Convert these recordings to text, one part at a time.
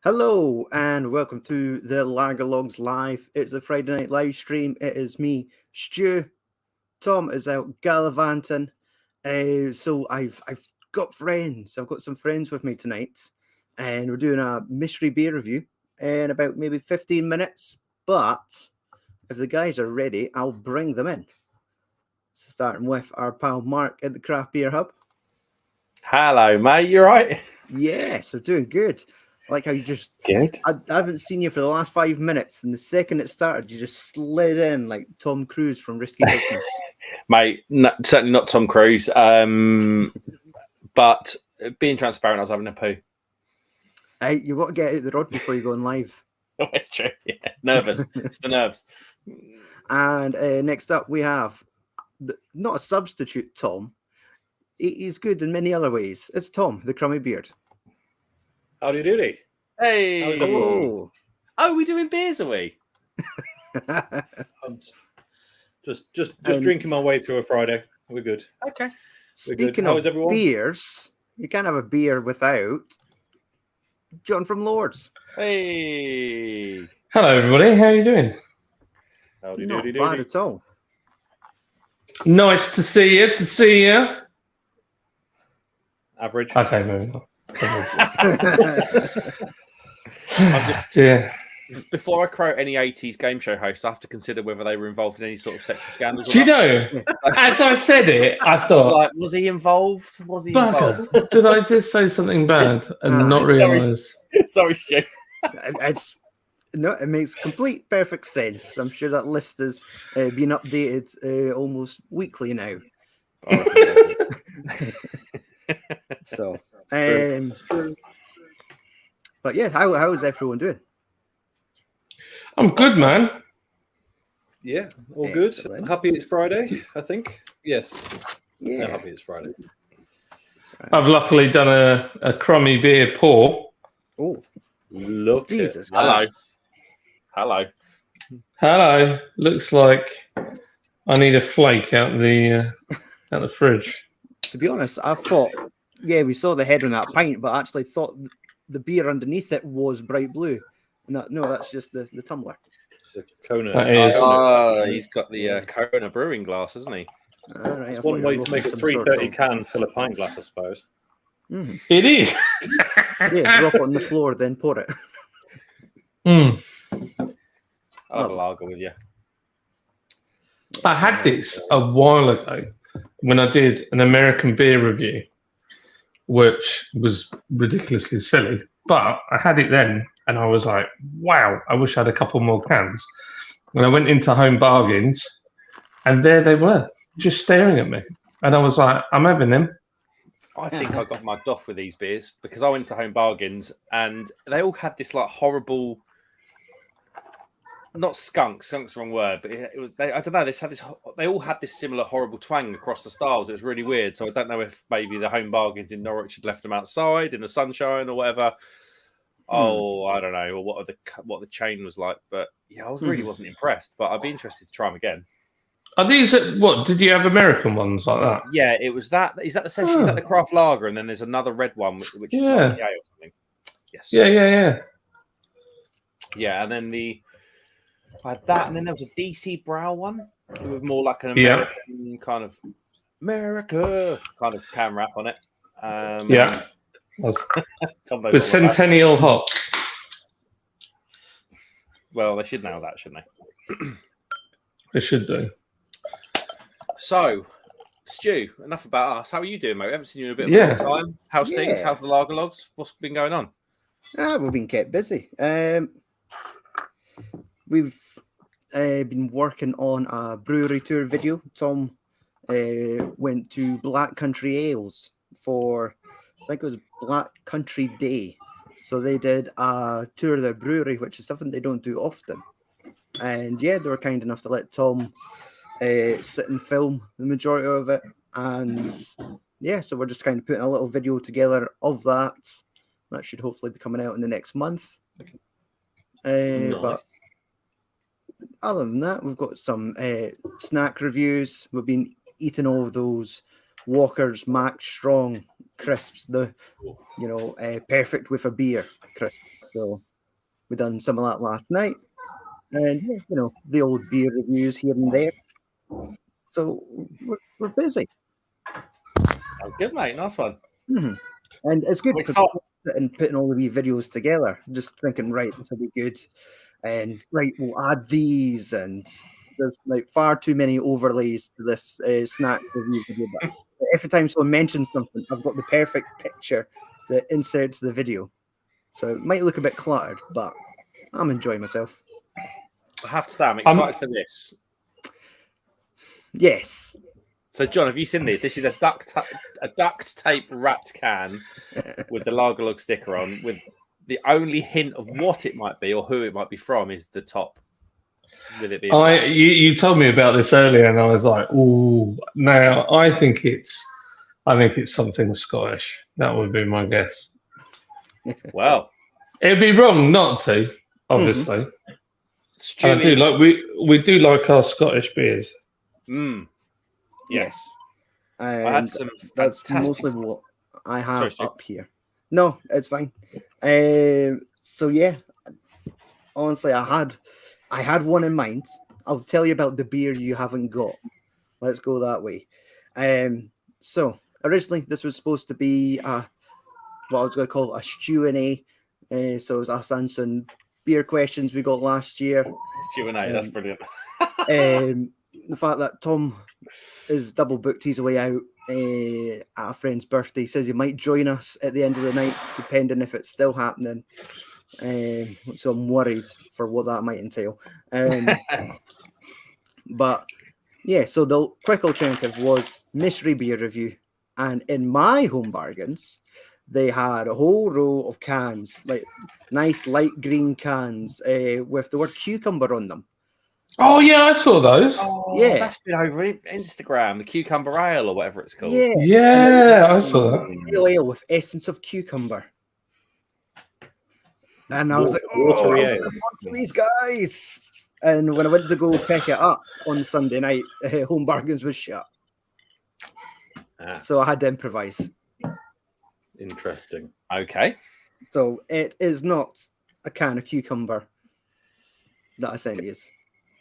Hello and welcome to the Lagerlogs Live. It's a Friday night live stream. It is me, Stu. Tom is out gallivanting. So I've got friends. I've got some friends with me tonight, and we're doing a mystery beer review in about maybe 15 minutes. But if the guys are ready, I'll bring them in. So starting with our pal Marc at the Craft Beer Hub. Hello, mate. You right? Yes, I'm doing good. I like how you just Good. I haven't seen you for the last 5 minutes, and the second it started, you just slid in like Tom Cruise from Risky Business. Mate, certainly not Tom Cruise. But being transparent, I was having a poo. Hey, you got to get out the rod before you go on live. Oh, it's true. Yeah. Nervous. It's the nerves. And next up, we have not a substitute Tom. He's good in many other ways. It's Tom, the Crumby Beard. Howdy doody. Hey. How's everyone? Hello. Oh, are we doing beers, are we? I'm just drinking my way through a Friday. We're good. Okay. Speaking How of is everyone? beers, you can't have a beer without John from Lords. Hey. Hello, everybody. How are you doing? Howdy Not doody bad doody. at all. Nice to see you. Average. Okay, moving on. I'm just Yeah. before I quote any 80s game show host, I have to consider whether they were involved in any sort of sexual scandals. Or Do you not. know? As I said it, I I was thought, like, was he involved? Was he involved? "Bugger! Did I just say something bad and not Sorry. realise?" Sorry, Stu. It's no, it makes complete perfect sense. I'm sure that list is being updated almost weekly now. So, It's true. but yeah, how is everyone doing? I'm good, man. Yeah, all Excellent. good. Happy it's Friday, I think. Yes. Yeah, Happy it's Friday. I've luckily done a crummy beer pour. Oh, Look Jesus at Hello. Christ. Hello. Hello. Looks like I need a flake out the fridge. To be honest, I thought, yeah, we saw the head on that pint, but I actually thought the beer underneath it was bright blue. No, that's just the tumbler. It's a Kona. That is. Oh, he's got the Kona brewing glass, hasn't he? All right, It's I thought one you were way to make a looking for some 330 sort can fill a pint glass, I suppose. of- It is. Yeah, drop it on the floor, then pour it. Mm. I'll have a lager with you. I had this a while ago when I did an American beer review, which was ridiculously silly. But I had it then, and I was like, wow, I wish I had a couple more cans. And I went into Home Bargains, and there they were, just staring at me. And I was like, I'm having them. I think I got mugged off with these beers because I went to Home Bargains and they all had this like horrible, not skunk's the wrong word, but it was, I don't know. They all had this similar horrible twang across the styles. It was really weird. So I don't know if maybe the Home Bargains in Norwich had left them outside in the sunshine or whatever. Oh, I don't know, or what the chain was like. But yeah, I really wasn't impressed. But I'd be interested to try them again. Are these, what, did you have American ones like that? Yeah, it was that. Is that essentially? Is that the craft lager? And then there's another red one, which is Yeah. like the ale or something. Yes. Yeah. Yeah, and then I had that, and then there was a DC Brow one. It was more like an American kind of America kind of can wrap on it. Yeah. Tom knows The all about that. Centennial hops. Well, they should know that, shouldn't they? They should do. So, Stu, enough about us. How are you doing, mate? We haven't seen you in a bit of a long time. How's things? Yeah. How's the lager logs? What's been going on? We've been kept busy. We've been working on a brewery tour video. Tom went to Black Country Ales for, I think it was Black Country Day. So they did a tour of their brewery, which is something they don't do often. And yeah, they were kind enough to let Tom sit and film the majority of it. And yeah, so we're just kind of putting a little video together of that. That should hopefully be coming out in the next month. But other than that, we've got some snack reviews. We've been eating all of those Walker's Max Strong crisps, the perfect with a beer crisp. So we done some of that last night, and the old beer reviews here and there. So we're busy. Sounds good, mate. Nice one. Mm-hmm. And it's good and putting all the wee videos together. Just thinking, right, this will be good, and right, we'll add these, and there's like far too many overlays to this snack review video. But every time someone mentions something, I've got the perfect picture that inserts the video. So it might look a bit cluttered, but I'm enjoying myself. I have to say, I'm excited for this. Yes. So, John, have you seen this? This is a duct tape wrapped can with the Lagerlog sticker on, with the only hint of what it might be or who it might be from is the top. With it being you told me about this earlier, and I was like, "Oh, now I think it's something Scottish." That would be my guess. Well, it'd be wrong not to, obviously. Mm-hmm. I do like we do like our Scottish beers. Mm. Yes. And I had some that's mostly what I have up here. No, it's fine. So yeah, honestly, I had one in mind. I'll tell you about the beer you haven't got. Let's go that way. So originally this was supposed to be what I was going to call a Q&A. So it was us answering beer questions we got last year. Q&A, that's brilliant. The fact that Tom is double booked his way out at a friend's birthday, says he might join us at the end of the night, depending if it's still happening. So I'm worried for what that might entail. But yeah, so the quick alternative was mystery beer review, and in my home bargains, they had a whole row of cans, like nice light green cans with the word cucumber on them. Oh yeah, I saw those. Oh, yeah, that's been over Instagram, the cucumber ale or whatever it's called. Yeah, I saw that. Real ale with essence of cucumber. And I was like, oh, these guys. And when I went to go pick it up on Sunday night, Home Bargains was shut. So I had to improvise. Interesting. Okay. So it is not a can of cucumber that I sent you.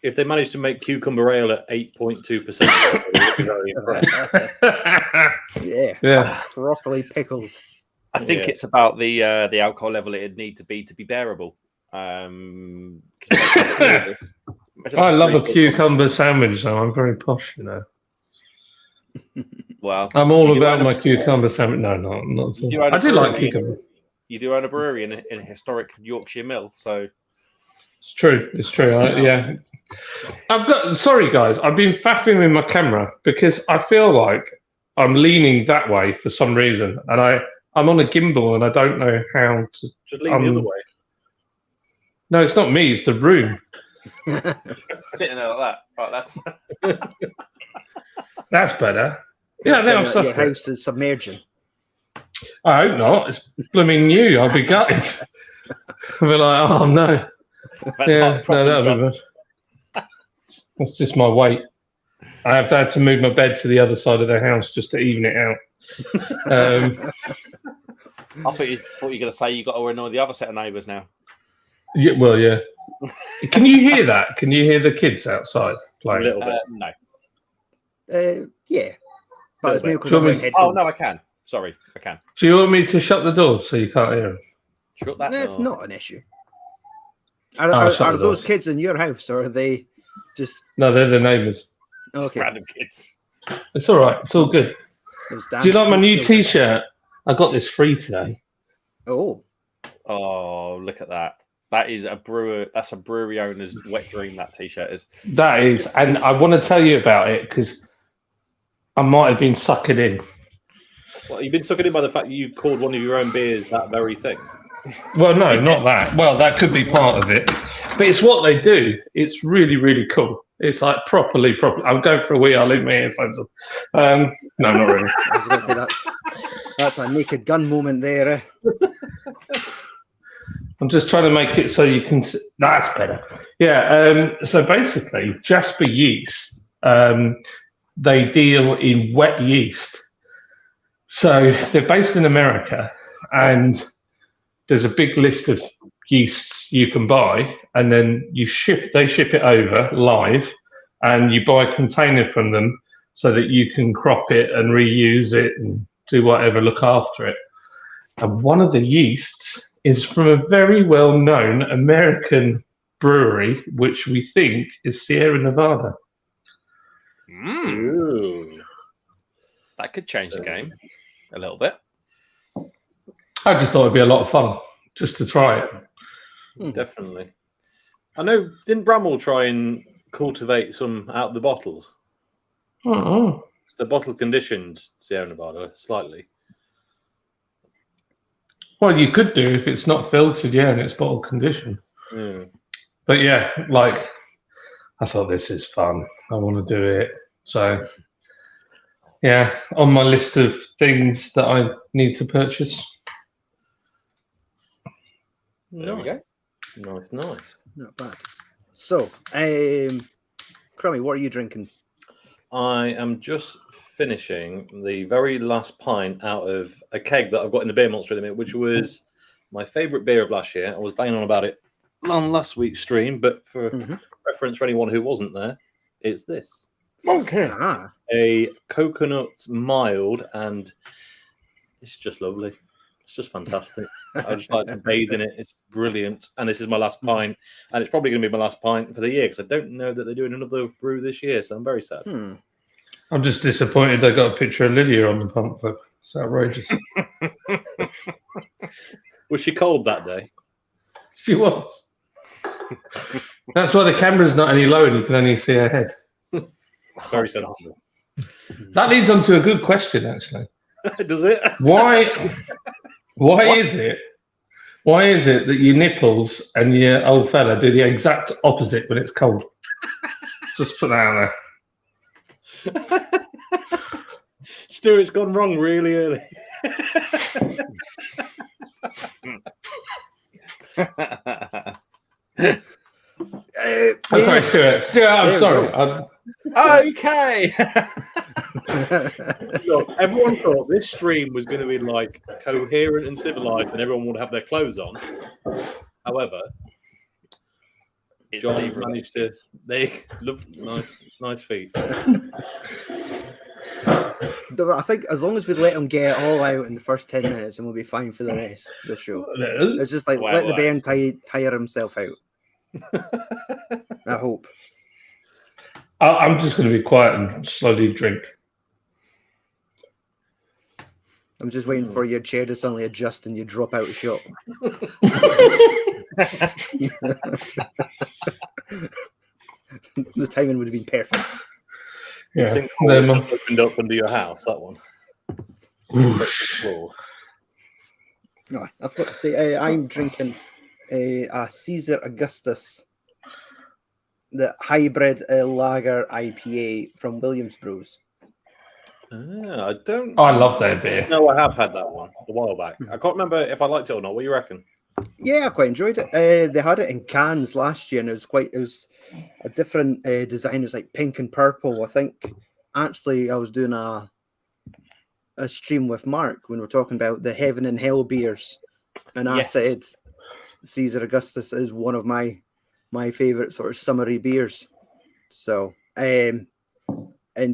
If they managed to make cucumber ale at 8.2%, very impressive. Yeah. Properly pickled. I think it's about the alcohol level it'd need to be bearable. I love a cucumber sandwich, though. I'm very posh, you know. Well, I'm all about my cucumber sandwich. No, not at all. I do like cucumber. You do own a brewery in a historic Yorkshire mill, so it's true. It's true. Yeah. Sorry, guys. I've been faffing with my camera because I feel like I'm leaning that way for some reason, and I'm on a gimbal and I don't know how to. Just lean the other way. No, it's not me. It's the room. Sitting there like that. Right, that's better. Yeah, your house is submerging. I hope not. It's blooming new. I'll be gutted. I'll be like, oh no. That'll be good. That's just my weight. I have had to move my bed to the other side of the house just to even it out. I thought you were going to say you got to annoy the other set of neighbours now. Yeah, well, yeah. Can you hear that? Can you hear the kids outside playing? A little bit. No. Yeah. But it's me because I'm wearing headphones. Oh, no, I can. Sorry, I can. Do you want me to shut the doors so you can't hear them? Shut that door. It's not an issue. Are those kids in your house, or are they just... No, they're the neighbours. Okay. Random kids. It's all right. It's all good. Do you like my new T-shirt? I got this free today. Oh, look at that. That is a brewer. That's a brewery owner's wet dream. That T-shirt is. That is, and I want to tell you about it because I might have been suckered in. Well, you've been suckered in by the fact that you called one of your own beers that very thing. Well, no, not that. Well, that could be part of it, but it's what they do. It's really, really cool. It's like properly. I'm going for a wee. I'll leave my earphones on. No, not really. I was going to say that's a Naked Gun moment there. I'm just trying to make it so you can. That's better. Yeah. So basically, Jasper Yeast, they deal in wet yeast, So they're based in America, and there's a big list of yeasts you can buy, and then they ship it over live, and you buy a container from them so that you can crop it and reuse it and do whatever, look after it. And one of the yeasts is from a very well-known American brewery, which we think is Sierra Nevada. Ooh. That could change the game a little bit. I just thought it'd be a lot of fun just to try it. Definitely. I know, didn't Bramwell try and cultivate some out of the bottles? Oh, So bottle conditioned Sierra Nevada slightly. well, you could do if it's not filtered, yeah, and it's bottle conditioned. Yeah. But yeah, like I thought this is fun. I want to do it. So yeah, on my list of things that I need to purchase. There we go. Nice. Not bad. So, Crummy, what are you drinking? I am just finishing the very last pint out of a keg that I've got in the beer monster at the minute, which was my favourite beer of last year. I was banging on about it on last week's stream, but for reference for anyone who wasn't there, it's this. Okay. A coconut mild, and it's just lovely. It's just fantastic. I just like to bathe in it. It's brilliant. And this is my last pint, and it's probably going to be my last pint for the year because I don't know that they're doing another brew this year, so I'm very sad. I'm just disappointed they got a picture of Lydia on the pump. It's outrageous. Was she cold that day? She was. That's why the camera's not any lower and you can only see her head. Very sensible. That leads on to a good question, actually. Does it? Why is it that your nipples and your old fella do the exact opposite when it's cold? Just put that out there. Stuart's gone wrong really early. I'm sorry, Stuart. I'm sorry. Okay. Look, everyone thought this stream was going to be like coherent and civilized, and everyone would have their clothes on. However, John managed to. They look nice feet. I think as long as we let him get it all out in the first 10 minutes, and we'll be fine for the rest of the show. It's just like let the Baron tire himself out. I hope. I'm just going to be quiet and slowly drink. I'm just waiting for your chair to suddenly adjust and you drop out of shot. The timing would have been perfect. Yeah. Just opened up under your house, that one. No, I forgot to say, I'm drinking a Caesar Augustus, the hybrid lager IPA from Williams Brews. I don't. I love their beer. No, I have had that one a while back. I can't remember if I liked it or not. What do you reckon? Yeah, I quite enjoyed it. They had it in cans last year, and it was a different design. It was like pink and purple. I think actually I was doing a stream with Marc when we were talking about the Heaven and Hell beers, and I said Caesar Augustus is one of my favorite sort of summery beers. So, and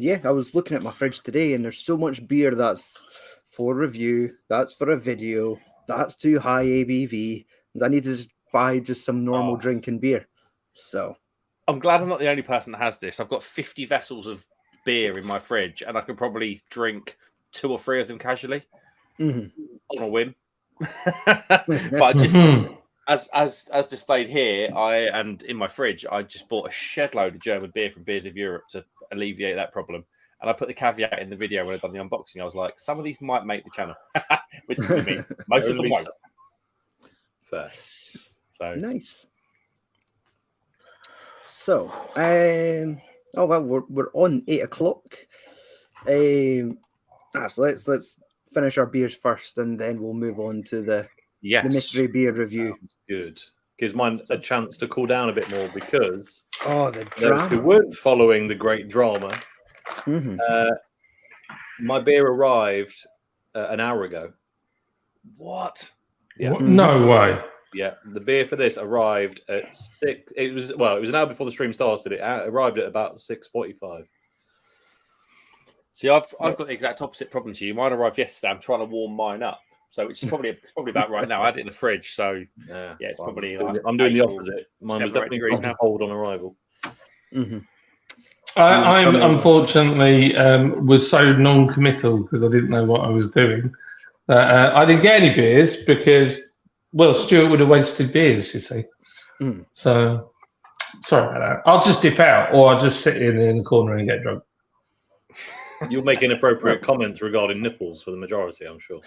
yeah, I was looking at my fridge today, and there's so much beer that's for review, that's for a video, that's too high ABV, and I need to just buy just some normal drinking beer. So, I'm glad I'm not the only person that has this. I've got 50 vessels of beer in my fridge, and I could probably drink 2 or 3 of them casually on a whim. But I just, as displayed here, and in my fridge, I just bought a shed load of German beer from Beers of Europe to alleviate that problem. And I put the caveat in the video when I done the unboxing. I was like, some of these might make the channel, which means most of them won't. Fair. So nice. So, we're on 8 o'clock. So let's finish our beers first, and then we'll move on to the mystery beer review. Sounds good. Gives mine a chance to cool down a bit more because the those drama. who weren't following the great drama, my beer arrived an hour ago. What? Yeah. No way. Yeah, the beer for this arrived at 6. It was an hour before the stream started. It arrived at about 6:45. See, I've got the exact opposite problem to you. Mine arrived yesterday. I'm trying to warm mine up, so which is probably about right now. I had it in the fridge, so yeah, it's probably. I'm doing the opposite. Mine was 7 or 8 definitely degrees now. cold on arrival. Mm-hmm. I'm unfortunately was so non-committal because I didn't know what I was doing. I didn't get any beers because, Stuart would have wasted beers, you see. Mm. So, sorry about that. I'll just dip out, or I'll just sit in the corner and get drunk. You'll make inappropriate comments regarding nipples for the majority, I'm sure.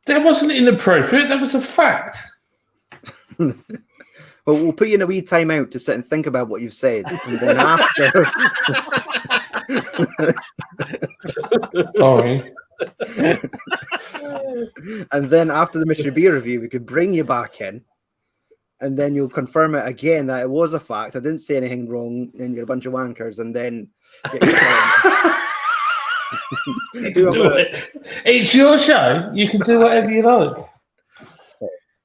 That wasn't inappropriate. That was a fact. Well, we'll put you in a wee time out to sit and think about what you've said, and then after. Sorry. And then after the mystery beer review, we could bring you back in, and then you'll confirm it again that it was a fact. I didn't say anything wrong, and you're a bunch of wankers, and then get do it. It's your show. You can do whatever you like.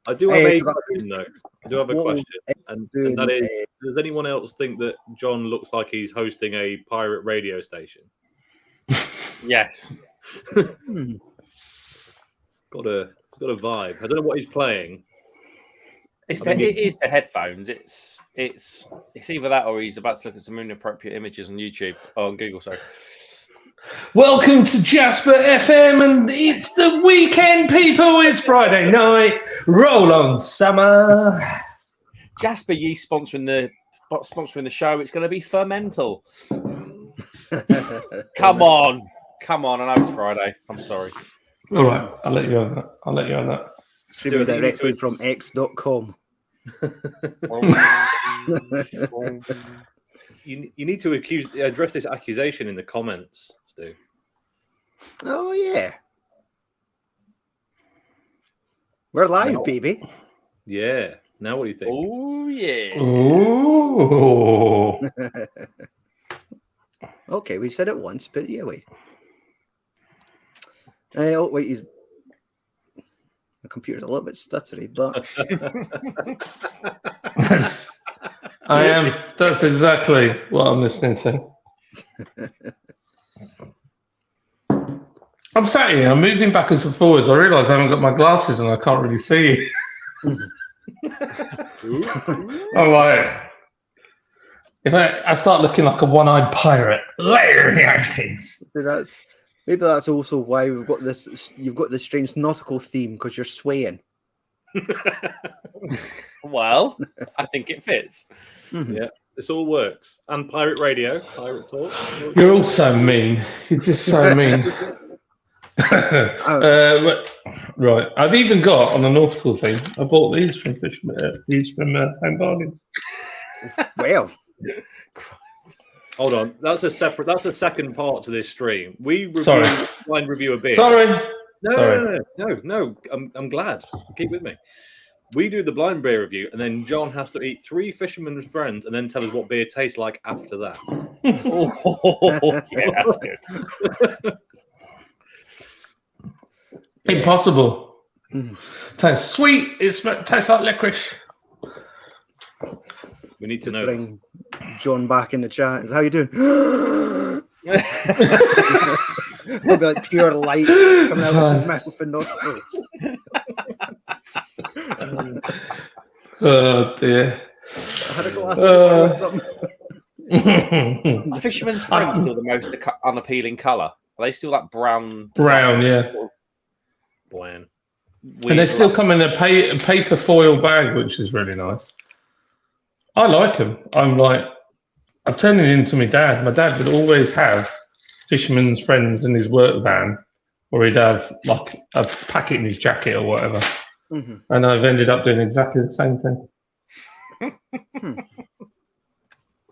I do have a question, though. I do have a question, and that is: does anyone else think that John looks like he's hosting a pirate radio station? Yes. It's got a vibe. I don't know what he's playing. It is the headphones. It's either that or he's about to look at some inappropriate images on YouTube or on Google. Sorry. Welcome to Jasper FM, and it's the weekend, people. It's Friday night. Roll on, summer. Jasper Yeast sponsoring the show. It's going to be fermental. Come on. I know it's Friday. I'm sorry. All right, I'll let you on that. Streaming directly from x.com. You need to address this accusation in the comments, Stu. Oh, yeah. We're live, baby. Yeah. Now what do you think? Oh, yeah. Oh. Okay, we said it once, but yeah, wait. Oh, wait, the computer's a little bit stuttery, but... I am. That's exactly what I'm listening to. I'm sat here. I'm moving backwards and forwards. I realise I haven't got my glasses and I can't really see. I'm like, if I start looking like a one-eyed pirate later in the 80s. Maybe that's also why we've got this. You've got this strange nautical theme because you're swaying. Well, I think it fits. Mm-hmm. Yeah, this all works. And pirate radio, pirate talk. You're all so mean. You're just so mean. Right, I've even got on the nautical thing. I bought these from Home Bargains. Well, hold on. That's a second part to this stream. We blind review a beer. Sorry. No. I'm glad. Keep with me. We do the blind beer review, and then John has to eat 3 Fisherman's Friends, and then tell us what beer tastes like after that. Yeah, that's good. Impossible. Tastes sweet. It tastes like licorice. We need to know. Bring John back in the chat. How you doing? There'll be like pure light coming out of his mouth and nostrils. Oh dear. I had a glass of water with them. A Fisherman's Friend still the most unappealing colour. Are they still like brown? Brown, yeah. Bland. And they still come in a paper foil bag, which is really nice. I like them. I've turned it into my dad. My dad would always have Fisherman's Friends in his work van, or he'd have like a packet in his jacket or whatever. Mm-hmm. And I've ended up doing exactly the same thing.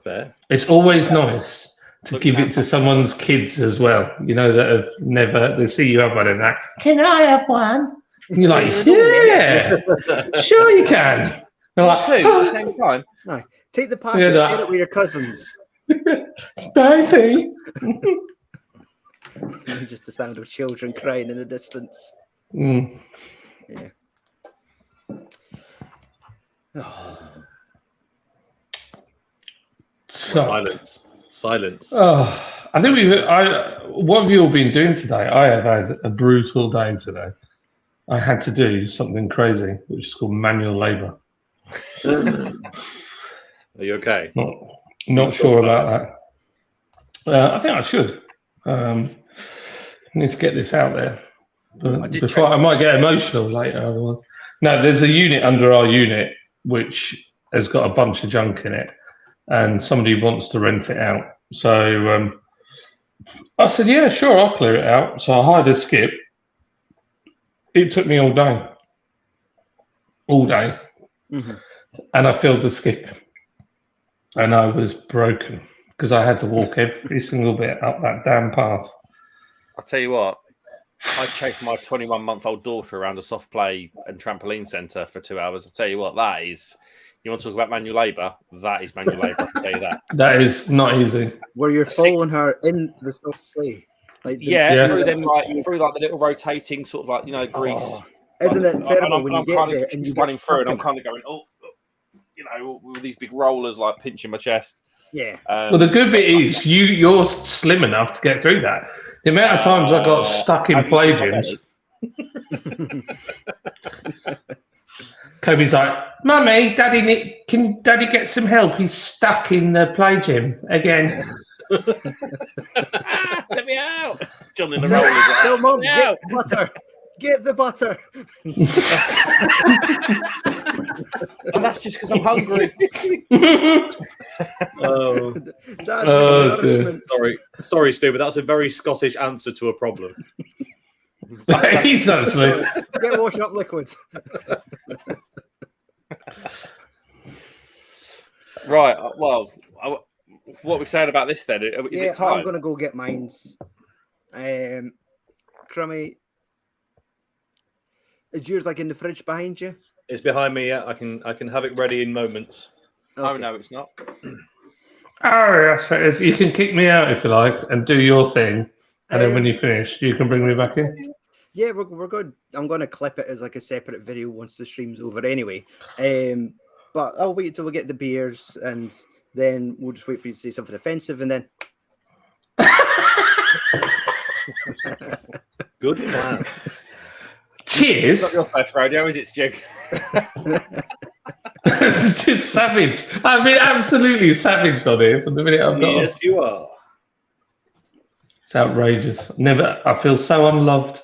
Fair. It's always nice to give it to someone's kids as well, that have never, they see you have one and that, can I have one? And you're like, yeah, sure you can. They're like, 2 at the same time. No, take the packet, share it with your cousins. Baby. Just the sound of children crying in the distance. Mm. Yeah. Silence. Silence. I think what have you all been doing today? I have had a brutal day today. I had to do something crazy, which is called manual labour. Are you okay? Not sure about that. I think I should. Need to get this out there. But before I might get emotional later. Otherwise. No, there's a unit under our unit which has got a bunch of junk in it, and somebody wants to rent it out. So I said, yeah, sure, I'll clear it out. So I hired a skip. It took me all day. Mm-hmm. And I filled the skip. And I was broken because I had to walk every single bit up that damn path. I'll tell you what, I chased my 21-month-old daughter around a soft play and trampoline centre for 2 hours. I'll tell you what, that is, you want to talk about manual labour? That is manual labour, I can tell you that. That is not easy. Where you're following her in the soft play. Like through the little rotating sort of like, grease. Oh, isn't it terrible when you get there and you're running through and I'm kind of going, with these big rollers like pinching my chest. Yeah. Well, the good bit is you're slim enough to get through that. The amount of times I got stuck in play gyms. Kobe's like, Mummy, can Daddy get some help? He's stuck in the play gym again. Let me out. John in the rollers. Tell Mum, get the butter. Get the butter. And that's just because I'm hungry. Sorry, Stu, but that's a very Scottish answer to a problem. He's actually. Get washing up liquids. Right. Well, what are we saying about this then? Is it time? I'm going to go get mines. Crummy, is yours like in the fridge behind you? It's behind me. Yeah, I can have it ready in moments. Okay. Oh no, it's not. Oh, yes, you can kick me out if you like and do your thing, and then when you finish, you can bring me back in. Yeah, we're good. I'm going to clip it as like a separate video once the stream's over anyway. But I'll wait until we get the beers, and then we'll just wait for you to say something offensive, and then. Good plan. Cheers. It's not your first rodeo, is it, Stu? It's just savage. I've been absolutely savaged on here from the minute I've got on. Yes, you are. It's outrageous. I feel so unloved.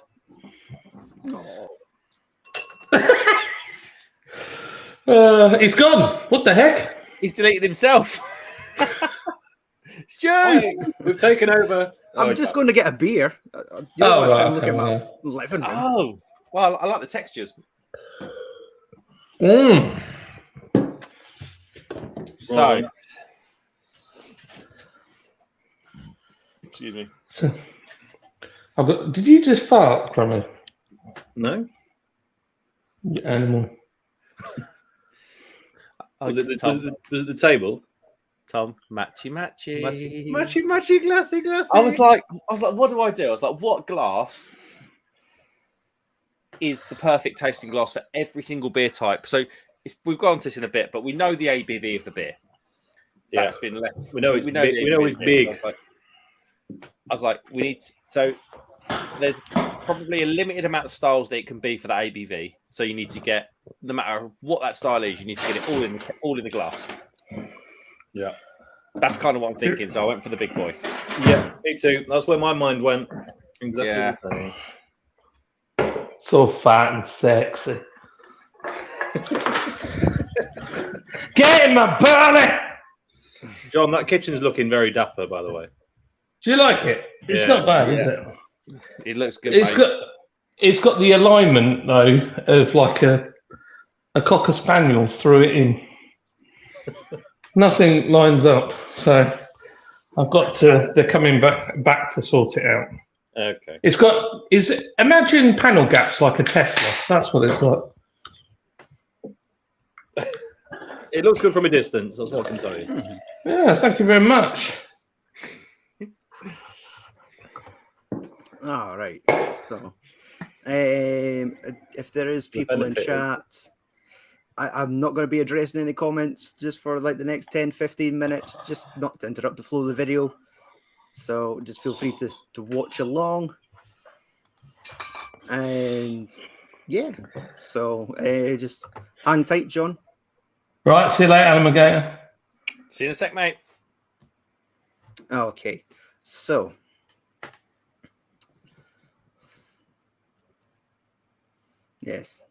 He's gone. What the heck? He's deleted himself. Stu, we've taken over. I'm just going to get a beer. Look at my living room. Oh, well, I like the textures. So, excuse me. So, did you just fart, Crummy? No. You animal. Was it the table? Tom, matchy. Matchy, glassy. I was like, what do I do? I was like, what glass is the perfect tasting glass for every single beer type? So we've gone to this in a bit, but we know the ABV of the beer. That's been left. We know it's big. I was like, we need. So there's probably a limited amount of styles that it can be for the ABV. So you need to get, no matter what that style is, you need to get it all in the glass. Yeah, that's kind of what I'm thinking. So I went for the big boy. Yeah, me too. That's where my mind went. Exactly the same. So fat and sexy. Get in my belly! John, that kitchen's looking very dapper, by the way. Do you like it? It's not bad, is it? It looks good. It's got the alignment though of like a Cocker Spaniel threw it in. Nothing lines up, so I've got to. They're coming back to sort it out. Okay. Imagine panel gaps like a Tesla. That's what it's like. It looks good from a distance. That's what I can tell you. Yeah, thank you very much. All right. So, if there is people in chat, I'm not going to be addressing any comments just for like the next 10, 15 minutes, just not to interrupt the flow of the video. So just feel free to watch along. And yeah, so just hang tight, John. Right, see you later, alligator. See you in a sec, mate. Okay, so yes,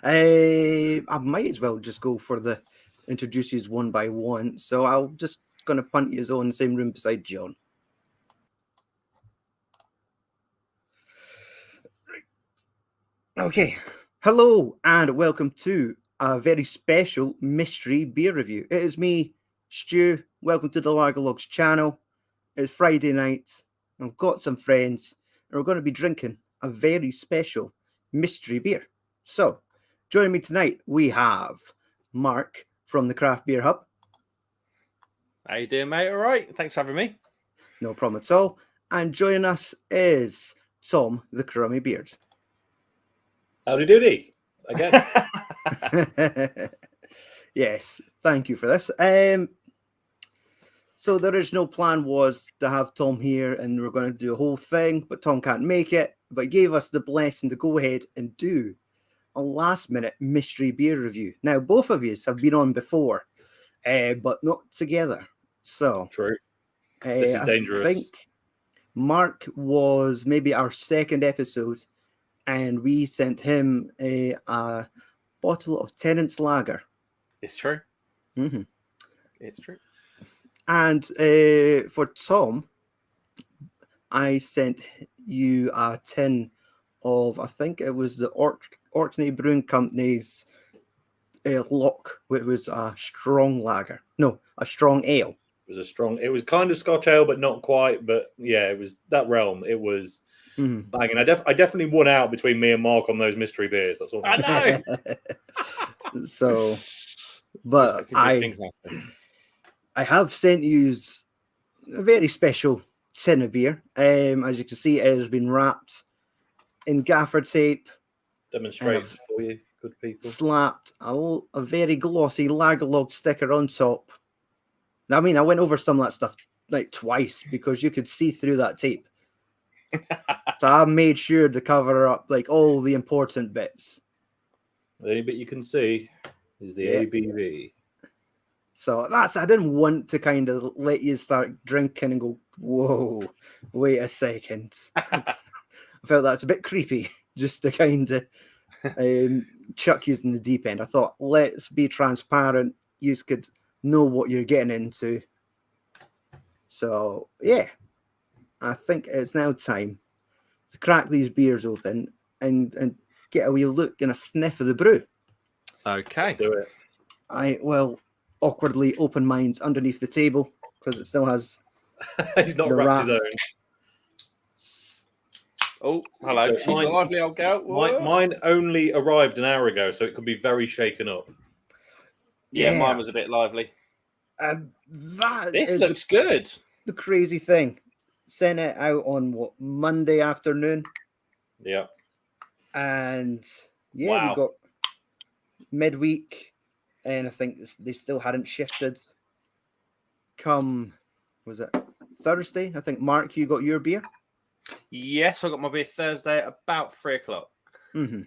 I might as well just go for the introduces one by one. So I'll just gonna punt you all in the same room beside John. Okay, hello and welcome to a very special mystery beer review. It is me, Stu. Welcome to the Lords channel. It's Friday night. I've got some friends and we're going to be drinking a very special mystery beer. So, joining me tonight, we have Marc from the Craft Beer Hub. How you doing, mate? All right. Thanks for having me. No problem at all. And joining us is Tom, the Crumby Beard. Howdy doody. Again. Yes, thank you for this. So the original plan was to have Tom here and we're going to do a whole thing, but Tom can't make it, but he gave us the blessing to go ahead and do a last minute mystery beer review. Now, both of you have been on before, but not together. So True. This is dangerous. I think Marc was maybe our second episode, and we sent him a bottle of Tennant's Lager. It's true. Mm-hmm. It's true. And for Tom, I sent you a tin of, I think it was the Orkney Brewing Company's Lock, which was a strong lager. No, a strong ale. It was kind of Scotch ale, but not quite. But yeah, it was that realm. It was banging. I definitely won out between me and Marc on those mystery beers. That's all I know. So, but I have sent you a very special tin of beer. As you can see, it has been wrapped in gaffer tape. Demonstrate for you, good people. Slapped a very glossy Lagerlog sticker on top. Now, I mean, I went over some of that stuff like twice because you could see through that tape. So I made sure to cover up like all the important bits. The only bit you can see is the ABV. So I didn't want to kind of let you start drinking and go, whoa, wait a second. I felt that's a bit creepy just to kind of chuck you in the deep end. I thought, let's be transparent. You could know what you're getting into. So, yeah, I think it's now time to crack these beers open and get a wee look and a sniff of the brew. Okay. Let's do it. I will awkwardly open mine underneath the table because it still has He's not wrapped his own. Oh, hello. So She's a lively old girl. Mine only arrived an hour ago, so it could be very shaken up. Yeah, mine was a bit lively. And This looks good. The crazy thing. Sent it out on Monday afternoon. Yeah. And we got midweek, and I think they still hadn't shifted. Was it Thursday? I think, Marc, you got your beer? Yes, I got my beer Thursday at about 3:00. Mm-hmm.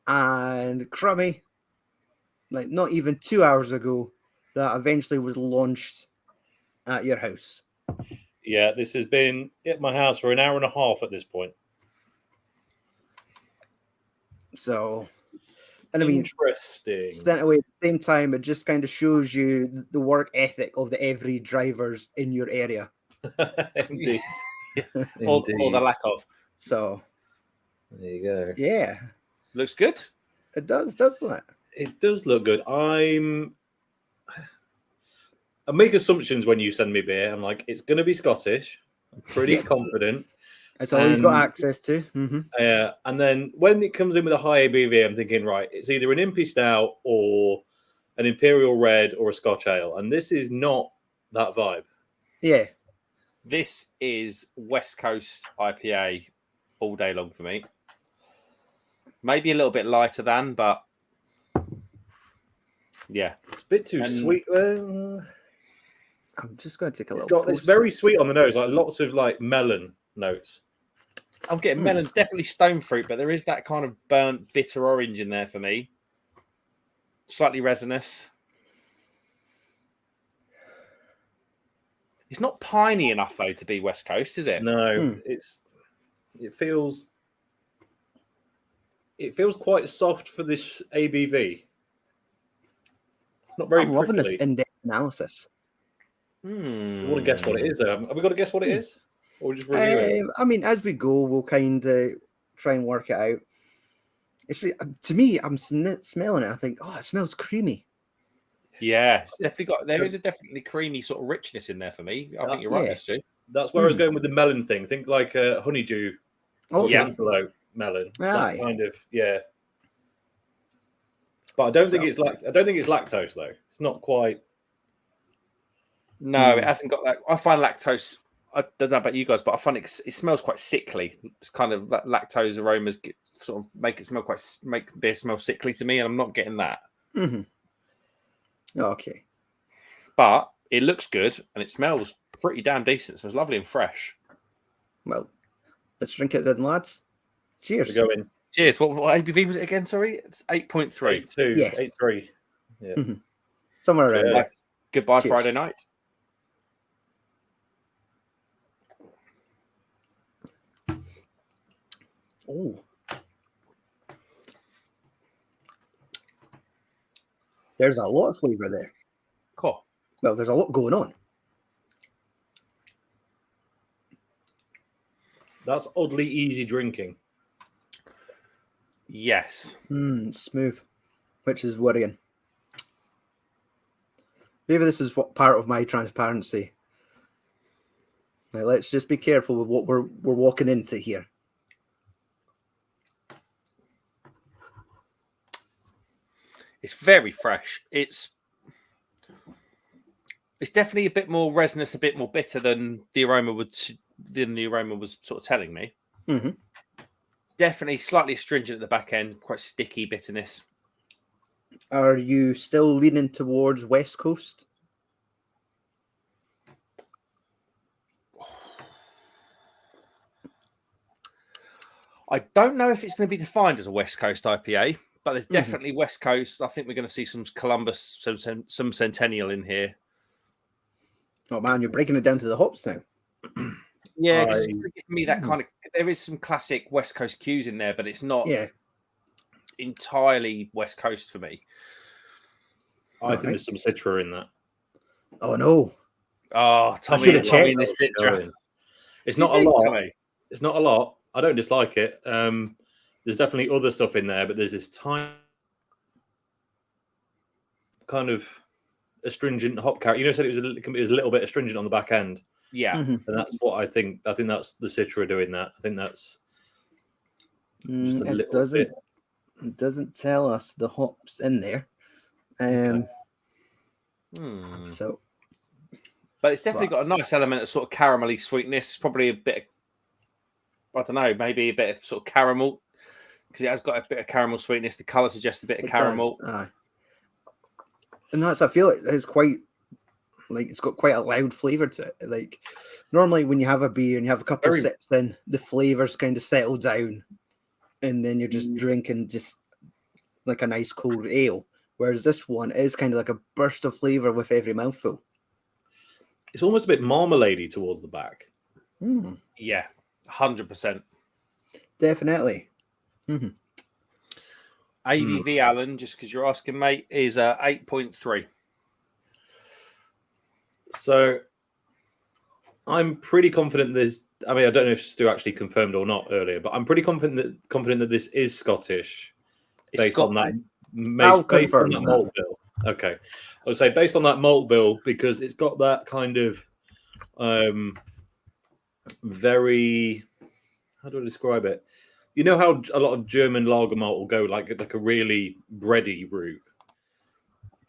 And Crummy, like not even 2 hours ago, that eventually was launched at your house. Yeah, this has been at my house for an hour and a half at this point. So, and I mean, interesting. Sent away at the same time, it just kind of shows you the work ethic of the every drivers in your area. Indeed. Or the lack of. So, there you go. Yeah. Looks good. It does, doesn't it? It does look good. I make assumptions when you send me beer. I'm like, it's going to be Scottish. I'm pretty confident. That's all he's got access to. Mm-hmm. And then when it comes in with a high ABV, I'm thinking, right, it's either an Impy Stout or an Imperial Red or a Scotch Ale. And this is not that vibe. Yeah. This is West Coast IPA all day long for me. Maybe a little bit lighter than, but yeah, It's a bit too sweet. I'm just going to take a It's little. very sweet on the nose, like lots of like melon notes. I'm getting melons, definitely stone fruit, but there is that kind of burnt, bitter orange in there for me. Slightly resinous. It's not piney enough though to be West Coast, is it? No, it feels quite soft for this ABV. It's not very. I'm loving this prickly. in-depth analysis. You want to guess what it is, though? Have we got to guess what it is, or just review it? I mean, as we go, we'll kind of try and work it out. It's to me, I'm smelling it. I think, oh, it smells creamy. Yeah, it's definitely got. There is a definitely creamy sort of richness in there for me. I think you're right, Stu. That's where I was going with the melon thing. Think like a honeydew, antelope melon. Aye. That kind of But I don't think it's lactose though. It's not quite. No, it hasn't got that. I find lactose. I don't know about you guys, but I find it smells quite sickly. It's kind of that lactose aromas sort of make beer smell sickly to me, and I'm not getting that. Mm-hmm. Okay, but it looks good and it smells pretty damn decent. It smells lovely and fresh. Well, let's drink it then, lads. Cheers. We're going. Cheers. What ABV was it again? Sorry, it's 8.3. 8.2. Yes. 8.3. Yeah. Mm-hmm. Somewhere around there. Goodbye, Cheers. Friday night. Oh. There's a lot of flavour there. Cool. Well, there's a lot going on. That's oddly easy drinking. Yes. Smooth, which is worrying. Maybe this is what part of my transparency. Now, let's just be careful with what we're walking into here. It's very fresh. It's definitely a bit more resinous, a bit more bitter than the aroma was sort of telling me. Mm-hmm. Definitely slightly astringent at the back end, quite sticky bitterness. Are you still leaning towards West Coast? I don't know if it's going to be defined as a West Coast IPA, but there's definitely West Coast. I think we're going to see some Columbus, some Centennial in here. Oh man, you're breaking it down to the hops now. Yeah, because it's giving me that kind of. There is some classic West Coast cues in there, but it's not entirely West Coast for me. I think there's some Citra in that. Oh no! Oh, Tommy in this Citra. It's not a lot. It's not a lot. I don't dislike it. There's definitely other stuff in there, but there's this tiny kind of astringent hop character. You know, said it was a little bit astringent on the back end. Yeah, and that's what I think. I think that's the Citra doing that. I think that's just a little bit. It doesn't tell us the hops in there. So, but it's definitely got a nice element of sort of caramelly sweetness. Probably a bit. I don't know, maybe a bit of sort of caramel because it has got a bit of caramel sweetness. The colour suggests a bit of caramel. And I feel like it's quite like it's got quite a loud flavour to it. Like normally when you have a beer and you have a couple of sips in, the flavours kind of settle down and then you're just drinking just like a nice cold ale. Whereas this one is kind of like a burst of flavour with every mouthful. It's almost a bit marmalade-y towards the back. Yeah, 100%. Definitely. ABV, Alan, just because you're asking, mate, is 8.3. So I'm pretty confident there's. I mean, I don't know if Stu actually confirmed or not earlier, but I'm pretty confident that this is Scottish, based on that malt bill. Okay, I would say based on that malt bill because it's got that kind of very. How do I describe it? You know how a lot of German lager malt will go like a really bready route.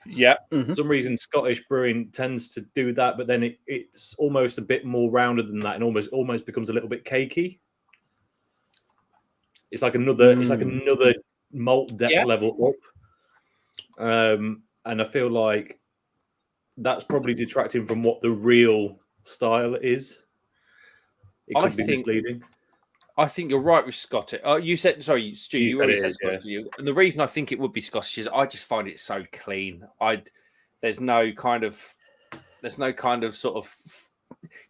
Yeah. For some reason, Scottish brewing tends to do that, but then it's almost a bit more rounded than that, and almost becomes a little bit cakey. It's like another malt depth level up, and I feel like that's probably detracting from what the real style is. It could be misleading. I think you're right with Scottish. You said, sorry, Stu, you already said Scottish. Yeah. And the reason I think it would be Scottish is I just find it so clean. There's no kind of sort of,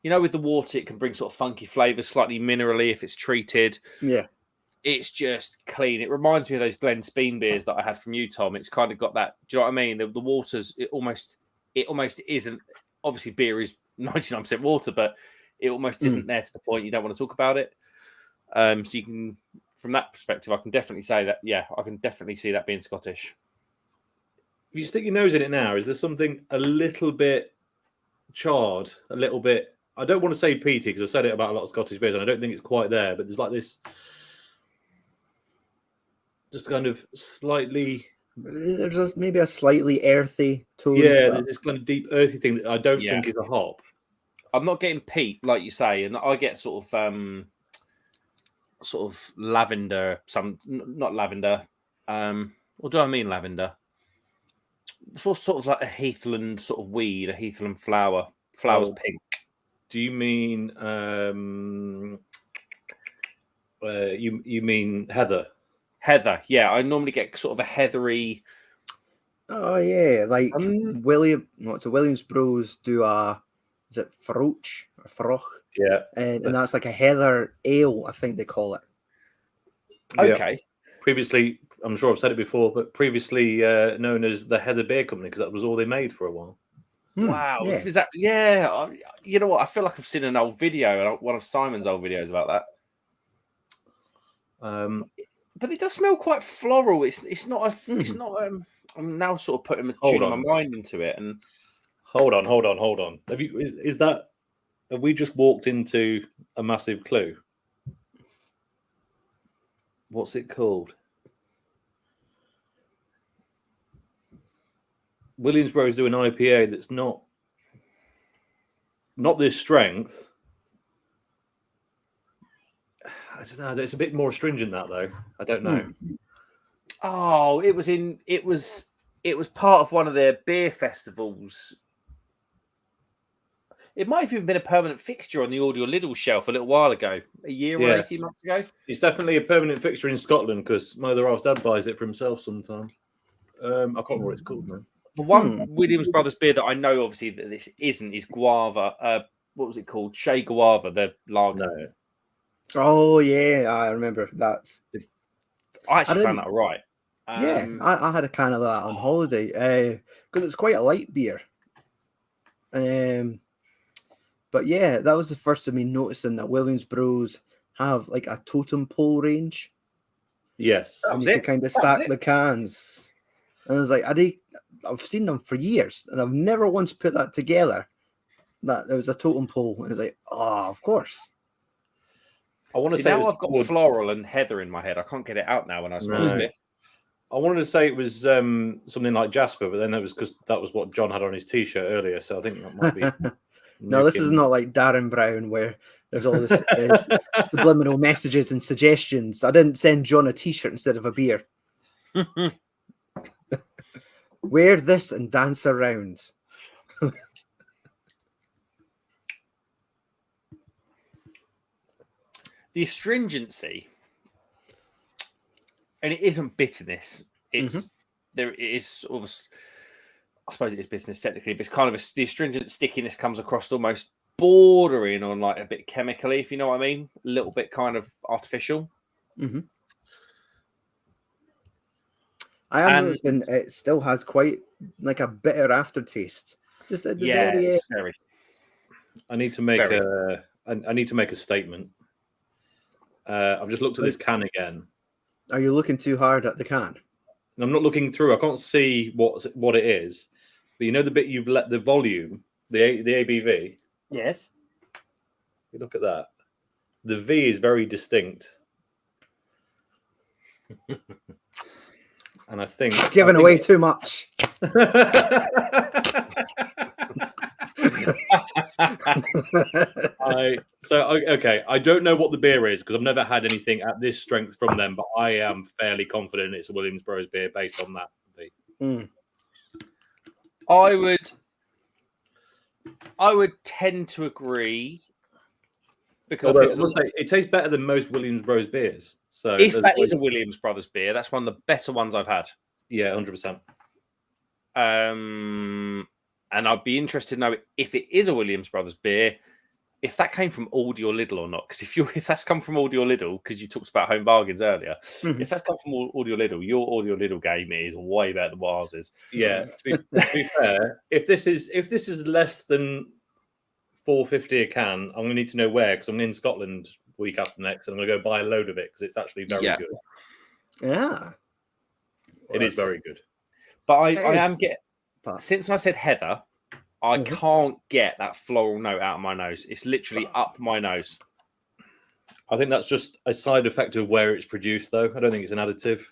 with the water, it can bring sort of funky flavors, slightly minerally if it's treated. Yeah. It's just clean. It reminds me of those Glen Spean beers that I had from you, Tom. It's kind of got that. Do you know what I mean? The water's it almost isn't. Obviously, beer is 99% water, but it almost isn't there to the point you don't want to talk about it. So you can, from that perspective, I can definitely say that. Yeah, I can definitely see that being Scottish. If you stick your nose in it now, is there something a little bit charred, a little bit? I don't want to say peaty because I've said it about a lot of Scottish beers, and I don't think it's quite there. But there's like this. Just kind of slightly. There's just maybe a slightly earthy tone. Yeah, there's this kind of deep earthy thing that I don't think is a hop. I'm not getting peat like you say, and I get sort of lavender. Not lavender. What do I mean lavender? Sort of like a heathland sort of weed, a heathland flower. Flower's pink. Do you mean you mean heather? Heather, yeah. I normally get sort of a heathery. Oh yeah, like Williams Bros do is it Froch or Froch? Yeah, and that's like a heather ale, I think they call it. Okay. Yeah. Previously, I'm sure I've said it before, but previously known as the Heather Beer Company because that was all they made for a while. Wow, yeah. Is that? Yeah, you know what? I feel like I've seen an old video, one of Simon's old videos about that. But it does smell quite floral. It's not. It's not. I'm now sort of putting my mind into it. And hold on. Have we just walked into a massive clue? What's it called? Williamsboro is doing an IPA that's not this strength. I don't know. It's a bit more astringent that though. I don't know. Oh, it was part of one of their beer festivals. It might have even been a permanent fixture on the Audio Lidl shelf a little while ago, a year or 18 months ago. It's definitely a permanent fixture in Scotland because my other half's dad buys it for himself sometimes. I can't remember what it's called now. The one Williams Brothers beer that I know, obviously, that this isn't is Guava. What was it called? Shea Guava, the lager. No. Oh yeah, I remember that. I actually found that all right. I had a can of that on holiday because it's quite a light beer. But yeah, that was the first of me noticing that Williams Bros have like a totem pole range. Yes, and you can kind of stack the cans. And I was like, I've seen them for years, and I've never once put that together. That there was a totem pole, and it's like, oh, of course. I want to say now I've got floral and heather in my head. I can't get it out now when I smell it. I wanted to say it was something like Jasper, but then it was because that was what John had on his T-shirt earlier. So I think that might be. No, this is not like Darren Brown where there's all this subliminal messages and suggestions. I didn't send John a T-shirt instead of a beer. Wear this and dance around. The astringency, and it isn't bitterness. It's there. It is sort of. I suppose it is business technically, but it's kind of the astringent stickiness comes across almost bordering on like a bit chemically, if you know what I mean. A little bit kind of artificial. I am noticing it still has quite like a bitter aftertaste. Just at the very end. Very. I need to make I need to make a statement. I've just looked at this can again. Are you looking too hard at the can? I'm not looking through. I can't see what it is. But you know the bit you've let the volume, the ABV? Yes. You look at that. The V is very distinct. and I think Giving away too much. Okay. I don't know what the beer is because I've never had anything at this strength from them, but I am fairly confident it's a Williamsboro's beer based on that. Mm. I would tend to agree because Although, I think it tastes better than most Williamsboro's beers. So if that is a Williams Brothers beer, that's one of the better ones I've had. Yeah, 100%. And I'd be interested to know if it is a Williams Brothers beer, if that came from Aldi or Lidl or not. Because if that's come from Aldi or Lidl, because you talked about home bargains earlier, if that's come from Aldi or Lidl, your Aldi or Lidl game is way better than what ours is. Yeah, to be fair, if this is less than $4.50 a can, I'm going to need to know where because I'm in Scotland week after next, and I'm going to go buy a load of it because it's actually very good. Yeah, it is very good. But I am getting since I said heather, I can't get that floral note out of my nose. It's literally up my nose. I think that's just a side effect of where it's produced, though. I don't think it's an additive.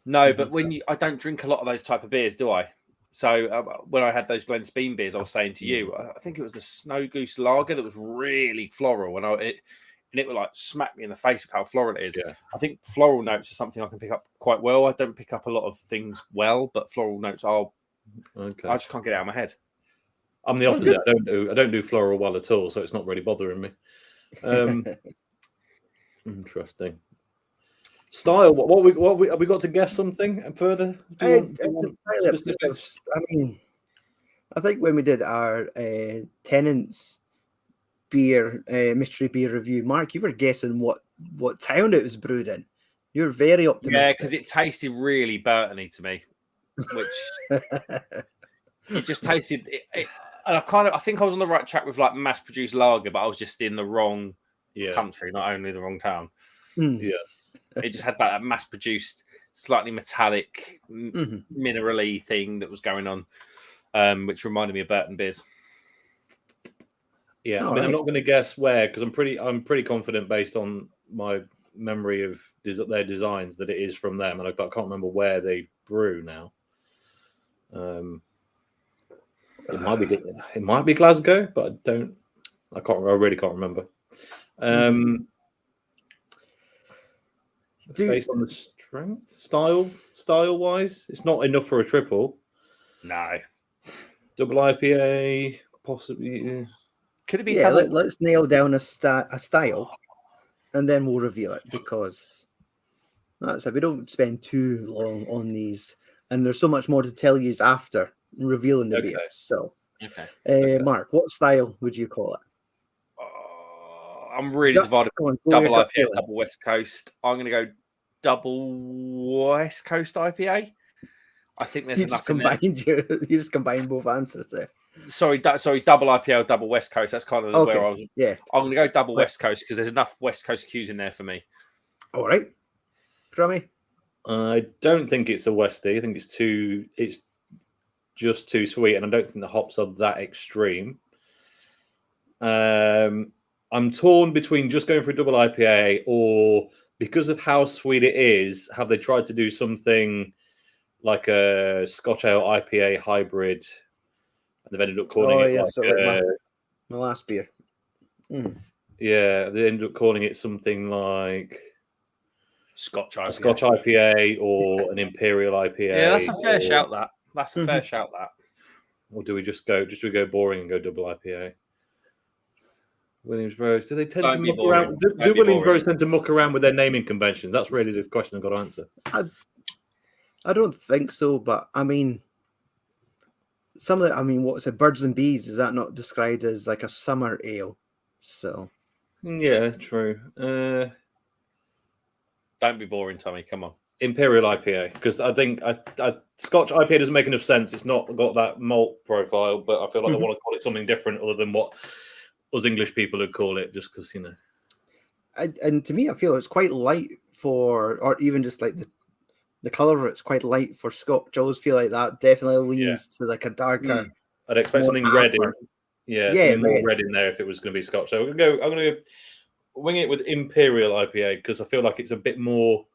No, but I don't drink a lot of those type of beers, do I? So when I had those Glen Spean beers, I was saying to you, I think it was the Snow Goose Lager that was really floral, and it would like smack me in the face with how floral it is. Yeah. I think floral notes are something I can pick up quite well. I don't pick up a lot of things well, but floral notes are. Okay. I just can't get it out of my head. I'm the opposite. I don't do floral well at all, so it's not really bothering me. Interesting. Style. What have we got to guess something further? I mean, I think when we did our Tennent's beer mystery beer review, Mark, you were guessing what town it was brewed in. You were very optimistic. Yeah, because it tasted really Burtony to me, which you just tasted it. And I think I was on the right track with like mass-produced lager, but I was just in the wrong country, not only the wrong town. Yes, it just had that mass-produced, slightly metallic, mineral-y thing that was going on, which reminded me of Burton beers. Yeah, I'm not going to guess where because I'm pretty confident based on my memory of their designs that it is from them, and I can't remember where they brew now. It might be Glasgow, but I really can't remember. Based on the strength, style wise, it's not enough for a triple. No, double IPA, possibly. Could it be? Yeah, let's nail down a style, and then we'll reveal it because that's it. We don't spend too long on these, and there's so much more to tell you after revealing the beer. So, Mark, what style would you call it? I'm really divided. Double IPA, double West Coast. I'm going to go double West Coast IPA. I think there's enough. You just combined both answers there. Sorry, double IPA, double West Coast. That's kind of where I was. Yeah, I'm going to go double West Coast because there's enough West Coast cues in there for me. All right, Crummy. I don't think it's a Westie. I think it's just too sweet, and I don't think the hops are that extreme. I'm torn between just going for a double IPA or because of how sweet it is, have they tried to do something like a Scotch Ale IPA hybrid? And they've ended up calling it my last beer. Yeah, they ended up calling it something like Scotch IPA or an Imperial IPA. Yeah, that's a fair shout. That's a fair shout. That. Or do we go boring and go double IPA? Williamsboro's, do they tend to muck around? Do Williamsboro's tend to muck around with their naming conventions? That's really the question I've got to answer. I don't think so, but I mean, what's it? Birds and Bees, is that not described as like a summer ale? So, yeah, true. Don't be boring, Tommy. Come on. Imperial IPA, because I think Scotch IPA doesn't make enough sense. It's not got that malt profile, but I feel like I want to call it something different other than what us English people would call it, just because, And to me, I feel it's quite light or even just like the colour of it's quite light for Scotch. I always feel like that definitely leans to like a darker. I'd expect something red in. Something more red in there if it was going to be Scotch. So I'm going to wing it with Imperial IPA because I feel like it's a bit more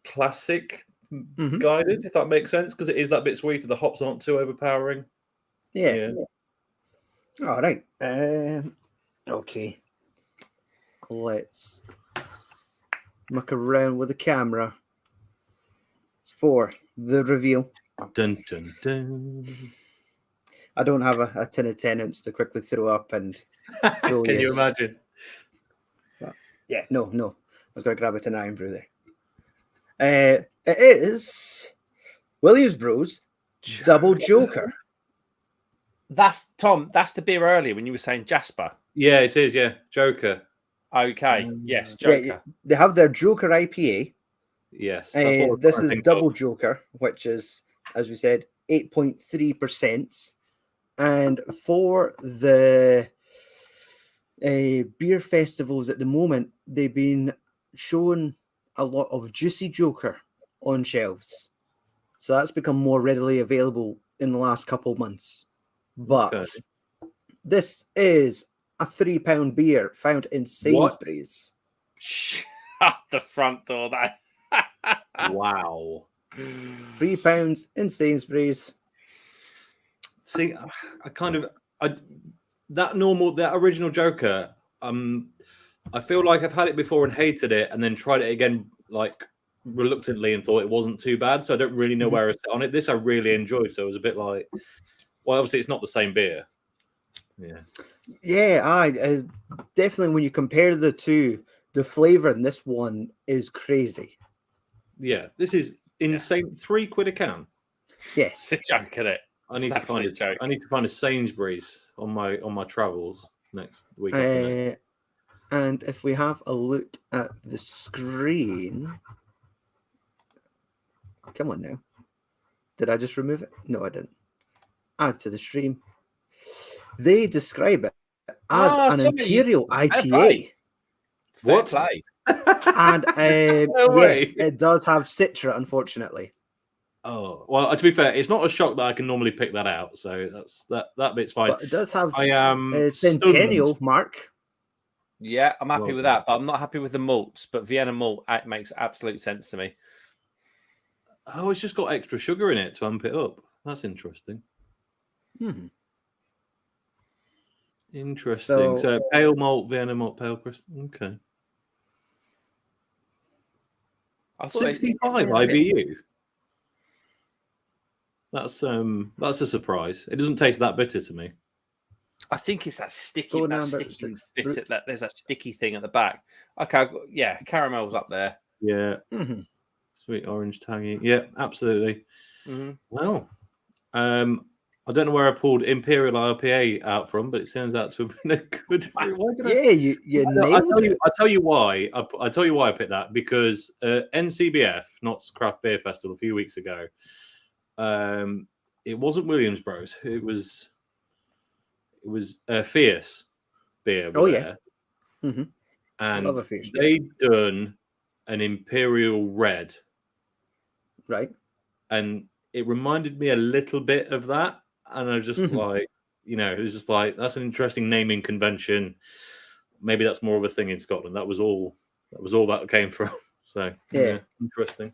classic Mhm. guided, if that makes sense, because it is that bit sweeter. The hops aren't too overpowering. Yeah. All right. Okay. Let's muck around with the camera for the reveal. Dun dun dun. I don't have a tin of Tennants to quickly throw up and throw Can you this. imagine? Yeah, no. I was going to grab a tin Iron Brew there. It is Williams Brews Double Joker. That's Tom. That's the beer earlier when you were saying Jasper. Yeah, it is. Yeah, Joker. Okay. Yes, Yeah, Joker. they have their Joker IPA. Yes, that's what we're This trying to is think Double of. Joker, which is, as we said, 8.3%. And for the beer festivals at the moment, they've been showing a lot of Juicy Joker on shelves. So that's become more readily available in the last couple of months. But Okay. this is a £3 beer found in Sainsbury's. Shut the front door. That. Wow. £3 in Sainsbury's. See, that original Joker. I feel like I've had it before and hated it, and then tried it again, like reluctantly, and thought it wasn't too bad. So I don't really know where I sit on it. This I really enjoyed, so it was a bit like, well, obviously it's not the same beer. Yeah, I definitely when you compare the two, the flavor in this one is crazy. Yeah, this is insane. £3 a can. Yes, It's a joke, isn't it? I need to find a Sainsbury's on my travels next week. After next. And if we have a look at the screen, come on now. Did I just remove it? No, I didn't. Add to the stream. They describe it as an Imperial IPA. What? Play. And yes, it does have Citra, unfortunately. Oh well, to be fair, it's not a shock that I can normally pick that out, so that bit's fine. But it does have I am Centennial, stunned. Mark. Yeah, I'm happy with that, but I'm not happy with the malts. But Vienna malt makes absolute sense to me. Oh, it's just got extra sugar in it to amp it up. That's interesting. Interesting. So pale malt, Vienna malt, pale crystal. Okay. 65 IBU. That's a surprise. It doesn't taste that bitter to me. I think it's that sticky, there's that sticky thing at the back. Okay, yeah, caramel's up there. Yeah. Sweet orange tangy. Yeah, absolutely. Well, I don't know where I pulled Imperial IPA out from, but it turns out to have been a good. You nailed it. I'll tell you why. I'll tell you why I picked that, because NCBF, Knott's Craft Beer Festival, a few weeks ago, it wasn't Williams Bros. It was Fierce beer. And they'd done an Imperial Red, right? And it reminded me a little bit of that. And I was just like, it was just like, that's an interesting naming convention. Maybe that's more of a thing in Scotland. That was all that came from. So yeah, interesting.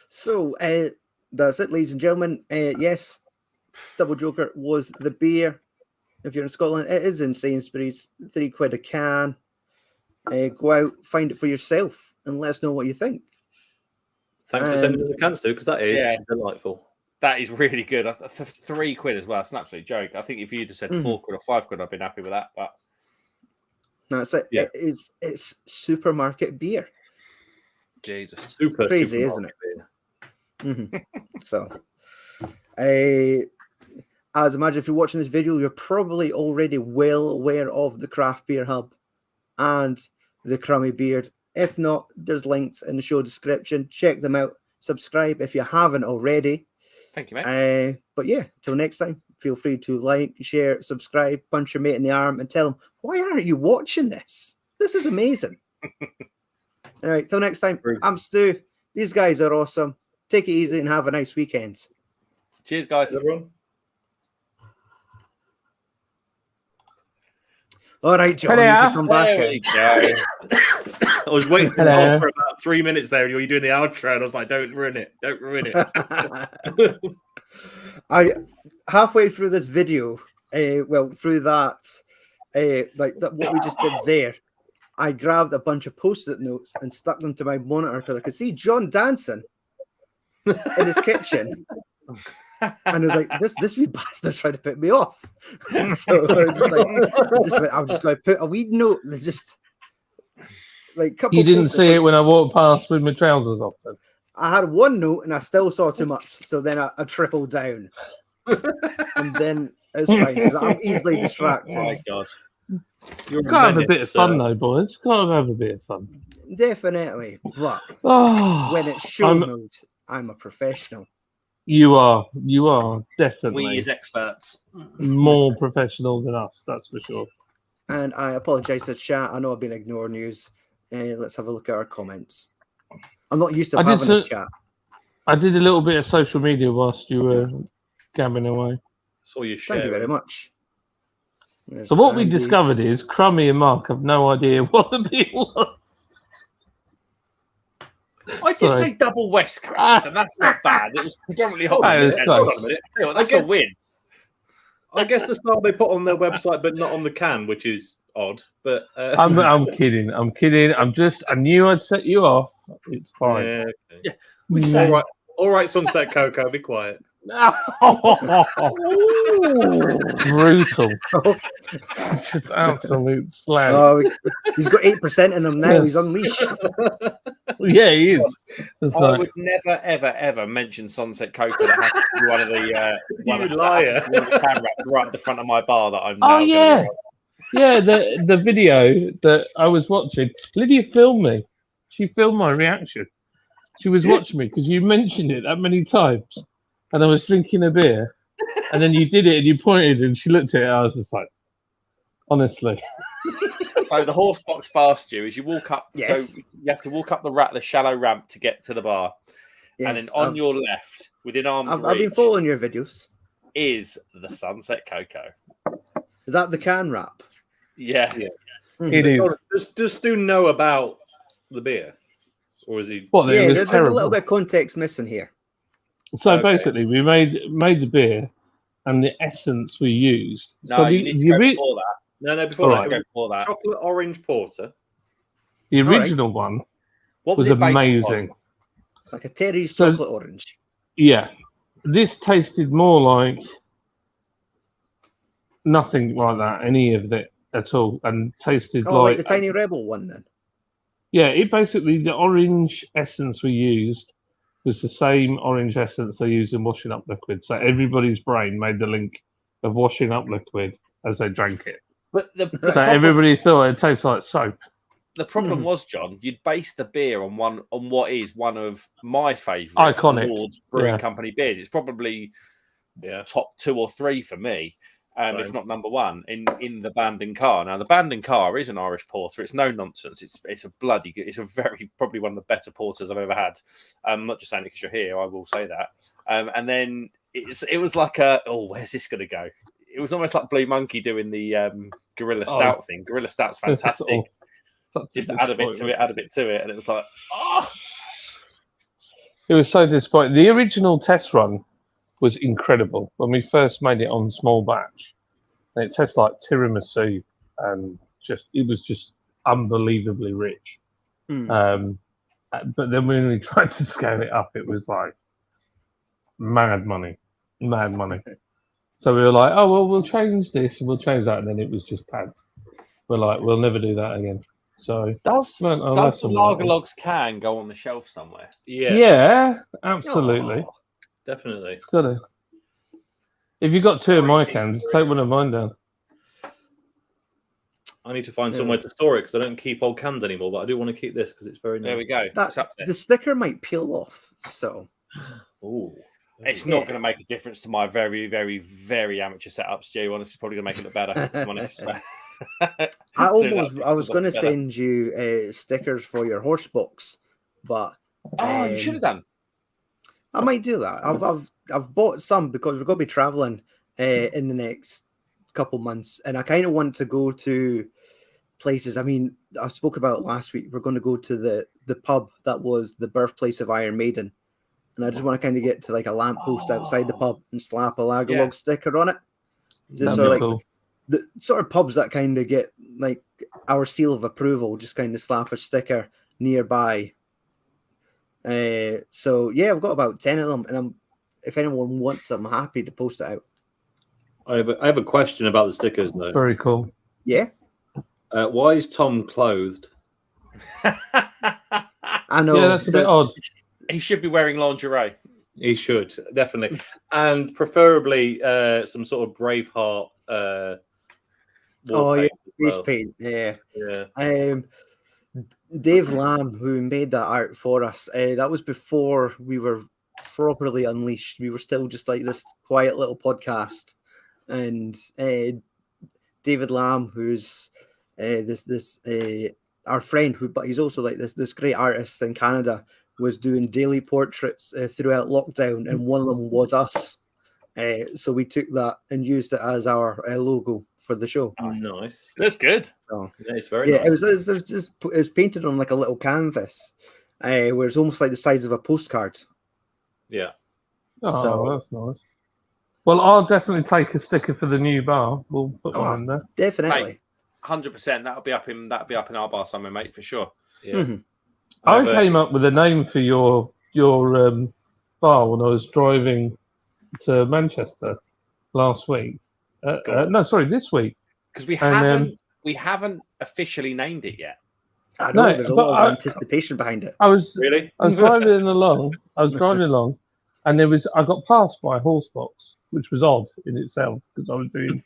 So that's it, ladies and gentlemen. Yes, Double Joker was the beer. If you're in Scotland, it is in Sainsbury's, £3 a can. Go out, find it for yourself, and let us know what you think. Thanks for sending us the cans too, because that is delightful. That is really good. For £3 as well, it's an absolute joke. I think if you'd have said £4 or £5, I'd been happy with that. But that's it. Yeah. It's supermarket beer. Jesus, super crazy, isn't it? So, as imagine if you're watching this video, you're probably already well aware of the Craft Beer Hub and the Crumby Beard. If not, there's links in the show description. Check them out. Subscribe if you haven't already. Thank you, mate. But yeah, till next time, feel free to like, share, subscribe, punch your mate in the arm, and tell him, why aren't you watching this? This is amazing. All right, till next time, I'm Stu. These guys are awesome. Take it easy and have a nice weekend. Cheers, guys. Everyone. All right, John, you can come back in. I was waiting to Hello. talk for about 3 minutes there, and you were doing the outro, and I was like, "Don't ruin it! Don't ruin it!" I halfway through this video, through that, what we just did there, I grabbed a bunch of post-it notes and stuck them to my monitor because I could see John dancing in his kitchen, and I was like, "This wee bastard trying to put me off." So I I'm just going to put a wee note that just like couple. You didn't post-it see it notes. when I walked past with my trousers off. Then. I had one note and I still saw too much, so then I tripled down, and then it's fine 'cause I'm easily distracted. Oh my god! You're It's got to have a bit menace, of fun, though, boys. Got to have a bit of fun. Definitely, but Oh, when it's show mode, I'm a professional. you are definitely We as experts. more professional than us. That's for sure. And I apologize to chat. I know I've been ignoring you. Let's have a look at our comments. I'm not used to having a chat. I did a little bit of social media whilst you were gabbing away. Saw you share. Thank you very much. There's So what we Andy. discovered is Crummy and Marc have no idea what the beer was. I did Sorry. say double West Coast, and that's not bad. It was predominantly hot. That is Hold close. on a minute. Tell you what, that's a win. I guess the style they put on their website, but not on the can, which is odd. But I'm kidding. I knew I'd set you off. It's fine. yeah, okay. We Mm. say All right, Sunset Coco, be quiet. Brutal. Just absolute slag. Oh, he's got 8% in him now. He's unleashed. Yeah, he is. It's I like, would never, ever, ever mention Sunset Coco. That has to be one of the You liar. camera right at the front of my bar that I'm oh now. yeah, yeah. The video that I was watching, Lydia filmed me. She filmed my reaction. She was watching me because you mentioned it that many times, and I was drinking a beer, and then you did it and you pointed and she looked at it. And I was just like, honestly, So the horse box past you as you walk up. Yes. So you have to walk up the shallow ramp to get to the bar, and then Yes, on your left, within arm's I've reach, been following your videos. is the Sunset Coco. Is that the can wrap? Yeah. it is. Does Stu know about the beer, or is he? What? Yeah, It was there's a terrible. little bit of context missing here. So Okay. basically, we made the beer, and the essence we used. No, so you need to go before that. No, before All that, right. Go it was before that. chocolate orange porter. the All right. original one What was it based amazing. upon? Like a Terry's So- chocolate orange. Yeah, this tasted more like nothing like that, any of it at all, and tasted Oh, like like the Tiny Rebel one then. yeah. It basically the orange essence we used was the same orange essence they use in washing up liquid. So everybody's brain made the link of washing up liquid as they drank it. But the So problem, everybody thought it tastes like soap. the problem Hmm. was, John, you'd base the beer on what is one of my favourite Iconic. Lords Brewing Yeah. Company beers. It's probably Yeah. top 2 or 3 for me, if Right. not number 1 in the Bandon Car. Now the Bandon Car is an Irish porter. It's no nonsense. It's a bloody good. It's a very probably one of the better porters I've ever had. I'm not just saying it because you're here. I will say that. And then it was like where's this going to go? It was almost like Blue Monkey doing the Gorilla Stout thing. Gorilla Stout's fantastic. Just add a bit to it, and it was like, oh. It was so disappointing. The original test run was incredible when we first made it on small batch. And it tastes like tiramisu, and it was just unbelievably rich. Hmm. But then when we tried to scale it up, it was like mad money. So we were like, oh well, we'll change this and we'll change that, and then it was just pads. We're like, we'll never do that again. So Does learned a the lesson with that Lager one. Logs can go on the shelf somewhere? Yes. Yeah, absolutely. Oh, Definitely. It's gotta. If you've got 2 of my cans, take one of mine down. I need to find somewhere to store it because I don't keep old cans anymore, but I do want to keep this because it's very nice. There we go. It's up there. the sticker might peel off. So Ooh. It's not going to make a difference to my very, very, very amateur setup, Stu. Honestly, it's probably going to make it look better. if I'm honest. So- I So was going to better. send you stickers for your horse box, but Oh, you should have done. I might do that. I've bought some because we're going to be traveling in the next couple months, and I kind of want to go to places. I mean, I spoke about last week. We're going to go to the pub that was the birthplace of Iron Maiden, and I just want to kind of get to like a lamppost outside the pub and slap a Lagerlog sticker on it. Just That'd sort be of like cool. the sort of pubs that kind of get like our seal of approval. Just kind of slap a sticker nearby. So yeah, I've got about 10 of them, and if anyone wants them, I'm happy to post it out. I have a question about the stickers, though. Very cool. Yeah, Why is Tom clothed? I know. Yeah, that's a bit odd. He should be wearing lingerie. He should, definitely. And preferably some sort of Braveheart Oh wall yeah, paint as face well. paint. Yeah. Yeah. Dave Lamb, who made that art for us, that was before we were properly unleashed. We were still just like this quiet little podcast, and David Lamb, who's our friend, but he's also like this great artist in Canada, was doing daily portraits throughout lockdown, and one of them was us. So we took that and used it as our logo for the show. Nice. That's good. So, Yeah, it's very yeah, nice. it was painted on like a little canvas, where it's almost like the size of a postcard. Yeah. Oh, So- that's nice. Well, I'll definitely take a sticker for the new bar. We'll put one in there. Definitely. 100%. That'll be up in our bar somewhere, mate, for sure. Yeah. Mhm. I but- came up with a name for your bar when I was driving to Manchester last week. This week. Because we And, haven't officially named it yet. I know No, there's a but lot of I- anticipation behind it. I was Really? driving along. And I got passed by a horse box, which was odd in itself because I was doing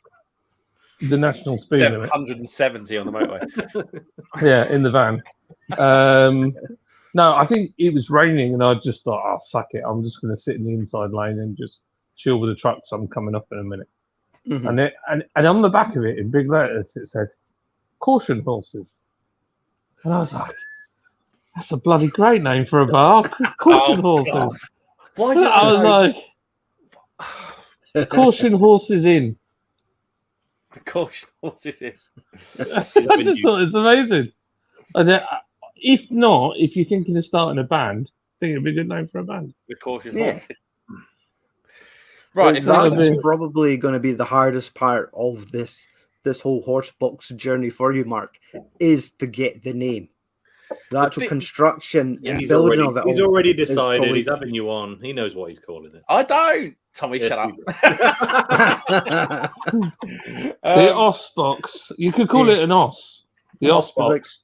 the national speed limit. 770 on the motorway. Yeah, in the van. No, I think it was raining, and I just thought, "Oh, suck it! I'm just going to sit in the inside lane and just chill with the trucks. I'm coming up in a minute." Mhm. And on the back of it, in big letters, it said, "Caution horses." And I was like, "That's a bloody great name for a bar, Caution Horses." Why did I was like, "Caution Horses in." the caution horses in? I just thought it's amazing. And if you're thinking of starting a band, I think it'd be a good name for a band. The caution Yeah. horses. Right. If that- That's be- probably going to be the hardest part of this whole horse box journey for you, Mark, is to get the name. The actual thing- construction Yeah, and He's building already, of it he's all already is decided. probably- He's having you on. He knows what he's calling it. I don't. Tommy, Yes, shut you up. The OS box. You could call yeah. it an OS. The OS box.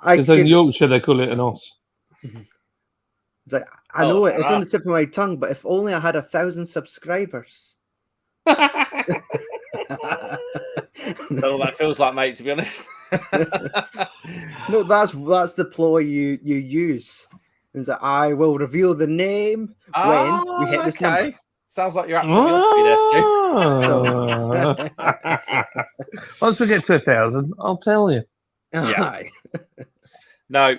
I Because in could- Yorkshire they call it an OS. It's like, I know it. It's ah. on the tip of my tongue, but if only I had 1,000 subscribers. That's all that feels like, mate, to be honest. No, that's the ploy you use. Is that I will reveal the name when we hit this number. Sounds like you're absolutely on to me there, Stu. Ah. Once we get to 1,000, I'll tell you. Yeah. Aye. No,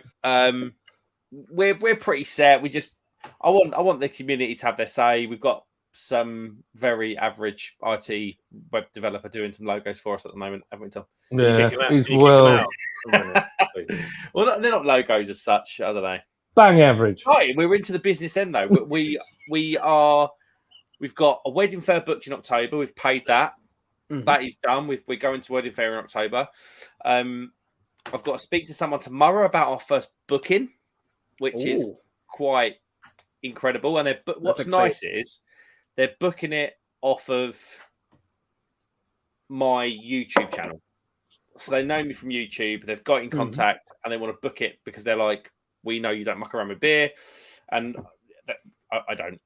we're pretty set. I want the community to have their say. We've got some very average IT web developer doing some logos for us at the moment, haven't we, Tom? Yeah, Kick him out. he's Can you kick him well out? Come on, please. Well, they're not logos as such. I don't know. bang average. Right, we're into the business end though. We've got a wedding fair booked in October. We've paid that. Mhm. That is done. We're going to wedding fair in October. I've got to speak to someone tomorrow about our first booking, which is Ooh. quite incredible. And what's exciting. nice is they're booking it off of my YouTube channel. So they know me from YouTube. They've got in contact and they want to book it because they're like, we know you don't muck around with beer, and I don't.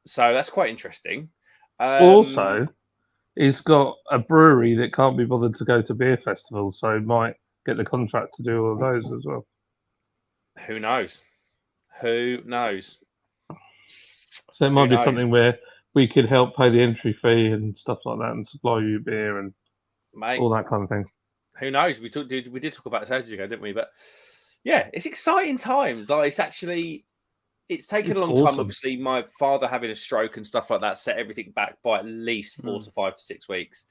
So that's quite interesting. Also, he's got a brewery that can't be bothered to go to beer festivals, so he might get the contract to do all of those as well. Who knows? Who knows? So it might be knows? something where we could help pay the entry fee and stuff like that, and supply you beer and Mate, all that kind of thing. who knows? We did talk about this ages ago, didn't we? But yeah, it's exciting times. Like it's taken It's a long time. awesome. Obviously, my father having a stroke and stuff like that set everything back by at least 4 to 5 to 6 weeks.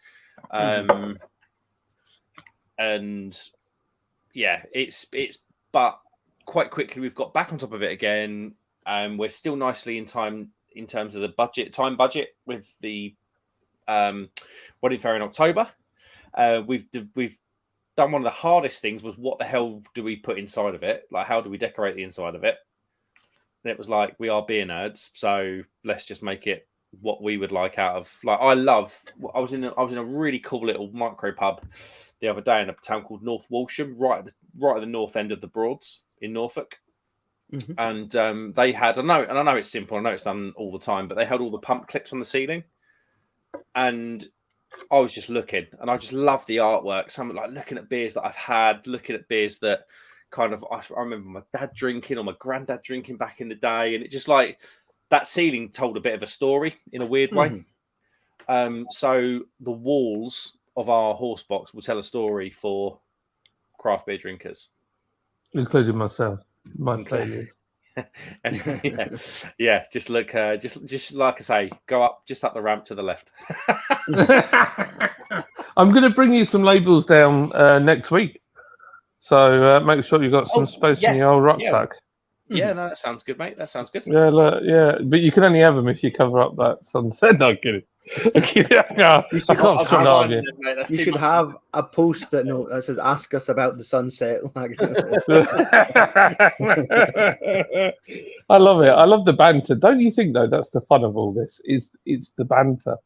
and yeah, it's but quite quickly we've got back on top of it again. We're still nicely in time in terms of the time budget with the Wedding Fair in October. We've done one of the hardest things was what the hell do we put inside of it? Like, how do we decorate the inside of it? And it was like, we are beer nerds, so let's just make it what we would like out of. Like, I was in a really cool little micro pub the other day in a town called North Walsham, right at the north end of the Broads in Norfolk. Mhm. And they had, I know it's simple, I know it's done all the time, but they had all the pump clips on the ceiling. And I was just looking, and I just love the artwork. Some like looking at beers that I've had, looking at beers that kind of I remember my dad drinking or my granddad drinking back in the day, and it just like that ceiling told a bit of a story in a weird way. So the walls of our horse box will tell a story for craft beer drinkers, including myself. My failure. And yeah, just look, just like I say, go up, just up the ramp to the left. I'm going to bring you some labels down next week, so make sure you've got some space in your old rucksack. Yeah, no, that sounds good, mate. That sounds good. Yeah, look, yeah, but you can only have them if you cover up that sunset. No, kidding. You should have a post-it note that says "Ask us about the sunset." I love it. I love the banter. Don't you think though? That's the fun of all this. It's the banter.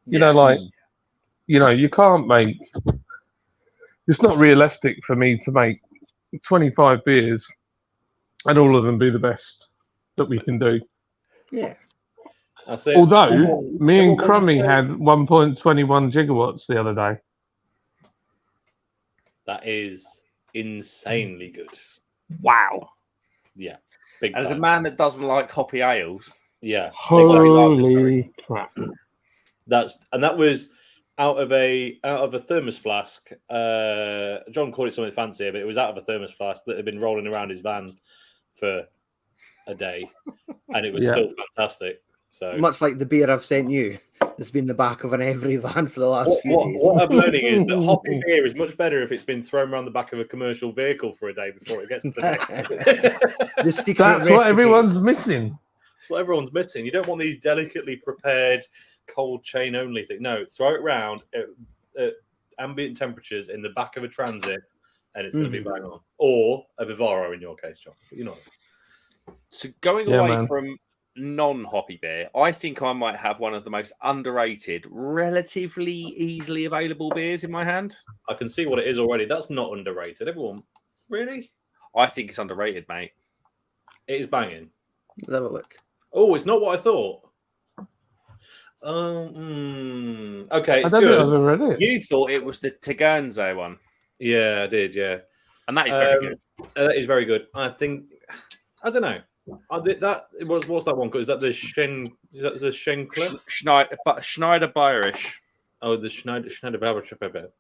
You know, like you can't make. It's not realistic for me to make 25 beers and all of them be the best that we can do. Yeah. Although me and Crummy had 1.21 gigawatts the other day. That is insanely good. Wow. Yeah. Big As a time. man that doesn't like hoppy ales, Yeah. Holy crap. That was out of a thermos flask. John called it something fancier, but it was out of a thermos flask that had been rolling around his van for a day, and it was still fantastic. So much like the beer I've sent you, it's been in the back of an every van for the last few days. What I'm learning is that hoppy beer is much better if it's been thrown around the back of a commercial vehicle for a day before it gets to the neck. That's what everyone's missing. That's what everyone's missing. You don't want these delicately prepared cold chain only thing. No, throw it round at ambient temperatures in the back of a Transit, and it's going to be bang on. Or a Vivaro in your case, John. But you know. So going away from non-hoppy beer, I think I might have one of the most underrated, relatively easily available beers in my hand. I can see what it is already. That's not underrated. Everyone, really? I think it's underrated, mate. It is banging. Let's have a look. Oh, it's not what I thought. Okay, it's I don't good. think I've ever read it. You thought it was the Tegernsee one. Yeah, I did, yeah. And that is very good. That is very good. I think, I don't know. What's that one called? Is that the Schenkler? Schneider Bayerisch. Oh, the Schneider Bayerisch.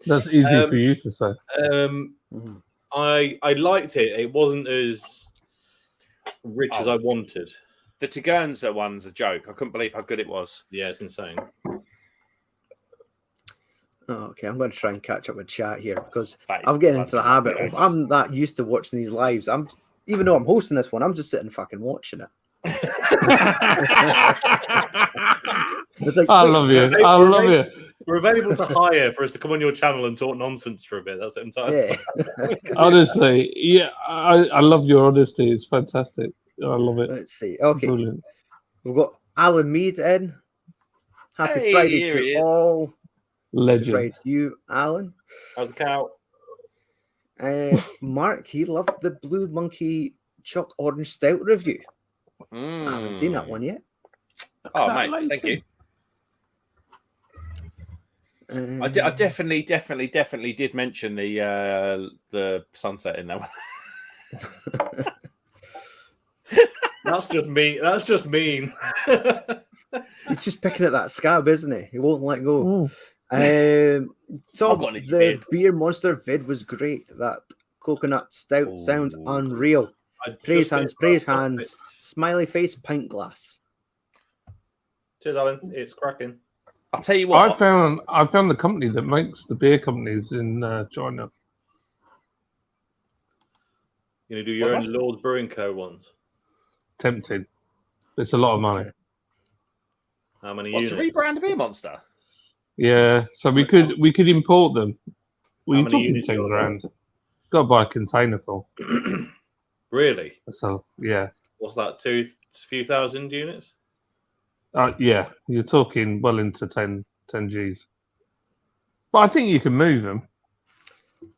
That's easy for you to say. I liked it. It wasn't as rich as I wanted. The Tegernsee one's a joke. I couldn't believe how good it was. Yeah, it's insane. Oh, okay, I'm going to try and catch up with chat here because That is I'm getting into the bloody habit of good. I'm that used to watching these lives. Even though I'm hosting this one, I'm just sitting fucking watching it. It's like, I love you. I love you. We're available to hire for us to come on your channel and talk nonsense for a bit. That's it. Yeah. Honestly, yeah, I love your honesty. It's fantastic. I love it. Let's see. Okay, Brilliant. we've got Alan Mead in. Happy Hey, Friday here he to is. all. Happy Legend. Friday to you, Alan. How's the cow? Mark, he loved the Blue Monkey Chuck Orange Stout review. I haven't seen that one yet. Oh, mate, thank you. I definitely did mention the sunset in that one. That's just mean. That's just mean. He's just picking at that scab, isn't he? He won't let go. So I've got an itchy the beard. Beer Monster vid was great. That coconut stout sounds unreal. Praise hands, smiley face, pint glass. Cheers, Alan. It's cracking. I'll tell you what. I found the company that makes the beer companies in China. You're going to do your own Lords Brewing Co. ones? Tempted. It's a lot of money. How many What, units? to rebrand a beer monster? Yeah, so we could import them. Well, How you're many talking units 10 you got? grand. Got to buy a container full. Really? So yeah, What's that? Few thousand units? yeah, you're talking well into 10 Gs. But I think you can move them.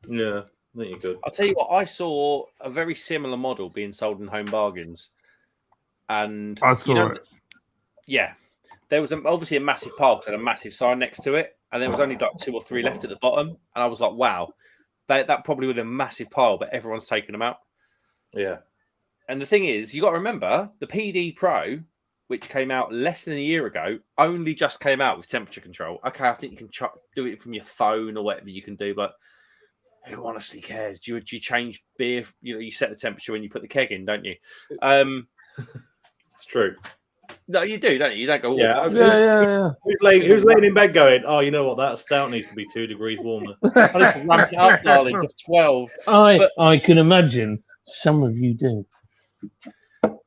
Yeah, I think you could. I'll tell you what, I saw a very similar model being sold in Home Bargains. And I saw it. Yeah. There was obviously a massive pile because it had a massive sign next to it. And there was only like 2 or 3 left at the bottom. And I was like, wow, that probably would have been a massive pile, but everyone's taken them out. Yeah. And the thing is, you got to remember, the PD Pro, which came out less than a year ago, only just came out with temperature control. Okay, I think you can do it from your phone or whatever you can do, but who honestly cares? Do you change beer? You set the temperature when you put the keg in, don't you? It's true. No, you do, don't you? You don't go, Yeah. Yeah. Who's laying in bed going, oh, you know what? That stout needs to be 2 degrees warmer. I need to ramp it up, darling, to 12. I can imagine some of you do.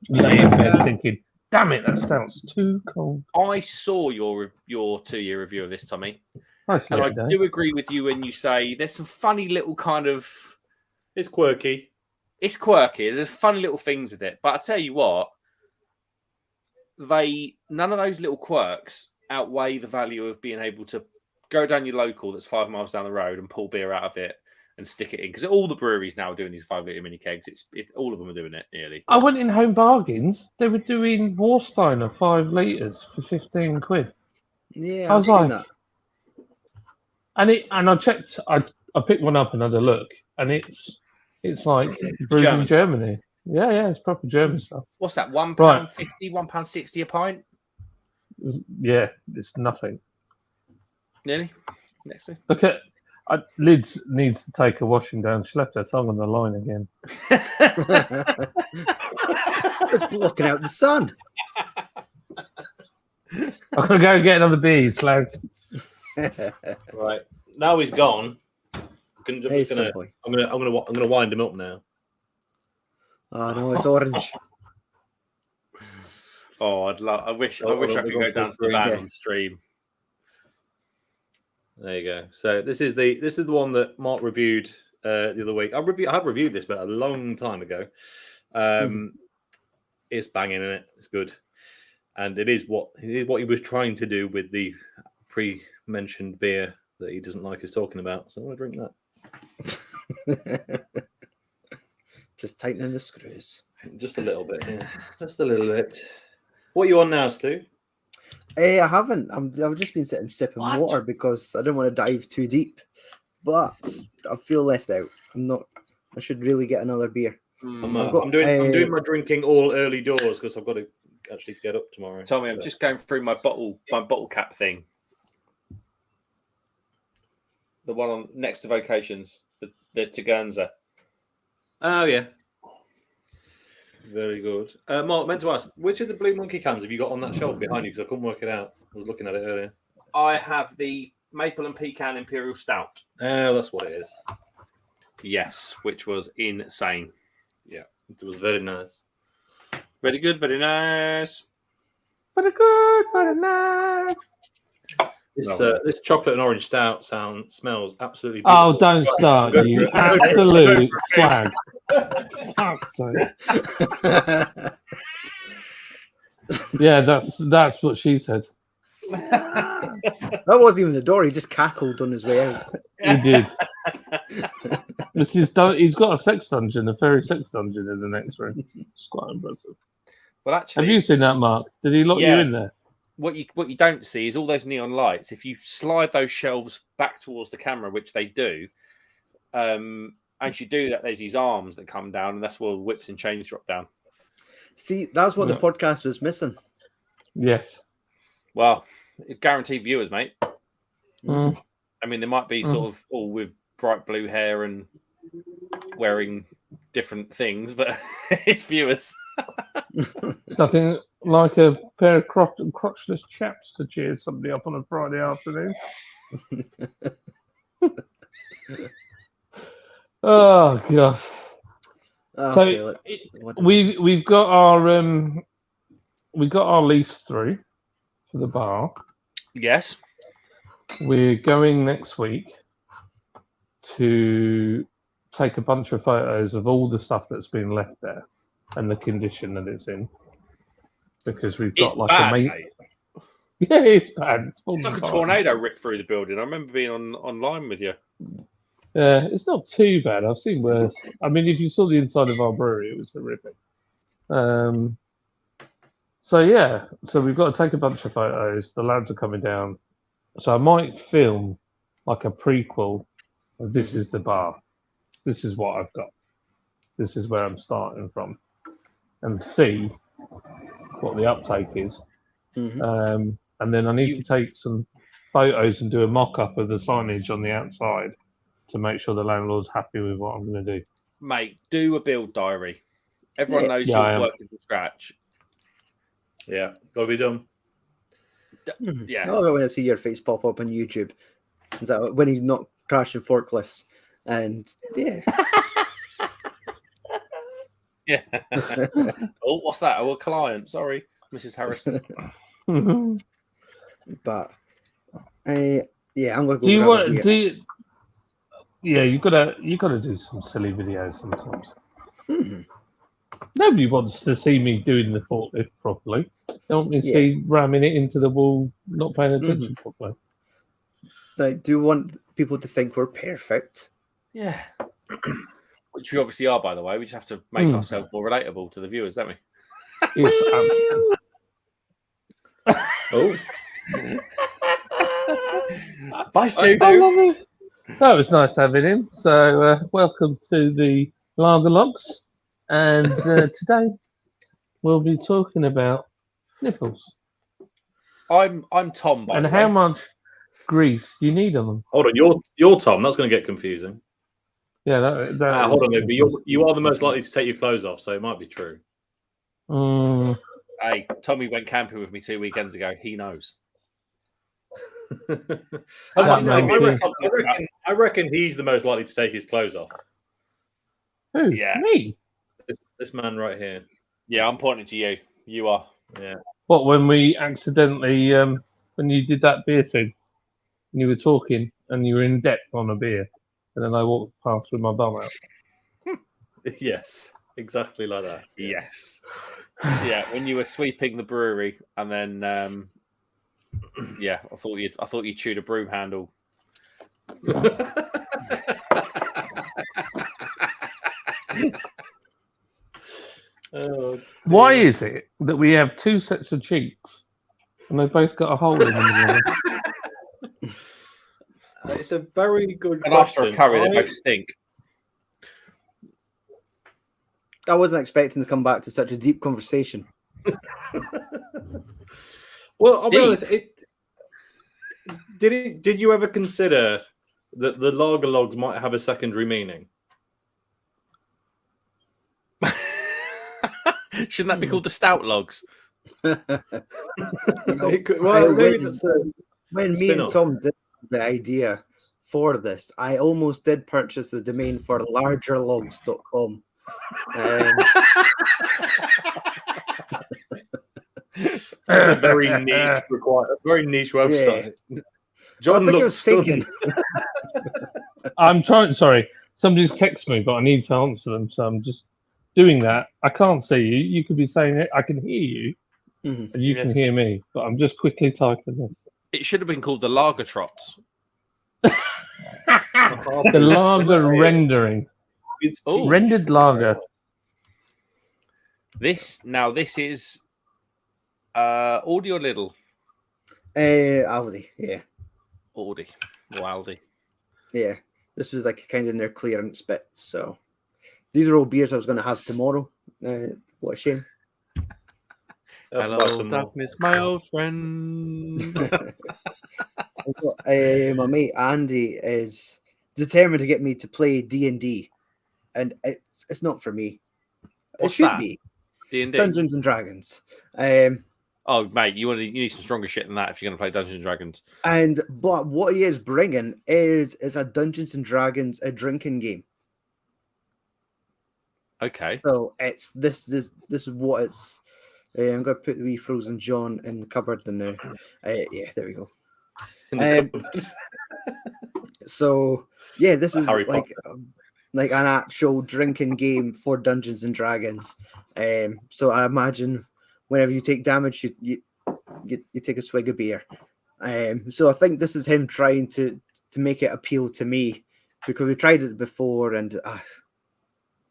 Laying in bed thinking, damn it, that stout's too cold. I saw your 2-year review of this, Tommy. Nice, and I do agree with you when you say there's some funny little kind of... It's quirky. It's quirky. There's funny little things with it. But I tell you what, none of those little quirks outweigh the value of being able to go down your local that's 5 miles down the road and pull beer out of it and stick it in. Because all the breweries now are doing these 5-litre mini kegs. All of them are doing it nearly. I went in Home Bargains. They were doing Warsteiner 5 litres for 15 quid. Yeah, I've seen that. And I checked. I picked one up and had a look, and it's like brewed in Germany. Yeah, it's proper German stuff. What's that? £1.50, £1.60 a pint? Yeah, it's nothing. Nearly. Next thing. Look at Lids needs to take a washing down. She left her tongue on the line again. It's blocking out the sun. I'm gonna go get another beer, slags. Right now he's gone. I'm gonna wind him up now. Oh no, it's orange. Oh, I wish I could go down to the van on stream. There you go. So this is the one that Marc reviewed the other week. I have reviewed this, but a long time ago. It's banging in it. It's good, and it is what he was trying to do with the pre-mentioned beer that he doesn't like us talking about. So I'm going to drink that. Just tightening the screws. Just a little bit. Yeah. Just a little bit. What are you on now, Stu? I haven't. I've just been sitting sipping water because I didn't want to dive too deep. But I feel left out. I should really get another beer. I'm doing my drinking all early doors because I've got to actually get up tomorrow. Tommy, I'm just going through my bottle cap thing. The one on next to Vocations, the Taganza. Oh yeah, very good. Marc, meant to ask, which of the Blue Monkey cans have you got on that shelf behind you? Because I couldn't work it out. I was looking at it earlier. I have the Maple and Pecan Imperial Stout. Oh, that's what it is. Yes, which was insane. Yeah, it was very nice. Very good, very nice. Very good, very nice. This chocolate and orange stout smells absolutely beautiful. Oh, don't start, you absolute slag. Yeah, that's what she said. That wasn't even the door. He just cackled on his way out. He did. He's got a sex dungeon, a fairy sex dungeon in the next room. It's quite impressive. Well, actually, have you seen that, Marc? Did he lock you in there? What you don't see is all those neon lights. If you slide those shelves back towards the camera, which they do, as you do that, there's these arms that come down, and that's where the whips and chains drop down. See, that's what the podcast was missing. Yes. Well, guaranteed viewers, mate. Mm. I mean, there might be sort of all with bright blue hair and wearing different things, but it's viewers. Nothing like a pair of crotchless chaps to cheer somebody up on a Friday afternoon. Oh, God. Okay, we've got our lease through for the bar. Yes. We're going next week to take a bunch of photos of all the stuff that's been left there and the condition that it's in, because we've got It's bad, a mate. mate. Yeah, it's bad. It's like a tornado ripped through the building. I remember being online with you. It's not too bad. I've seen worse. I mean, if you saw the inside of our brewery, it was horrific. So we've got to take a bunch of photos. The lads are coming down. So I might film like a prequel of this is the bar. This is what I've got. This is where I'm starting from. And see what the uptake is. Mm-hmm. And then I need to take some photos and do a mock-up of the signage on the outside to make sure the landlord's happy with what I'm going to do. Mate, do a build diary. Everyone knows you're working from scratch. Yeah, got to be done. Yeah. I want to see your face pop up on YouTube. Is that when he's not crashing forklifts? And yeah. Yeah. Oh, what's that? Oh, a client. Sorry, Mrs. Harrison. But yeah, I'm gonna go. You gotta do some silly videos sometimes. Mm-hmm. Nobody wants to see me doing the forklift properly. They want me to see ramming it into the wall, not paying attention properly. Like, do you want people to think we're perfect? Yeah. Which we obviously are, by the way. We just have to make ourselves more relatable to the viewers, don't we? Oh. Bye, Stu. That was nice having him. So, welcome to the Lager Logs. And today we'll be talking about nipples. I'm Tom, by and the how way. much grease you need on them. Hold on, you're Tom. That's going to get confusing. Yeah, that hold on, but you are the most likely to take your clothes off, so it might be true. Hey, Tommy went camping with me 2 weekends ago. He knows. I reckon he's the most likely to take his clothes off. Who? Yeah. Me? This man right here. Yeah, I'm pointing to you. You are. Yeah. What, when we accidentally, when you did that beer thing, and you were talking and you were in depth on a beer, and then I walked past with my bum out. Yes, exactly like that. Yes. Yeah, when you were sweeping the brewery, and then yeah, I thought you chewed a broom handle. Why is it that we have two sets of cheeks and they've both got a hole in them? It's a very good and question. After a curry, they both stink. I wasn't expecting to come back to such a deep conversation. Well, I'll be honest. Did you ever consider that the lager logs might have a secondary meaning? Shouldn't that be called the stout logs? When me and Tom did the idea for this, I almost did purchase the domain for largerlogs.com. That's a very niche website. Yeah. John I looks thinking. I'm trying. Sorry, somebody's texted me, but I need to answer them, so I'm just doing that. I can't see you. You could be saying it. I can hear you, and you can hear me, but I'm just quickly typing this. It should have been called the Lager Trots. The lager rendering. Rendered lager. This is Aldi or Lidl? Aldi, yeah. Aldi. Or Aldi. Yeah. This was like kind of in their clearance bits, so these are all beers I was going to have tomorrow. What a shame. Hello, darkness, my old friend. My mate Andy is determined to get me to play D&D, and it's not for me. What's it should that? be D&D? Dungeons and Dragons. Oh, mate, you need some stronger shit than that if you're going to play Dungeons and Dragons. But what he is bringing is a Dungeons and Dragons a drinking game. Okay. So it's this is what it's. I'm going to put the wee Frozen John in the cupboard now. Yeah, there we go. In the cupboard. So yeah, this is Harry like an actual drinking game for Dungeons and Dragons. So I imagine whenever you take damage, you take a swig of beer. So I think this is him trying to make it appeal to me, because we tried it before and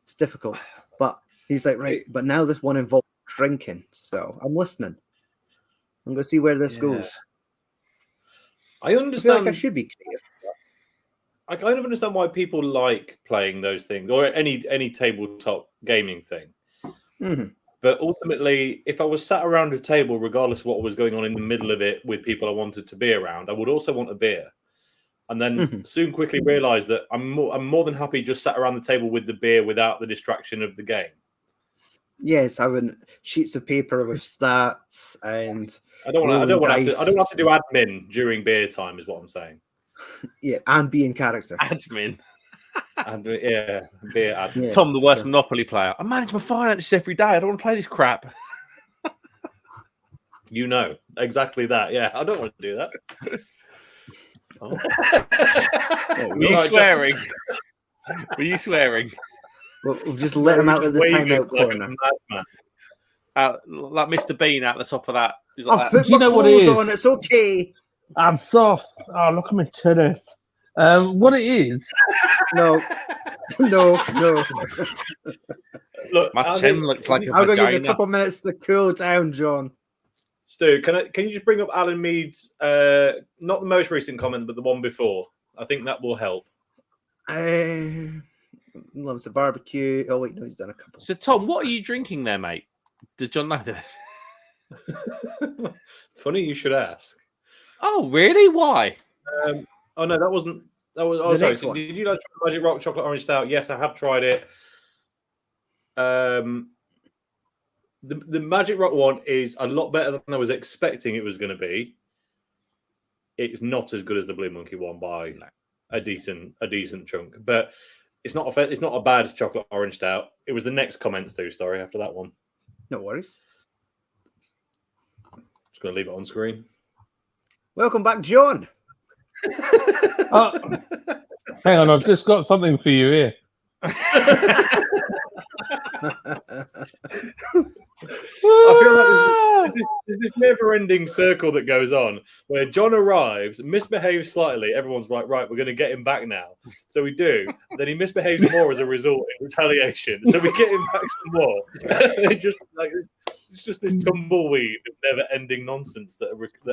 it's difficult. But he's like, right, but now this one involves drinking, so I'm listening. I'm going to see where this goes. I I understand. feel like I should be creative. I kind of understand why people like playing those things, or any tabletop gaming thing. Mm-hmm. But ultimately, if I was sat around a table, regardless of what was going on in the middle of it with people I wanted to be around, I would also want a beer. And then soon quickly realised that I'm more than happy just sat around the table with the beer without the distraction of the game. Yes, having sheets of paper with stats and I don't want to have to do admin during beer time, is what I'm saying. Yeah, and be in character. Admin. And beer admin. Yeah, Tom, the worst Monopoly player. I manage my finances every day. I don't want to play this crap. You know, exactly that. Yeah, I don't want to do that. Were you swearing? Were you swearing? We'll just let him out of the timeout corner. Like Mr. Bean out the top of that. He's I've like put my clothes on. It's okay. I'm soft. Oh, look at me tennis. What it is? No. Look, my chin looks like a I'm vagina. gonna give you a couple minutes to cool down, John. Stu, can you just bring up Alan Mead's not the most recent comment, but the one before? I think that will help. Loves a barbecue. Oh wait, no, he's done a couple. So Tom, what are you drinking there, mate? Does John know this? Funny you should ask. Oh, really? Why? Oh no, that wasn't. That was. Oh, sorry. So did you guys try Magic Rock Chocolate Orange Stout? Yes, I have tried it. The Magic Rock one is a lot better than I was expecting it was going to be. It's not as good as the Blue Monkey one by a decent chunk, but it's not a bad chocolate orange stout. It was the next comment, Stu. Story after that one. No worries. Just going to leave it on screen. Welcome back, John. Hang on, I've just got something for you here. I feel like there's this never-ending circle that goes on where John arrives, misbehaves slightly. Everyone's right, we're going to get him back now. So we do. Then he misbehaves more as a result in retaliation. So we get him back some more. It's just this tumbleweed of never-ending nonsense that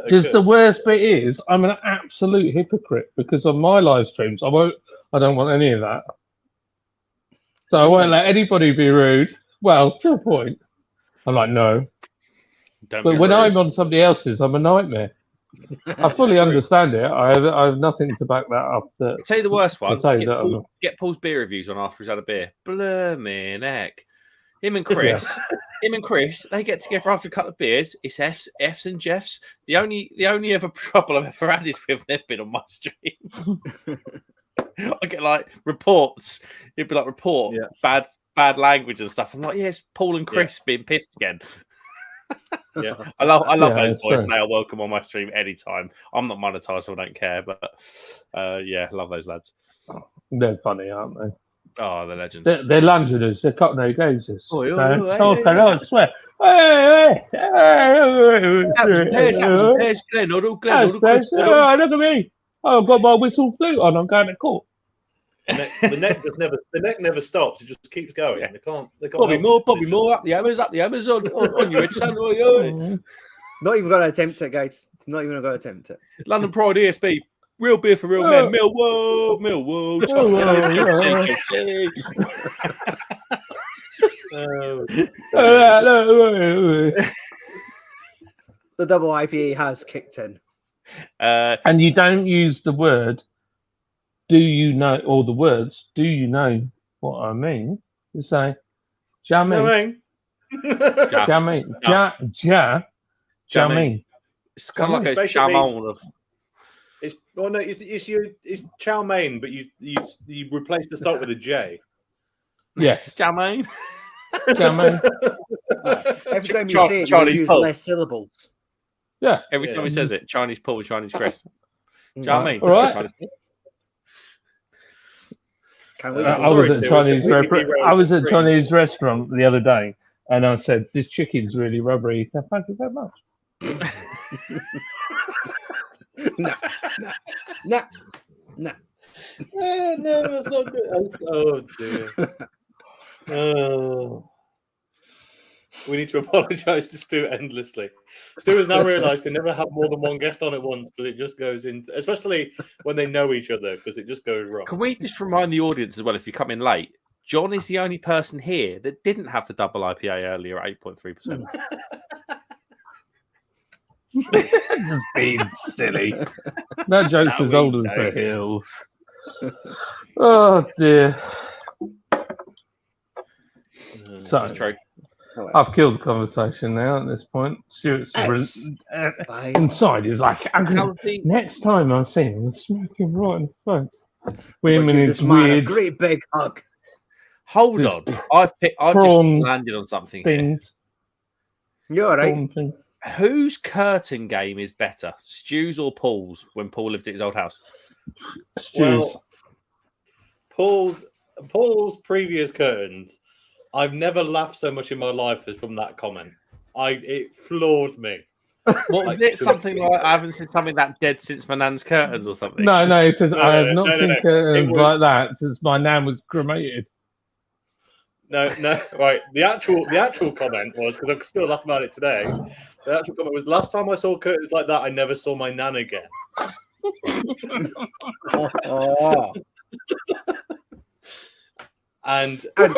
Just the worst bit is, I'm an absolute hypocrite because on my live streams, I don't want any of that. So I won't let anybody be rude. Well, to a point. I'm like, no. But when I'm on somebody else's, I'm a nightmare. I fully understand it. I have nothing to back that up. I'll tell you the worst one. Get Paul's beer reviews on after he's had a beer. Blimmin' heck. Him and Chris, they get together after a couple of beers. It's F's and Jeff's. The only other trouble I've ever had is with they've been on my streams. I get like reports. It'd be like bad language and stuff. I'm like, yes, Paul and Chris being pissed again. Yeah, I love those boys. They are welcome on my stream anytime. I'm not monetized, so I don't care. But I love those lads. They're funny, aren't they? Oh, they're legends. They're Londoners. They're Cockney Gazers. I swear. Pears, Glen. Look at me. Oh, I've got my whistle flute on. I'm going to court. The neck never stops. It just keeps going. Yeah. They can't Bobby Moore, up the Amazon, on your head, son. Not even going to attempt it, guys. Not even going to attempt it. London Pride ESB. Real beer for real men. Millwall. The double IPA has kicked in. And you don't use the word, do you know, or the words, do you know what I mean? You say, Jameen. Jameen. It's kind of like a chamon. It's chow mein, but you replace the start with a J. Yeah. Jammy. Jammy. Every time you Char- say it, Charlie you use Pull. less syllables. Yeah. Every time he says it, Chinese Paul, Chinese Chris. Right. Jammy. All right. Chinese Paul. Can't wait. I'm I was sorry at to Chinese. completely derail I was the at stream. Chinese restaurant the other day, and I said, "This chicken's really rubbery." He said, "Thank you very much." No. No, that's not good. Oh dear. Oh. We need to apologise to Stu endlessly. Stu has now realised they never have more than one guest on at once because it just goes into, especially when they know each other, because it just goes wrong. Can we just remind the audience as well, if you come in late, John is the only person here that didn't have the double IPA earlier at 8.3%. Just being silly. That joke's No, as we old as the don't. hills. Oh dear. So That's true. I've killed the conversation now at this point. Stuart's Fine. inside. He's like, next time I see him, I'll smack him right in the face. With him Give in this his man a weird great big hug. Hold This on. I've just prawn landed on something here. things. You're all right. prawn thing. Whose curtain game is better, Stu's or Paul's, when Paul lived at his old house? Stu's. Well, Paul's previous curtains, I've never laughed so much in my life as from that comment. It floored me. What was Like, it? Something like, I haven't seen something that dead since my nan's curtains or something. No, he says, No, I have no, not no, seen no. curtains It was- like that since my nan was cremated. No, right. The actual comment was, because I'm still laughing about it today. The actual comment was, last time I saw curtains like that, I never saw my nan again. Oh. And And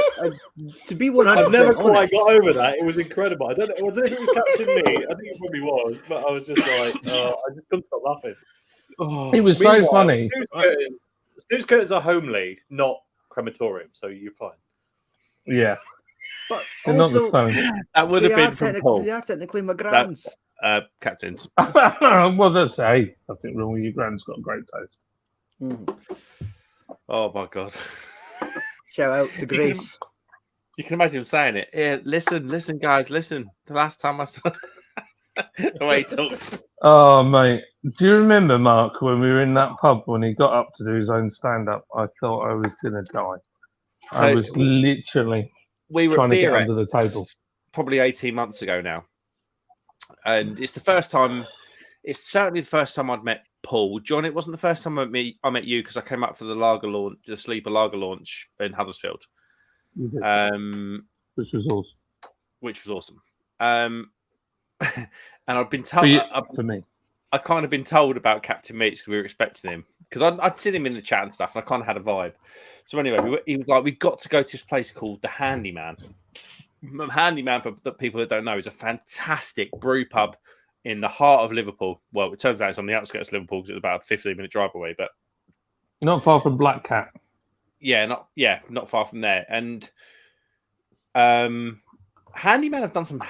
to be 100% I've never quite honest, got over that. It was incredible. I don't know if it was Captain Me. I think it probably was, but I was just like, I just couldn't stop laughing. It was so Meanwhile, funny. Stu's curtains are homely, not crematorium, so you're fine. Yeah, but they're not the also, same. That would have been from Paul. they are technically my grands. Captains. Well, that's hey, nothing wrong with your grand's got great taste. Mm. Oh my god. Shout out to Grace. You can imagine him saying it. Yeah, listen, guys, listen. The last time I saw the way he talks. Oh, mate. Do you remember, Mark, when we were in that pub when he got up to do his own stand-up? I thought I was going to die. I was literally We were trying at to get Beer under the table. probably 18 months ago now. And it's the first time, it's certainly the first time I'd met Paul. John, it wasn't the first time I met you because I came up for the lager launch, the Sleeper lager launch in Huddersfield. You did, which was awesome. Which was awesome. And I've been told For me. I kind of been told about Captain Meats because we were expecting him because I'd seen him in the chat and stuff, and I kind of had a vibe. So anyway, he was like, "We've got to go to this place called the Handyman." The Handyman, for the people that don't know, is a fantastic brew pub in the heart of Liverpool. Well, it turns out it's on the outskirts of Liverpool because it's about a 15-minute drive away, but Not far from Black Cat. not far from there. And Handyman have done some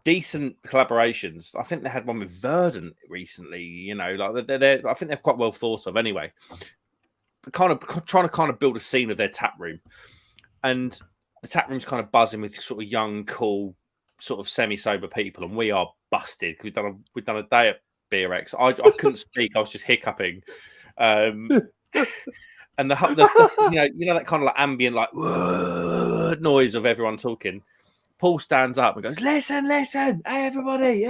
decent collaborations. I think they had one with Verdant recently. You know, like they're I think they're quite well thought of. Anyway, but kind of trying to build a scene of their tap room, and the tap room's kind of buzzing with sort of young, cool, sort of semi-sober people, and we are busted. We've done a day at Beer X. I couldn't speak. I was just hiccuping. And the you know that kind of like ambient like noise of everyone talking. Paul stands up and goes, listen, everybody,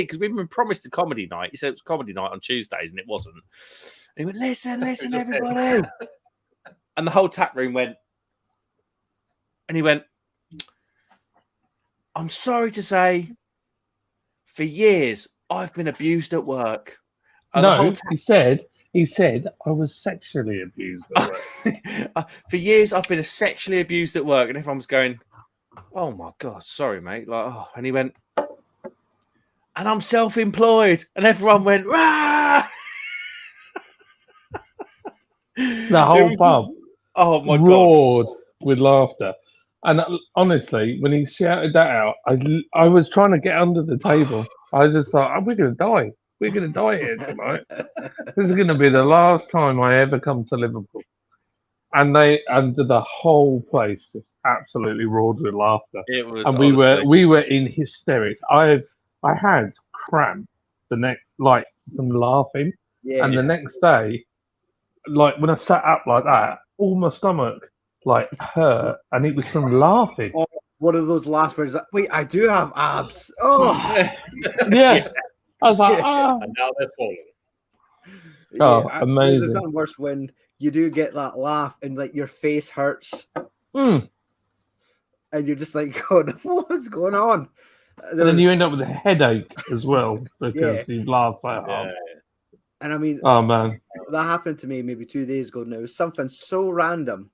because we've been promised a comedy night. He said it was comedy night on Tuesdays, and it wasn't. And he went, listen, everybody. And the whole tap room went, and he went, I'm sorry to say, for years, I've been abused at work. And No, he said I was sexually abused at work. For years, I've been sexually abused at work, and everyone was going, oh my god, sorry, mate. Like, oh. And he went, and I'm self-employed, and everyone went, rah! The whole pub oh my roared with laughter. And honestly, when he shouted that out, I was trying to get under the table. I just thought, oh, we're going to die. We're going to die here tonight. This is going to be the last time I ever come to Liverpool. and the whole place just absolutely roared with laughter. It was, And honestly, we were in hysterics. I had cramp the next, like, from laughing, Yeah. and the next day, like when I sat up like that, all my stomach like hurt, and it was from laughing. Oh, one of those last words. Wait, I do have abs. Oh, Yeah, I was like, Yeah. ah, And now they're swollen. Oh, There's amazing. nothing worse when you do get that laugh and like your face hurts mm. and you're just like, God, what's going on? And then you end up with a headache as well because Yeah. you laugh so hard. And I mean, Oh man, that happened to me maybe 2 days ago, and it was something so random.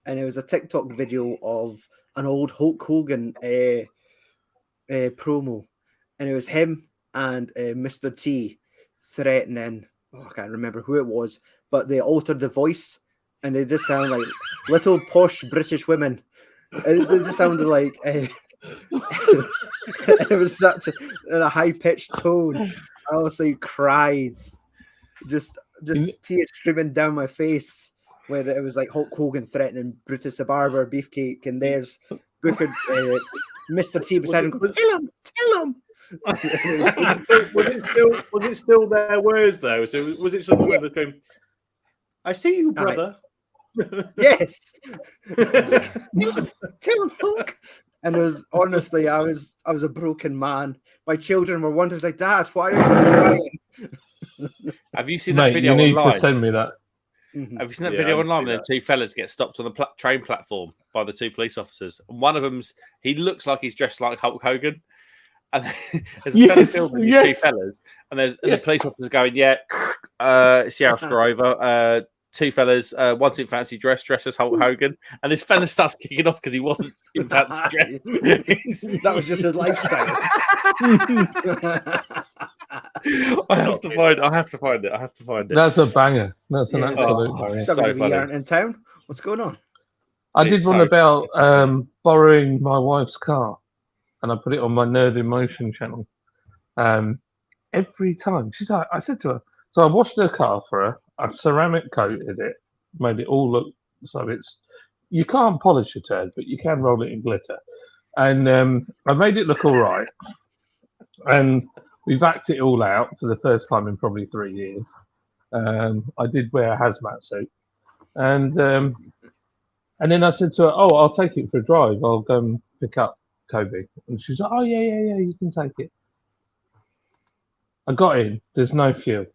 And it was a TikTok video of an old Hulk Hogan promo, and it was him and Mr. T threatening. Oh, I can't remember who it was, but they altered the voice, and they just sound like little posh British women. And they just sounded like it was such a high pitched tone. I honestly cried, just tears streaming down my face. Where it was like Hulk Hogan threatening Brutus the Barber, Beefcake, and there's Booker, Mr. T beside him. Going, tell him. Was it still their words though? So was it someone that going, "I see you, brother"? Yes. Tell him, Hulk. And it was honestly, I was a broken man. My children were wondering, like, Dad, why are you crying? have you seen that mate, video you need online? to send me that. Mhm. Have you seen that Yeah, video I haven't online where seen the two fellas get stopped on the train platform by the two police officers? And one of them's, he looks like he's dressed like Hulk Hogan. And there's a fella filming these two fellas, and the police officers going, it's the Oscar over. Two fellas, one's in fancy dressed as Hulk Hogan, and this fella starts kicking off because he wasn't in fancy dress. That was just his lifestyle. I have to find it. That's a banger. That's an Yeah, absolute banger. Somebody so funny. we aren't in town. What's going on? I did It's one so about borrowing my wife's car, and I put it on my Nerd in Motion channel. Every time she's like, I said to her, so I washed her car for her. I ceramic coated it, made it all look so it's. You can't polish a turd, but you can roll it in glitter, and I made it look all right. And we backed it all out for the first time in probably 3 years. I did wear a hazmat suit, and then I said to her, "Oh, I'll take it for a drive. I'll go and pick up Kobe." And she's like, "Oh yeah, you can take it." I got in. There's no fuel.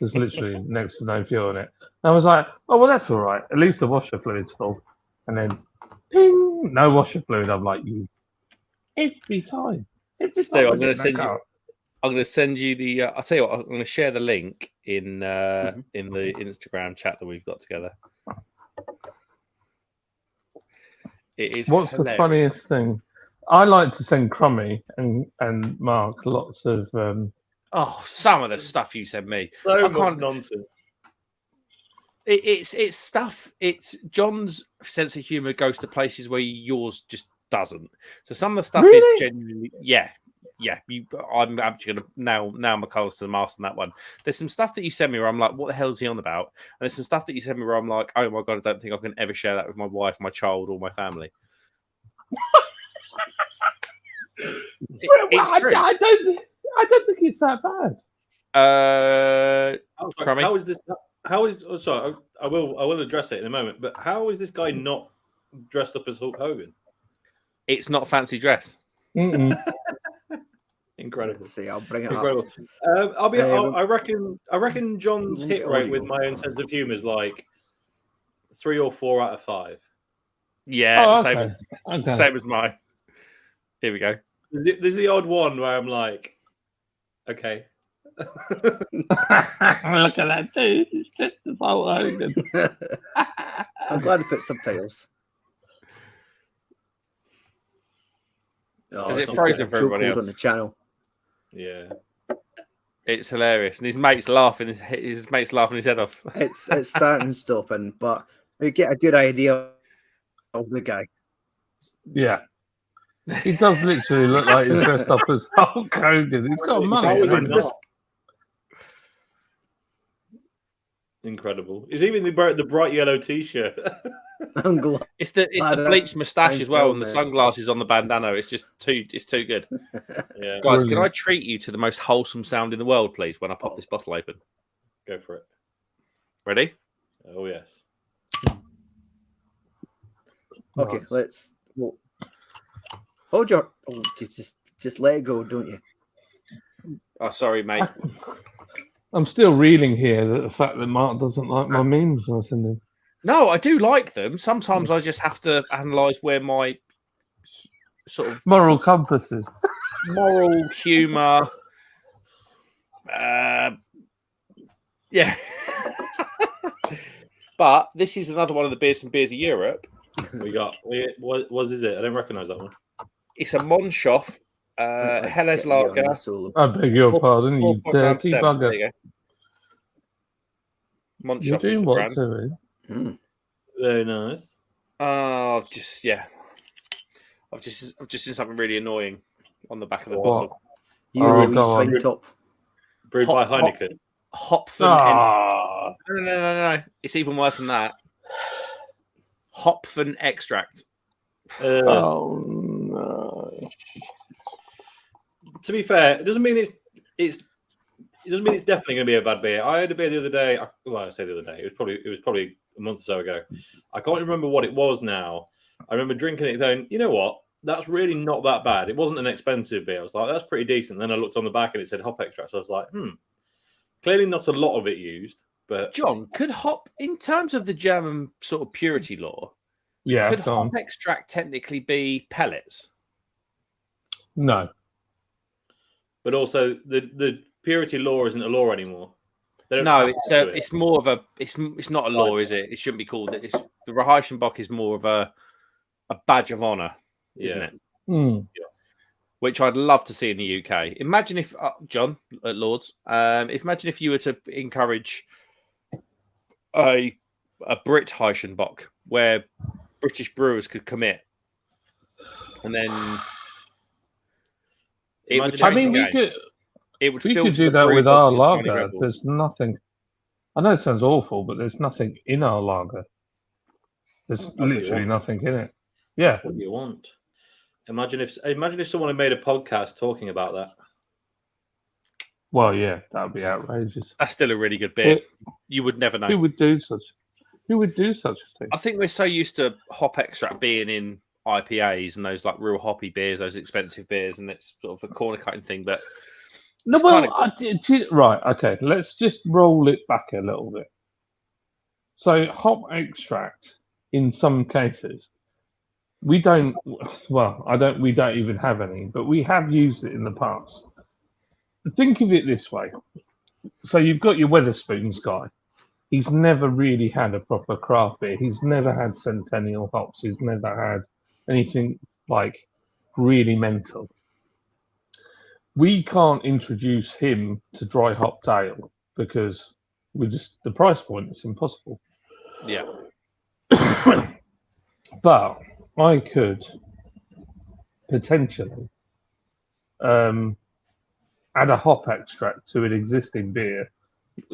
There's literally next to no fuel in it. And I was like, "Oh well, that's all right. At least the washer fluid's full." And then, ping, no washer fluid. I'm like, "You every time." Stu, I'm going to send you the. I'll tell you what. I'm going to share the link in the Instagram chat that we've got together. It is. What's hilarious. the funniest thing? I like to send Crummy and Mark lots of. Some of the stuff you sent me. So I can't- nonsense. It's stuff. It's John's sense of humor goes to places where yours just doesn't. So some of the stuff is genuinely, yeah. I'm actually going to now my colours to the mast on that one. There's some stuff that you send me where I'm like, what the hell is he on about? And there's some stuff that you send me where I'm like, oh my god, I don't think I can ever share that with my wife, my child, or my family. It's true. I don't think it's that bad. Crummy? How is this? How is? Oh, sorry, I will address it in a moment. But how is this guy not dressed up as Hulk Hogan? It's not fancy dress. Incredible. Let's see, I'll bring it Incredible. up. I reckon John's hit rate with my own sense of humour is like 3 or 4 out of 5. Yeah, okay. same as mine. Here we go. There's the odd one where I'm like, okay. Look at that too. It's just as Hulk Hogan. I'm glad to put subtitles. Is it it's frozen for everybody chokehold else? on the channel? Yeah. It's hilarious, and his mates laughing. His mates laughing his head off. It's starting and stopping, but we get a good idea of the guy. Yeah. He does literally look like he's dressed up as Hulk Hogan. He's got a How mask. is it not? Incredible. It's even the bright yellow T-shirt. I'm glad. It's the that bleached moustache I'm as well, and the filming. sunglasses on the bandana. It's too good. Yeah, Guys, can Brilliant. I treat you to the most wholesome sound in the world, please, when I pop this bottle open? go for it. Ready? Oh yes. Okay, Nice. let's hold your. Oh, just let it go, don't you? Oh, sorry, mate. I'm still reeling here at the fact that Mark doesn't like my memes I send him. No, I do like them. Sometimes I just have to analyse where my sort of Moral compasses. moral humour. Yeah. But this is another one of the beers from Beers of Europe. What is it? I don't recognise that one. It's a Monshoff Helles Lager. I beg your pardon, you 4.9%. dirty There bugger. you go. You're Monshoff is doing the what brand. to me? Very nice. I've just seen something really annoying on the back of the What? bottle. You Oh, really go on. swing top. Brewed by Hop- Heineken. Hopfen. Ah, No. It's even worse than that. Hopfen extract. oh no. To be fair, it doesn't mean it doesn't mean it's definitely going to be a bad beer. I had a beer the other day. Well, I say the other day. It was probably a month or so ago. I can't remember what it was now. I remember drinking it going, you know what? That's really not that bad. It wasn't an expensive beer. I was like, that's pretty decent. Then I looked on the back and it said hop extract. So I was like, clearly not a lot of it used. But John, could hop, in terms of the German sort of purity law, Yeah, could go on. hop extract technically be pellets? No. But also the purity law isn't a law anymore. They don't No, have to do it. it's more of a it's not a law, is it? It shouldn't be called it. The Reichenbach is more of a badge of honor, isn't Yeah. it? Yes. Which I'd love to see in the UK. Imagine if John at Lords, imagine if you were to encourage a Brit Reichenbach where British brewers could commit, and then it would Imagine- I change mean, the we game. could It would we filter could do the that brewery with our bottles of Tiny lager. Rebels. There's nothing. I know it sounds awful, but there's nothing in our lager. There's what you literally want. nothing in it. Yeah. That's what you want. Imagine if someone had made a podcast talking about that. Well, yeah, that would be outrageous. That's still a really good beer. But You would never know. who would do such a thing? I think we're so used to hop extract being in IPAs and those like real hoppy beers, those expensive beers, and it's sort of a corner cutting thing. But No, it's well, kinda- right, okay. Let's just roll it back a little bit. So, hop extract, in some cases, we don't. Well, I don't. We don't even have any, but we have used it in the past. Think of it this way. So you've got your Wetherspoons guy. He's never really had a proper craft beer. He's never had Centennial hops. He's never had anything like really mental. We can't introduce him to dry hopped ale because the price point is impossible. yeah, But I could potentially add a hop extract to an existing beer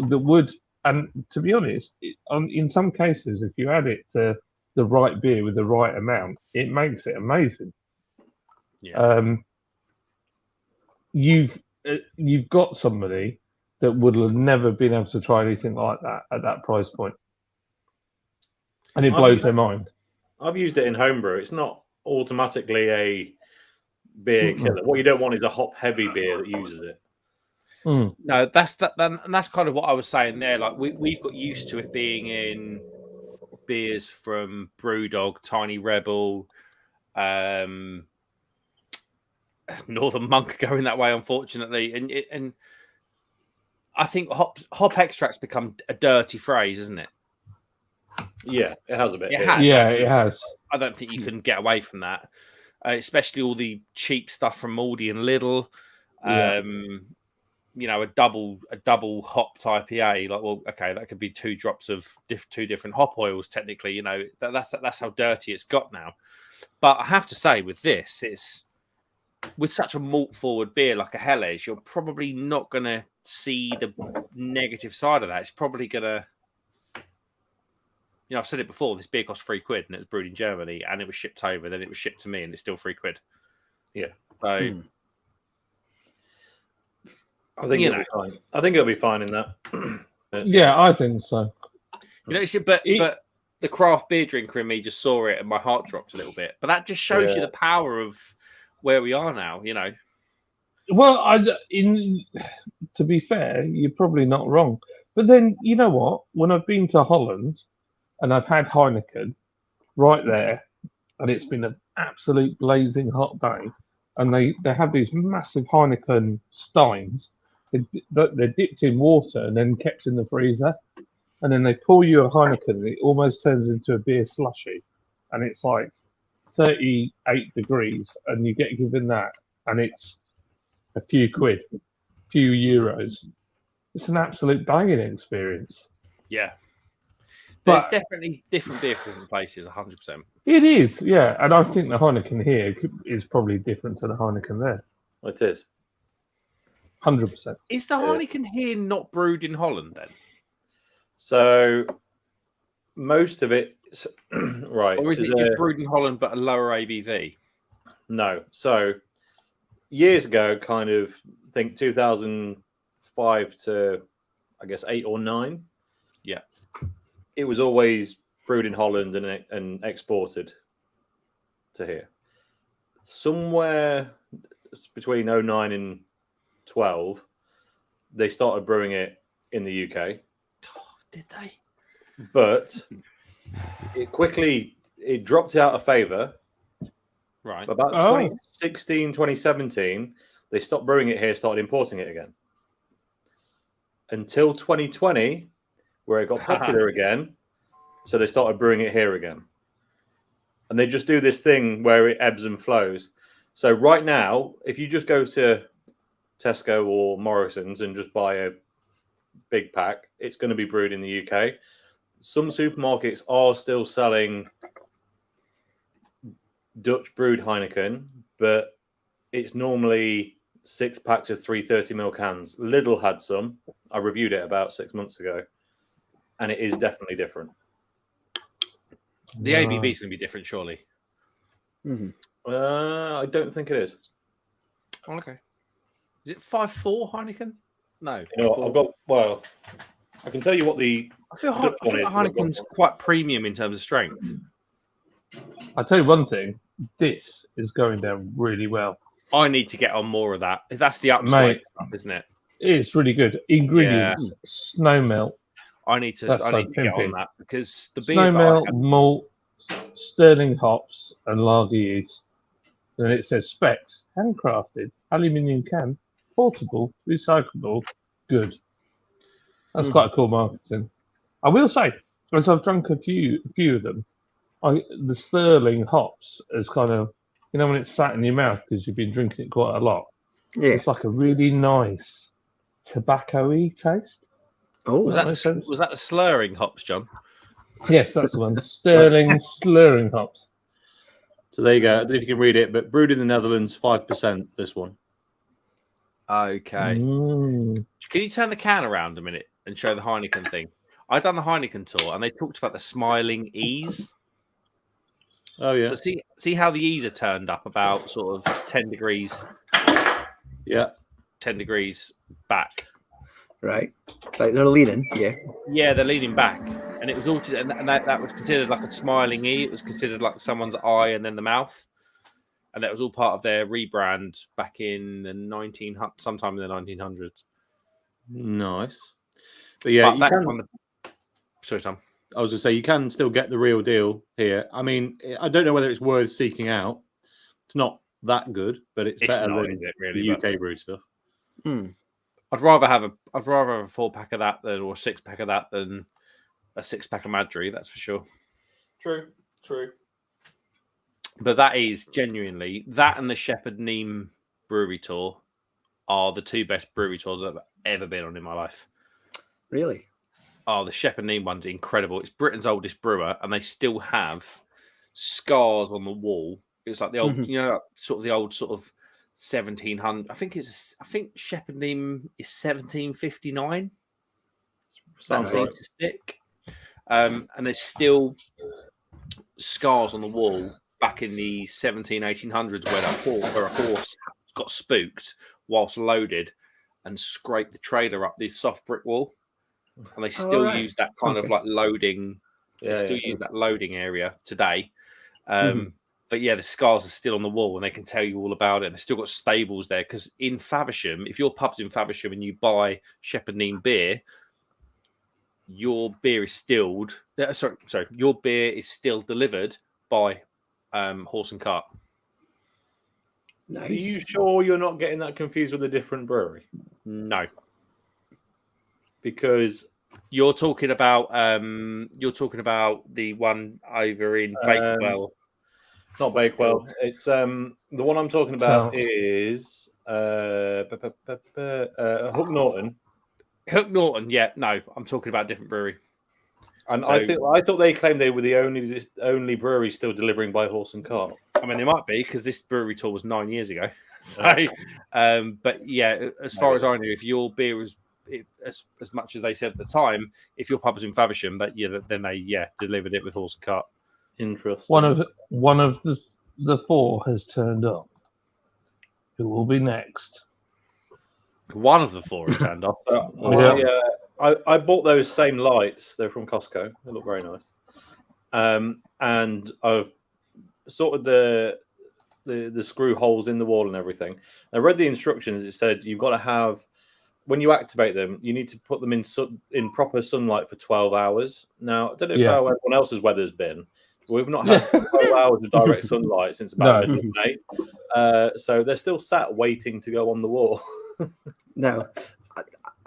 that would, and to be honest, in some cases, if you add it to the right beer with the right amount, it makes it amazing. yeah. You've got somebody that would have never been able to try anything like that at that price point, and it blows their mind. I've used it in homebrew. It's not automatically a beer killer. What you don't want is a hop heavy beer that uses it. No, that's kind of what I was saying there. Like we've got used to it being in beers from Brewdog, Tiny Rebel, Northern Monk going that way, unfortunately, and I think hop extracts become a dirty phrase, isn't it? Yeah, it has a bit. It yeah. has. Yeah, actually. it has. I don't think you can get away from that, especially all the cheap stuff from Aldi and Lidl. Yeah. You know, a double hopped IPA. Like, well, okay, that could be 2 drops of 2 different hop oils. Technically, you know, that's how dirty it's got now. But I have to say, with this, it's with such a malt forward beer like a Helles, you're probably not going to see the negative side of that. It's probably going to I've said it before. This beer cost £3, and it was brewed in Germany, and it was shipped over. Then it was shipped to me, and it's still £3. Yeah. So I think it'll be fine. I think it'll be fine in that. Yeah, I think so. But the craft beer drinker in me just saw it, and my heart dropped a little bit. But that just shows you the power of where we are now. Well, to be fair, you're probably not wrong. But then, you know what? When I've been to Holland and I've had Heineken right there, and it's been an absolute blazing hot day, and they have these massive Heineken steins. They're dipped in water and then kept in the freezer. And then they pour you a Heineken, and it almost turns into a beer slushy. And it's like 38 degrees, and you get given that, and it's a few quid, few euros. It's an absolute banging experience. Yeah. But There's definitely different beer from different places, 100%. it is, yeah. And I think the Heineken here is probably different to the Heineken there. It is. 100%. Is the Heineken here not brewed in Holland then? So most of it, right? Or is it just brewed in Holland but a lower ABV? No. So years ago, kind of think 2005 to I guess 8 or 9. Yeah, it was always brewed in Holland and exported to here. Somewhere between 09 and 12, they started brewing it in the UK. Did they? But it dropped out of favour. Right. About 2016, 2017, they stopped brewing it here, started importing it again. Until 2020, where it got popular again. So they started brewing it here again. And they just do this thing where it ebbs and flows. So right now, if you just go to Tesco or Morrison's and just buy a big pack, it's going to be brewed in the UK. Some supermarkets are still selling Dutch brewed Heineken, but it's normally 6 packs of 330ml cans. Lidl had some. I reviewed it about 6 months ago, and it is definitely different. The ABV is going to be different, surely. Mm-hmm. I don't think it is. Oh, okay. Is it 5.4 Heineken? No. You know what, I've got. Well, I can tell you what the. I feel Heineken's quite premium in terms of strength. I'll tell you one thing. This is going down really well. I need to get on more of that. That's the upside, isn't it? It's really good. Ingredients: snow melt. I need to get on that because the beers snow melt, malt, sterling hops, and lager yeast. And it says specs: handcrafted, aluminium can, portable, recyclable, good. That's quite cool marketing. I will say, as I've drunk a few of them, the sterling hops is kind of, when it's sat in your mouth because you've been drinking it quite a lot. Yeah. It's like a really nice tobacco-y taste. Oh, was that the slurring hops, John? Yes, that's the one. Sterling slurring hops. So there you go. I don't know if you can read it, but brewed in the Netherlands, 5%. This one. Okay. Can you turn the can around a minute and show the Heineken thing? I done the Heineken tour, and they talked about the smiling ease. Oh yeah. So see how the ease are turned up about sort of 10 degrees. Yeah. 10 degrees back. Right. Like they're leaning. Yeah. Yeah, they're leaning back, and it was all, and that was considered like a smiling E. It was considered like someone's eye and then the mouth, and that was all part of their rebrand back in the sometime in the 1900s. Nice. But yeah, sorry, Tom. I was going to say you can still get the real deal here. I mean, I don't know whether it's worth seeking out. It's not that good, but it's better than the UK brewed stuff. I'd rather have a 4-pack of that or a 6-pack of that than a 6-pack of Madry. That's for sure. True. But that is genuinely that, and the Shepherd Neame brewery tour are the 2 best brewery tours I've ever been on in my life. Really? Oh, the Shepherd Neame one's incredible. It's Britain's oldest brewer, and they still have scars on the wall. It's like the old, sort of the old sort of 1700. I think Shepherd Neame is 1759. Sounds right. To stick. And there's still scars on the wall back in the 1800s where a horse got spooked whilst loaded and scraped the trailer up this soft brick wall. And they still right. use that kind of like loading. They still use that loading area today. But yeah, the scars are still on the wall and they can tell you all about it. And they've still got stables there because in Faversham, if your pub's in Faversham and you buy Shepherd Neame beer, your beer is stilled. Your beer is still delivered by horse and cart. Nice. Are you sure you're not getting that confused with a different brewery? No, because you're talking about the one over in Bakewell. Not Bakewell. It's the one I'm talking about is Hook Norton. Hook Norton, yeah, no, I'm talking about a different brewery. And I thought they claimed they were the only brewery still delivering by horse and cart. I mean, they might be because this brewery tour was 9 years ago. So, but yeah, as far as I know, if your beer was as much as they said at the time, if your pub was in Faversham, then they delivered it with horse and cart. Interesting. One of the four has turned up. Who will be next? One of the four has turned up. I bought those same lights. They're from Costco. They look very nice. And I've sorted the screw holes in the wall and everything. I read the instructions. It said you've got to have, when you activate them, you need to put them in proper sunlight for 12 hours. Now, I don't know how everyone else's weather's been. We've not had 12 hours of direct sunlight since about May. So they're still sat waiting to go on the wall. Now,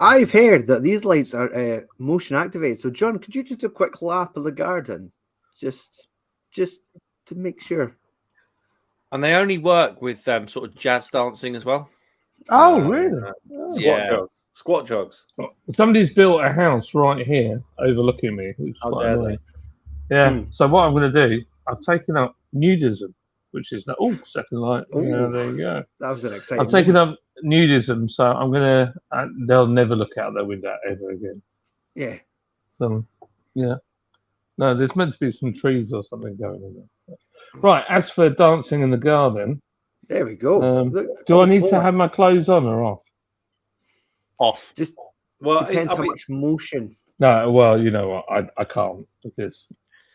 I've heard that these lights are motion activated. So, John, could you just do a quick lap of the garden? Just to make sure. And they only work with sort of jazz dancing as well. Oh, really? Squat jogs. Somebody's built a house right here overlooking me. Which is quite annoying. Yeah. So what I'm going to do, I've taken up nudism, which is second light. Yeah, there you go. That was an exciting. I've taken up nudism, so I'm going to. They'll never look out their window ever again. Yeah. So, yeah. No, there's meant to be some trees or something going on there. Right. As for dancing in the garden, there we go. Do I need to have my clothes on or off? Off. Just depends how much motion. No, well, you know what? I can't because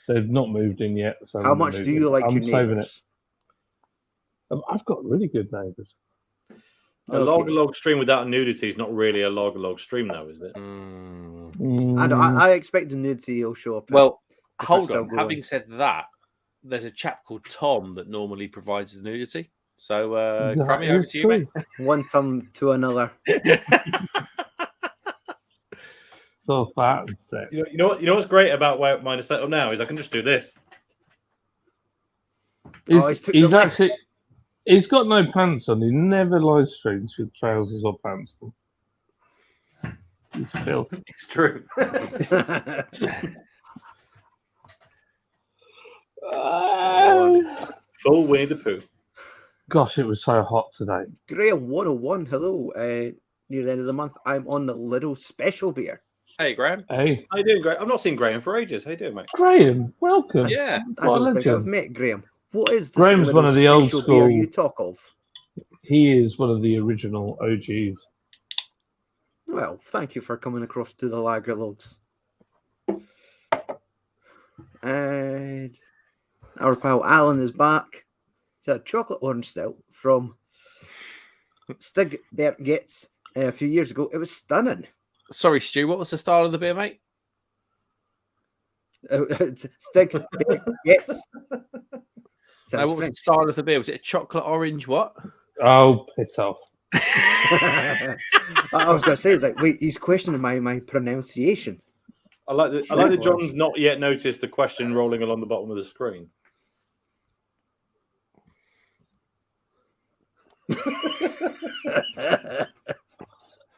they've not moved in yet. So how much do you like your neighbours? I've got really good neighbours. A log stream without nudity is not really a log stream, though, is it? And I expect the nudity will show up. Well, hold on. Having said that, there's a chap called Tom that normally provides the nudity. So, Crummy, over to you, mate. One Tom to another. So fat and sick. You know what's great about where mine is set up now is I can just do this. He's got no pants on. He never live streams with trousers or pants on. He's filthy. It's true. Full Winnie the Pooh. Gosh, it was so hot today. Graham 101, hello. Near the end of the month, I'm on the little special beer. Hey, Graham. Hey. How you doing, Graham? I've not seen Graham for ages. How you doing, mate? Graham, welcome. Yeah. I don't think I've met Graham. What is this? Graham's one of the old school. You talk of. He is one of the original OGs. Well, thank you for coming across to the Lager Logs. And our pal Alan is back. He's had a chocolate orange stout from Stig Bergets a few years ago. It was stunning. Sorry, Stu, what was the style of the beer, mate? Stig Bergets. What was the style of the beer? Was it a chocolate orange what? Oh, piss off. I was going to say, it's like, wait, he's questioning my pronunciation. I like that John's not yet noticed the question rolling along the bottom of the screen.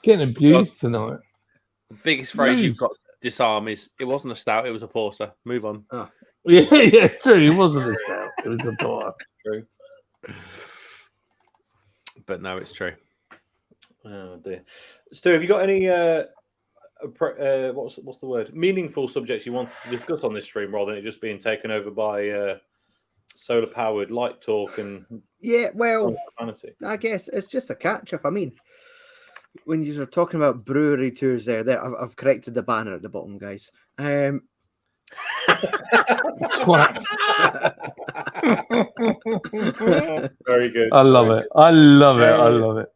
Getting abused tonight. The biggest phrase you've got to disarm is, it wasn't a stout, it was a porter. Move on. Oh. Yeah, it's true. It wasn't a stout. It was a porter. True. But no, it's true. Oh dear. Stu, have you got any what's the word? Meaningful subjects you want to discuss on this stream, rather than it just being taken over by solar powered light talk and humanity. I guess it's just a catch up. I mean, when you were talking about brewery tours, I've corrected the banner at the bottom, guys. Very good. I love it. I love it.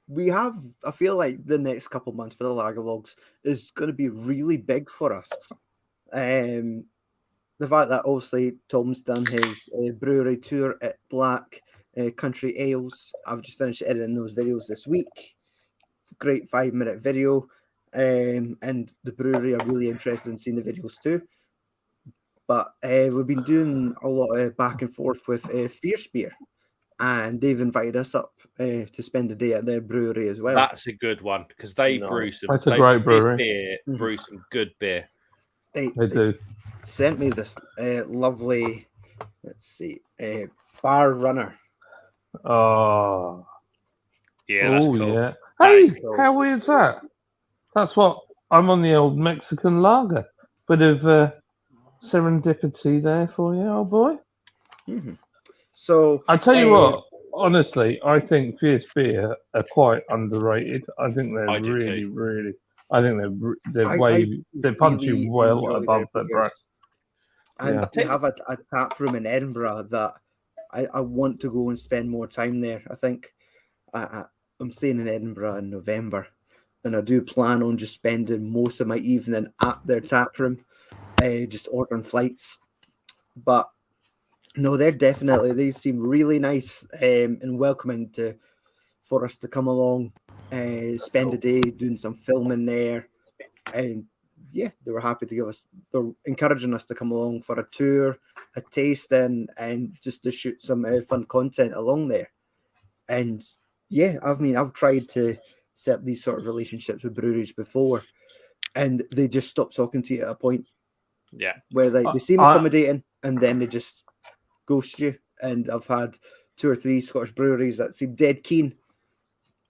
We have, I feel like the next couple of months for the Lagerlogs is going to be really big for us. The fact that obviously Tom's done his brewery tour at Black Country Ales. I've just finished editing those videos this week. Great 5-minute video. And the brewery are really interested in seeing the videos too. But we've been doing a lot of back and forth with Fierce Beer. And they've invited us up to spend the day at their brewery as well. That's a good one because they brew some. That's a great brewery. Beer, brew some good beer. They do. Sent me this lovely, let's see, bar runner. Oh, Yeah, that's cool. Yeah. That Hey, is cool. how weird's that? That's what I'm on the old Mexican lager. Bit of serendipity there for you, old boy. Mm-hmm. So I tell you what, honestly, I think Fierce Beer are quite underrated. I think they're really. I think they're punching well above their breath. And they have a tap room in Edinburgh that I want to go and spend more time there. I think I'm staying in Edinburgh in November, and I do plan on just spending most of my evening at their tap room, just ordering flights. But no, they seem really nice and welcoming for us to come along, spend a day doing some filming there. And yeah, they were happy to they're encouraging us to come along for a tour, a tasting, and just to shoot some fun content along there. And yeah, I've tried to set up these sort of relationships with breweries before, and they just stop talking to you at a point. Yeah. Where they seem accommodating, and then they just ghost you. And I've had 2 or 3 Scottish breweries that seem dead keen,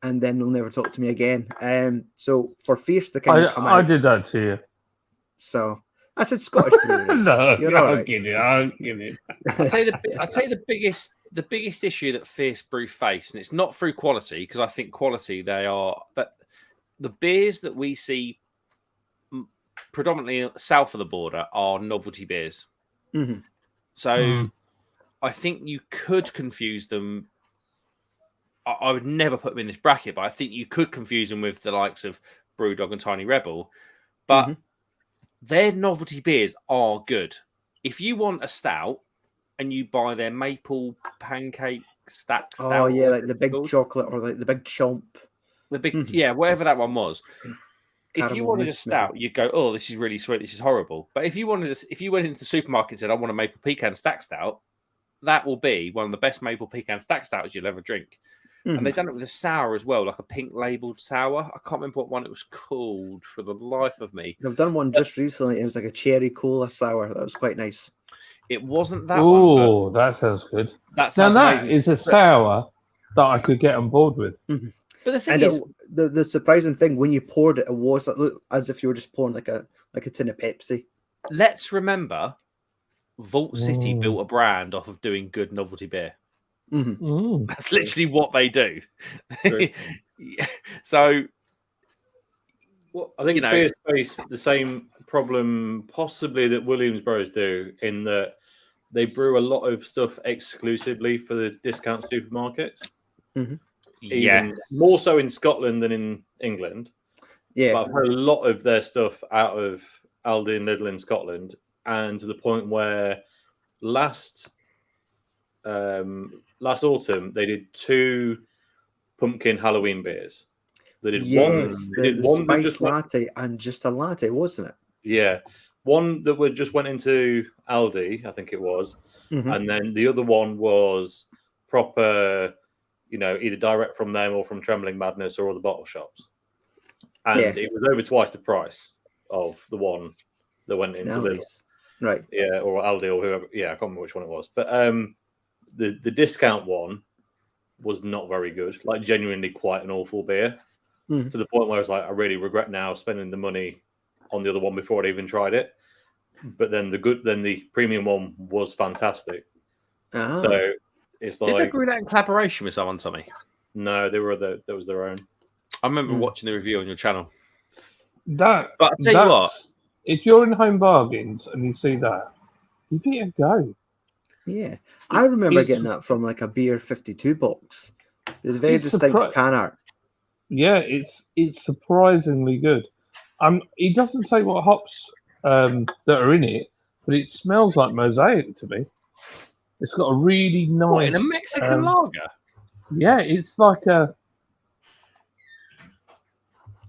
and then they'll never talk to me again. So for Fierce to kind of come out, I did that to you. So I said Scottish breweries. No, you're all right. I'll give it. I'll tell you the biggest issue that Fierce Brew face, and it's not through quality, because I think quality but the beers that we see predominantly south of the border are novelty beers. Mm-hmm. So I think you could confuse them. I would never put them in this bracket, but I think you could confuse them with the likes of Brewdog and Tiny Rebel. But their novelty beers are good. If you want a stout and you buy their maple pancake stack stout. Oh yeah, like the big chocolate or like the big chomp. The big whatever that one was. If you wanted a stout, you'd go, "Oh, this is really sweet. This is horrible." But if you went into the supermarket and said, "I want a maple pecan stack stout," that will be one of the best maple pecan stack stouts you'll ever drink. And they've done it with a sour as well, like a pink labelled sour. I can't remember what one it was called for the life of me. They've done one just recently. It was like a cherry cola sour. That was quite nice. It wasn't that one. Oh, that sounds good. That sounds amazing. Is a sour that I could get on board with. Mm-hmm. But the thing is, the surprising thing, when you poured it, it was as if you were just pouring like a tin of Pepsi. Let's remember, Vault City built a brand off of doing good novelty beer. Mm-hmm. That's literally what they do. So, I think Fierce face the same problem possibly that Williamsborough's do, in that they brew a lot of stuff exclusively for the discount supermarkets. Mm-hmm. Yes, more so in Scotland than in England. Yeah, but I've heard a lot of their stuff out of Aldi and Lidl in Scotland, and to the point where last autumn they did 2 pumpkin Halloween beers. They did one spice latte and just a latte, wasn't it? Yeah, one that just went into Aldi, I think it was, and then the other one was proper, either direct from them or from Trembling Madness or all the bottle shops, and it was over twice the price of the one that went into Lidl, right? Yeah, or Aldi or whoever. Yeah, I can't remember which one it was, but the discount one was not very good. Like genuinely quite an awful beer. Mhm. to the point where it's like I really regret now spending the money on the other one before I'd even tried it. But then the premium one was fantastic. Ah. So it's Did they like brew that in collaboration with someone, Tommy? no, that was their own. I remember Mm. watching the review on your channel. That, But I'll tell you what, if you're in Home Bargains and you see that, give it a go. Yeah, I remember It's- getting that from like a Beer 52 box. There's very It's distinct surpri- can art. Yeah, it's surprisingly good. It doesn't say what hops that are in it, but it smells like mosaic to me. It's got a really nice. what, in a Mexican lager? Yeah, it's like a.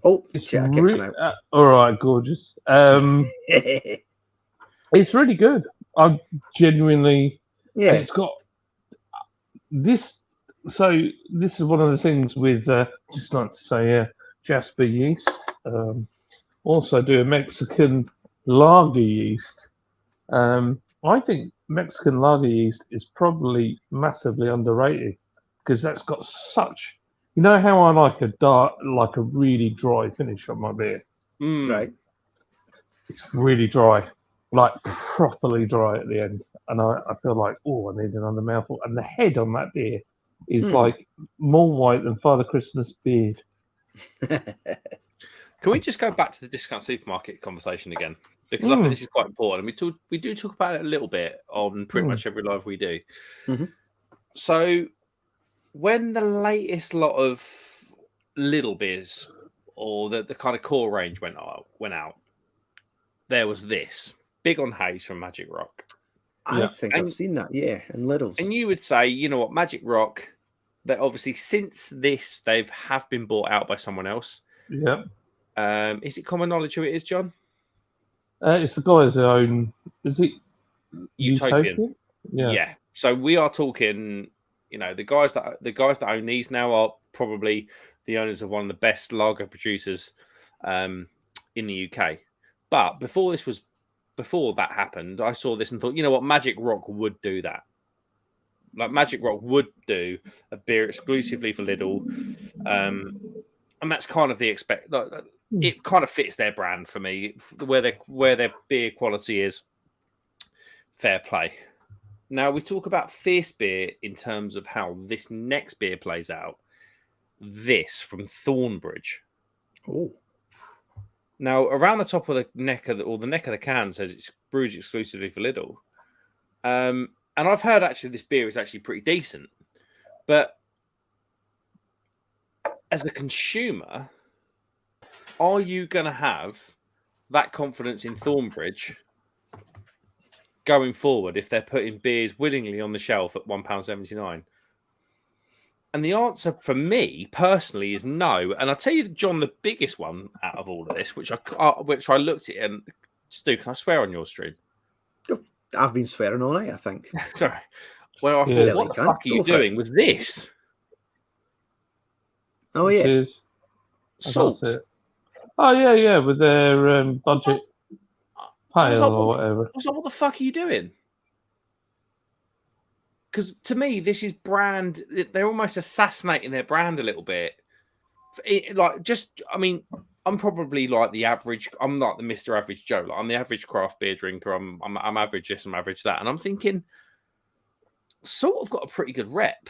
Oh, It's shit, I kicked him out. all right, gorgeous. It's really good. I genuinely. And Yeah, it's got this. So this is one of the things with just like to say Jasper yeast. Also do a Mexican lager yeast. I think Mexican lager yeast is probably massively underrated because that's got such. You know how I like a really dry finish on my beer. Mm. right. It's really dry, like properly dry at the end, and I feel like I need another mouthful. And the head on that beer is like more white than Father Christmas beard. Can we just go back to the discount supermarket conversation again? Because I think this is quite important. We do talk about it a little bit on pretty much every live we do. Mhm. So when the latest lot of little beers or the kind of core range went out, there was this big on haze from Magic Rock. I think I've seen that, yeah, in Littles. And you would say, you know what, Magic Rock, that obviously since this they have been bought out by someone else. Yep. Is it common knowledge who it is, John? It's the guys who own. Is it Utopian? Yeah. So we are talking. You know, the guys that own these now are probably the owners of one of the best lager producers in the UK. But before that happened, I saw this and thought, you know what, Magic Rock would do that. Like Magic Rock would do a beer exclusively for Lidl, and that's kind of the expect. It kind of fits their brand for me, where their beer quality is. Fair play. Now we talk about fierce beer in terms of how this next beer plays out. This from Thornbridge. Oh, now around the top of the neck of the can says it's brewed exclusively for Lidl. And I've heard actually this beer is actually pretty decent, but as a consumer, are you going to have that confidence in Thornbridge going forward if they're putting beers willingly on the shelf at £1.79? And the answer for me personally is no. And I'll tell you, John, the biggest one out of all of this, which I looked at, and Stu, can I swear on your stream? I've been swearing all night, I think. Sorry. Well, I Yeah. thought, what the fuck are you doing? Was this Oh, yeah. Cheers. salt? That's it. Oh yeah, with their budget I was pale like, or whatever. I was like, what the fuck are you doing? Because to me, this is brand. They're almost assassinating their brand a little bit. I'm probably like the average. I'm not the Mr. Average Joe. Like I'm the average craft beer drinker. I'm average this, I'm average that, and I'm thinking, sort of got a pretty good rep.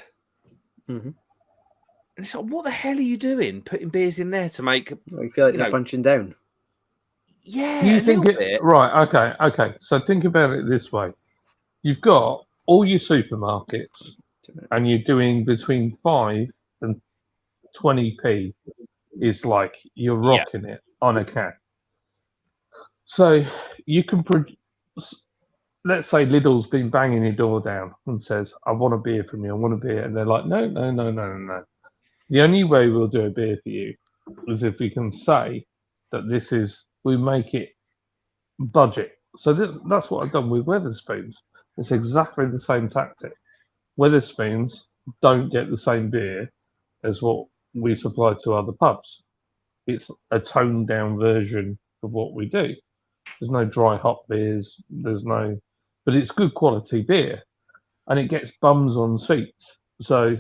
Mm-hmm. And it's like, what the hell are you doing? Putting beers in there to make? You feel like they're punching down. Yeah, You a think little it bit. right? Okay. So think about it this way: you've got all your supermarkets, and you're doing between 5 and 20p. Is like you're rocking it on a can. So you can let's say Lidl's been banging your door down and says, "I want a beer from you. I want a beer," and they're like, "No. The only way we'll do a beer for you is if we can say that we make it budget." So that's what I've done with Weatherspoons. It's exactly the same tactic. Weatherspoons don't get the same beer as what we supply to other pubs. It's a toned down version of what we do. There's no dry hop beers. But it's good quality beer, and it gets bums on seats. So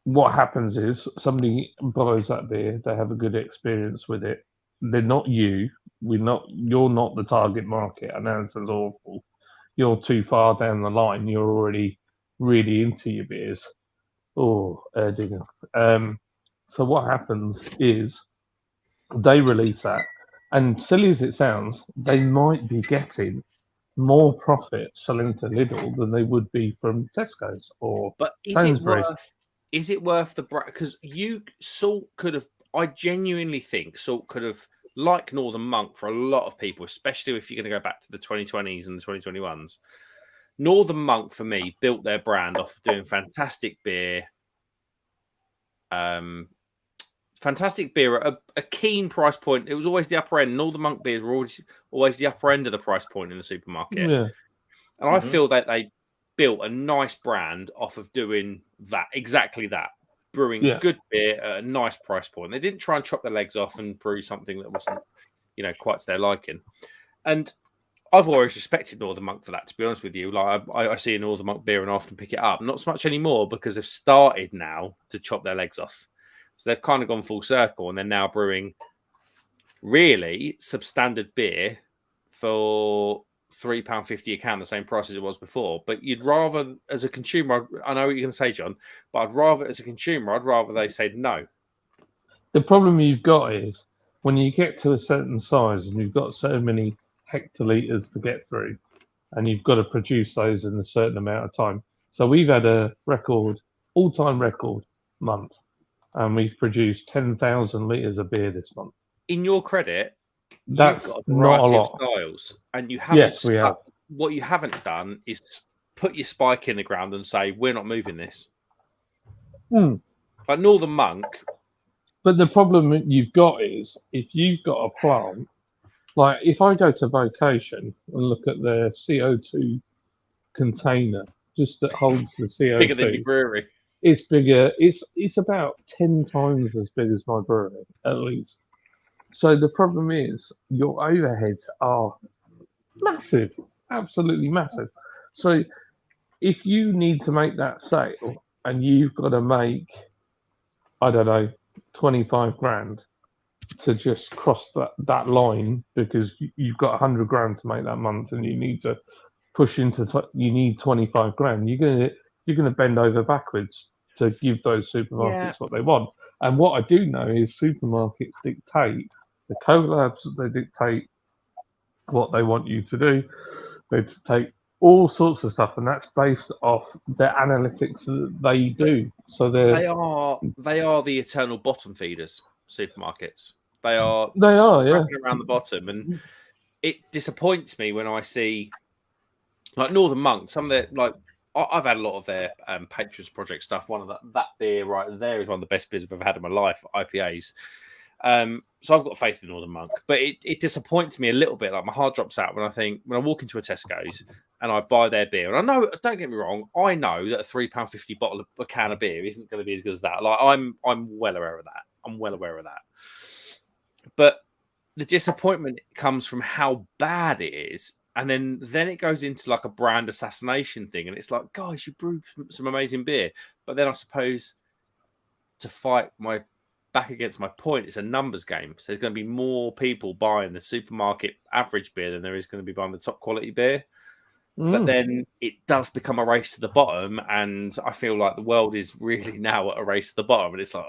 what happens is somebody buys that beer, they have a good experience with it. They're not you. You're not the target market. I know it sounds awful. You're too far down the line. You're already really into your beers. Oh, Erdinger. So what happens is they release that, and silly as it sounds, they might be getting more profit selling to Lidl than they would be from Tesco's or But Sainsbury's. is it worth the because Salt could have, I genuinely think Salt could have, like Northern Monk for a lot of people, especially if you're going to go back to the 2020s and the 2021s. Northern Monk for me built their brand off of doing fantastic beer. Fantastic beer at a keen price point. It was always the upper end. Northern Monk beers were always the upper end of the price point in the supermarket. Yeah. And I feel that they built a nice brand off of doing exactly that. Brewing good beer at a nice price point. They didn't try and chop their legs off and brew something that wasn't, quite to their liking. And I've always respected Northern Monk for that, to be honest with you. Like I see a Northern Monk beer and I often pick it up. Not so much anymore because they've started now to chop their legs off. So they've kind of gone full circle and they're now brewing really substandard beer for £3.50 a can, the same price as it was before. But you'd rather, as a consumer, I know what you're going to say, John, but I'd rather they say no. The problem you've got is when you get to a certain size and you've got so many hectolitres to get through, and you've got to produce those in a certain amount of time. So we've had a all-time record month, and we've produced 10,000 litres of beer this month. In your credit, that's you've got a not a variety lot of styles, and you haven't. Yes, we have. What you haven't done is put your spike in the ground and say we're not moving this. Like Northern Monk. But the problem you've got is if you've got a plant, like if I go to Vocation and look at their CO2 container, just that holds the CO2. It's bigger than your brewery. It's bigger. It's about 10 times as big as my brewery, at least. So the problem is your overheads are massive, absolutely massive. So if you need to make that sale and you've got to make, I don't know, 25 grand to just cross that line because you've got 100 grand to make that month and you need to push into, you need 25 grand, you're gonna bend over backwards to give those supermarkets what they want. And what I do know is supermarkets dictate the collabs, they dictate what they want you to do. They dictate all sorts of stuff, and that's based off their analytics that they do. So they are the eternal bottom feeders. Supermarkets. They are around the bottom, and it disappoints me when I see like Northern Monk. Some of their I've had a lot of their Patrons Project stuff. One of that beer right there is one of the best beers I've ever had in my life. IPAs. So I've got faith in Northern Monk, but it disappoints me a little bit. Like my heart drops out when I walk into a Tesco's and I buy their beer. And I know, don't get me wrong, I know that a £3.50 bottle of a can of beer isn't going to be as good as that. Like I'm well aware of that. But the disappointment comes from how bad it is. And then it goes into like a brand assassination thing. And it's like, guys, you brewed some amazing beer. But then I suppose to fight my back against my point, it's a numbers game. So there's going to be more people buying the supermarket average beer than there is going to be buying the top quality beer. But then it does become a race to the bottom, and I feel like the world is really now at a race to the bottom, and it's like,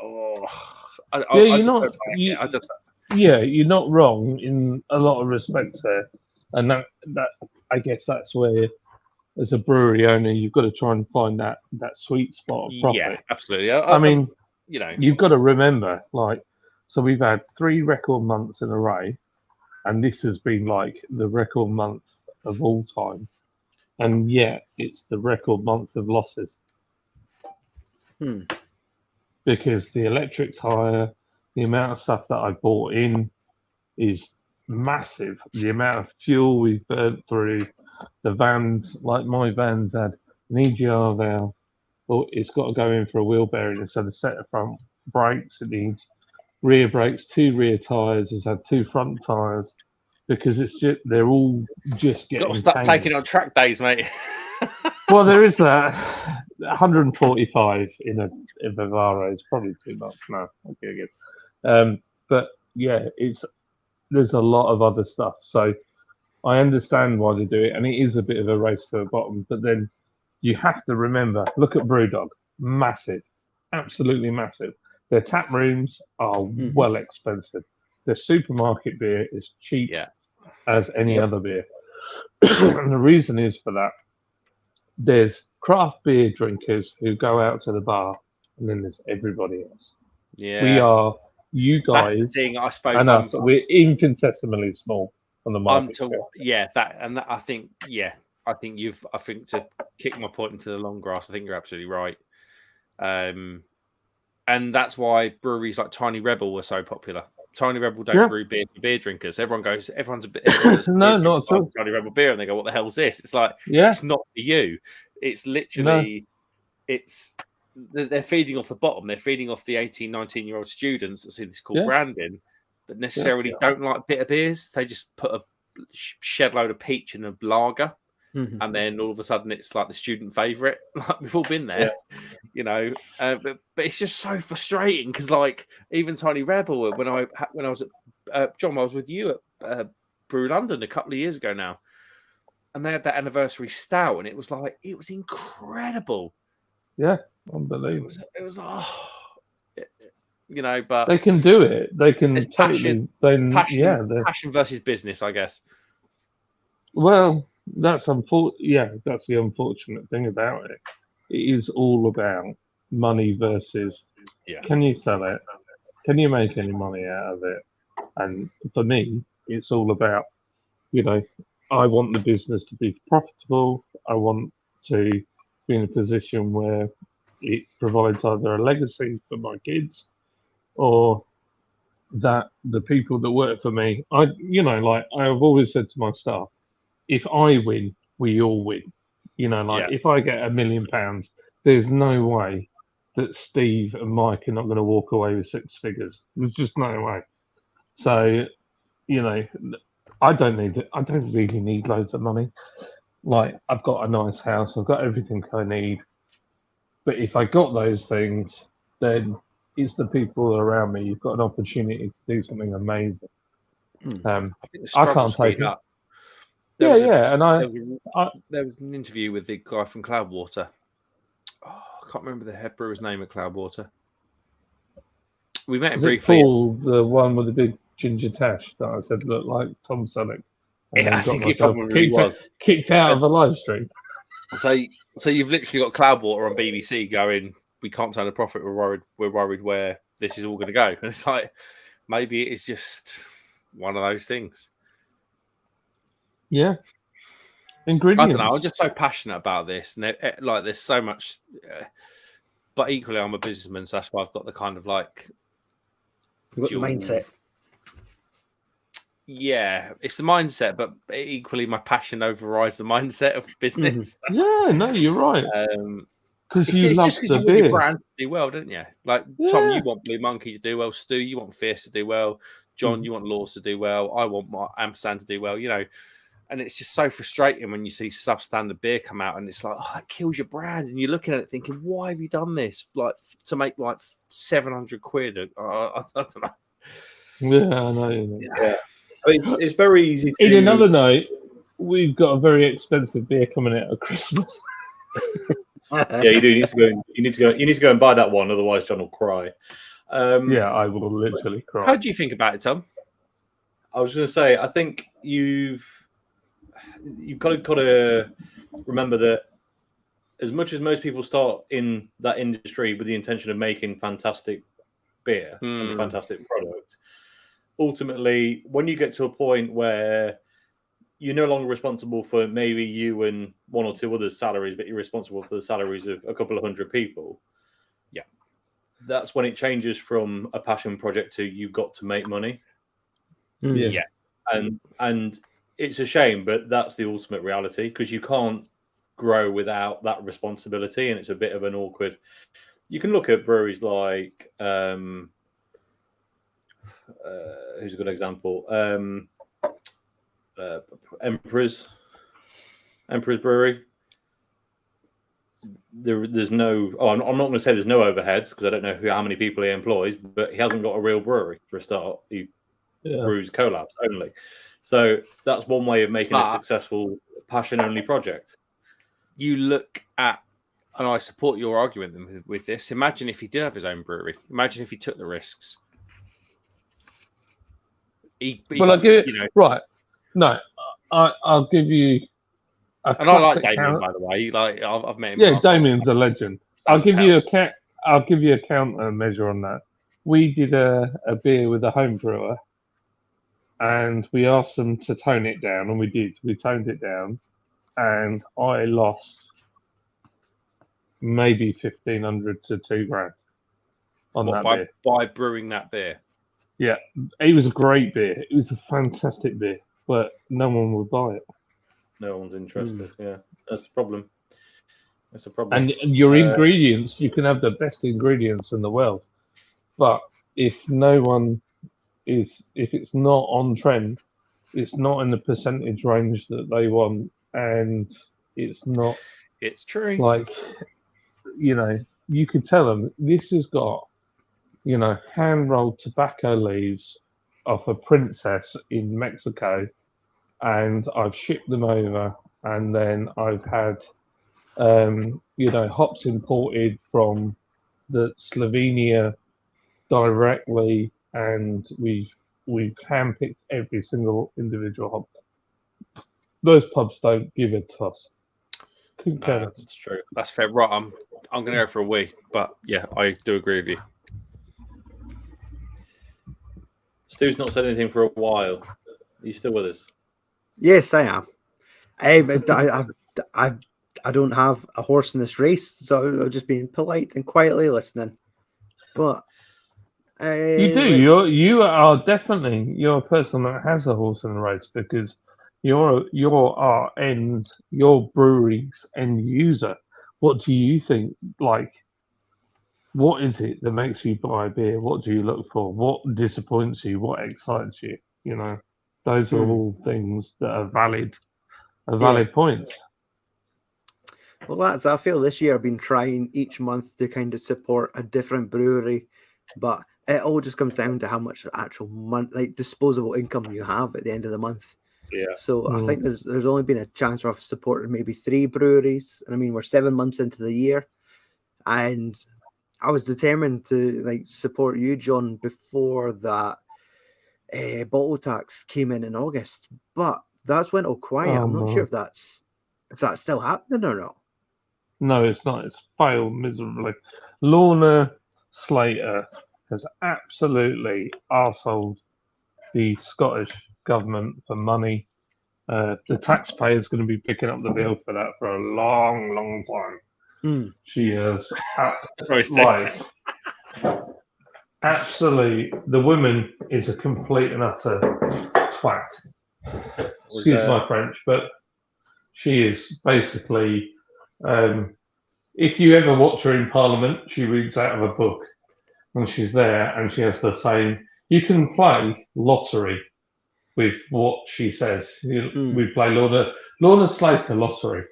you're not wrong in a lot of respects there, and that I guess that's where, as a brewery owner, you've got to try and find that sweet spot of profit. Yeah, absolutely. I mean, you've got to remember, so we've had 3 record months in a row, and this has been like the record month of all time. And yet, it's the record month of losses. Because the electric's higher, the amount of stuff that I bought in is massive. The amount of fuel we've burnt through, the vans, like my van's had an EGR valve, it's got to go in for a wheel bearing instead of set of front brakes. It needs rear brakes, 2 rear tyres, it's had 2 front tyres. Because they're all just getting. Got to start taking on track days, mate. Well, there is that. 145 in a Vivaro is probably too much. No, okay, good. But yeah, there's a lot of other stuff. So I understand why they do it, and it is a bit of a race to the bottom. But then you have to remember, look at Brewdog, massive, absolutely massive. Their tap rooms are well expensive. Their supermarket beer is cheap as any other beer. And the reason is for that, there's craft beer drinkers who go out to the bar, and then there's everybody else. Yeah, We are, you that's guys, the thing. I suppose and us, we're infinitesimally small on the market. I think to kick my point into the long grass, I think you're absolutely right. And that's why breweries like Tiny Rebel were so popular. Tiny Rebel don't brew beer for beer drinkers. Everyone's a bit. No, not at all. Tiny Rebel beer, and they go, "What the hell is this?" It's like, it's not for you. It's literally, they're feeding off the bottom. They're feeding off the 18, 19-year-old students that see this cool branding that necessarily don't like bitter beers. They just put a shed load of peach in a lager. And then all of a sudden it's like the student favorite. Like, we've all been there, you know. But it's just so frustrating because, like, even Tiny Rebel, when I was at John, I was with you at Brew London a couple of years ago now, and they had that anniversary stout, and it was incredible. Yeah, unbelievable. It was you know, but they can do it. They can passion versus business, I guess. Well, that's that's the unfortunate thing about it. It is all about money versus can you sell it? Can you make any money out of it? And for me, it's all about, you know, I want the business to be profitable. I want to be in a position where it provides either a legacy for my kids or that the people that work for me, I've always said to my staff, if I win, we all win. You know, if I get £1 million, there's no way that Steve and Mike are not going to walk away with 6 figures. There's just no way. So, you know, I don't really need loads of money. Like, I've got a nice house, I've got everything I need. But if I got those things, then it's the people around me. You've got an opportunity to do something amazing. I can't take it. There was an interview with the guy from Cloudwater. Oh, I can't remember the head brewer's name at Cloudwater. We met him briefly. Paul, the one with the big ginger tash that I said looked like Tom Selleck. I think he probably was kicked out of the live stream. So you've literally got Cloudwater on BBC going, we can't turn a profit. We're worried where this is all going to go. And it's like, maybe it's just one of those things. Yeah. Ingredients. I don't know. I'm just so passionate about this. And there's so much. But equally, I'm a businessman. So that's why I've got the kind of like. You've got the mindset. Yeah, it's the mindset, but equally, my passion overrides the mindset of business. Yeah, no, you're right. Because you love the want your brand to do well, don't you? Like Tom, you want Blue Monkey to do well. Stu, you want Fierce to do well. John, you want Lords to do well. I want my Ampersand to do well. You know, and it's just so frustrating when you see substandard beer come out, and it's like, oh, that kills your brand. And you're looking at it thinking, why have you done this? Like to make like 700 quid? I don't know. Yeah, I know. Yeah. I mean, it's very easy to. In another note, we've got a very expensive beer coming out at Christmas. Yeah, you do. You need to go and buy that one, otherwise John will cry. Yeah, I will literally cry. How do you think about it, Tom? I was going to say, I think you've got to remember that as much as most people start in that industry with the intention of making fantastic beer and fantastic product, ultimately, when you get to a point where you're no longer responsible for maybe you and one or two others' salaries, but you're responsible for the salaries of a couple of hundred people. Yeah. That's when it changes from a passion project to you've got to make money. Yeah. And it's a shame, but that's the ultimate reality because you can't grow without that responsibility. And it's a bit of an awkward. You can look at breweries like, who's a good example? Emperor's Brewery. there's no. Oh, I'm not going to say there's no overheads because I don't know how many people he employs, but he hasn't got a real brewery for a start. He brews collabs only, so that's one way of making a successful passion-only project. You look at, and I support your argument with this. Imagine if he did have his own brewery. Imagine if he took the risks. I'll give it right. No, I'll give you. And I like Damien, by the way. Like I've met him. Yeah, Damien's a legend. I'll give you a counter measure on that. We did a beer with a home brewer, and we asked them to tone it down, and we did. We toned it down, and I lost maybe 1,500 to $2,000 on that beer by brewing that beer. Yeah, it was a great beer. It was a fantastic beer, but no one would buy it. No one's interested. Yeah, that's the problem. That's a problem. And your ingredients, you can have the best ingredients in the world, but if it's not on trend, it's not in the percentage range that they want, and it's not. It's true. Like, you could tell them this has got, hand-rolled tobacco leaves off a princess in Mexico, and I've shipped them over, and then I've had, hops imported from the Slovenia directly, and we've handpicked every single individual hop. Those pubs don't give a toss. That's true. That's fair. Right, I'm going to go for a wee, but yeah, I do agree with you. Stu's not said anything for a while. Are you still with us? Yes, I am. I don't have a horse in this race, so I've just been polite and quietly listening. But you do. You are definitely a person that has a horse in the race, because you're your brewery's end user. What do you think? Like, what is it that makes you buy a beer? What do you look for? What disappoints you? What excites you? Those are all things that are valid points. Well, I feel this year I've been trying each month to kind of support a different brewery, but it all just comes down to how much actual disposable income you have at the end of the month. Yeah. So I think there's only been a chance where I've supported maybe 3 breweries, and I mean we're 7 months into the year, and I was determined to support you, John, before that bottle tax came in August, but that's went all quiet. I'm not sure if that's still happening or not. No, it's not. It's failed miserably. Lorna Slater has absolutely arseholed the Scottish government for money. The taxpayer is going to be picking up the bill for that for a long, long time. She has absolutely. The woman is a complete and utter twat. Excuse my French, but she is basically. If you ever watch her in Parliament, she reads out of a book, and she's there, and she has the same. You can play lottery with what she says. We play Lorna Slater lottery.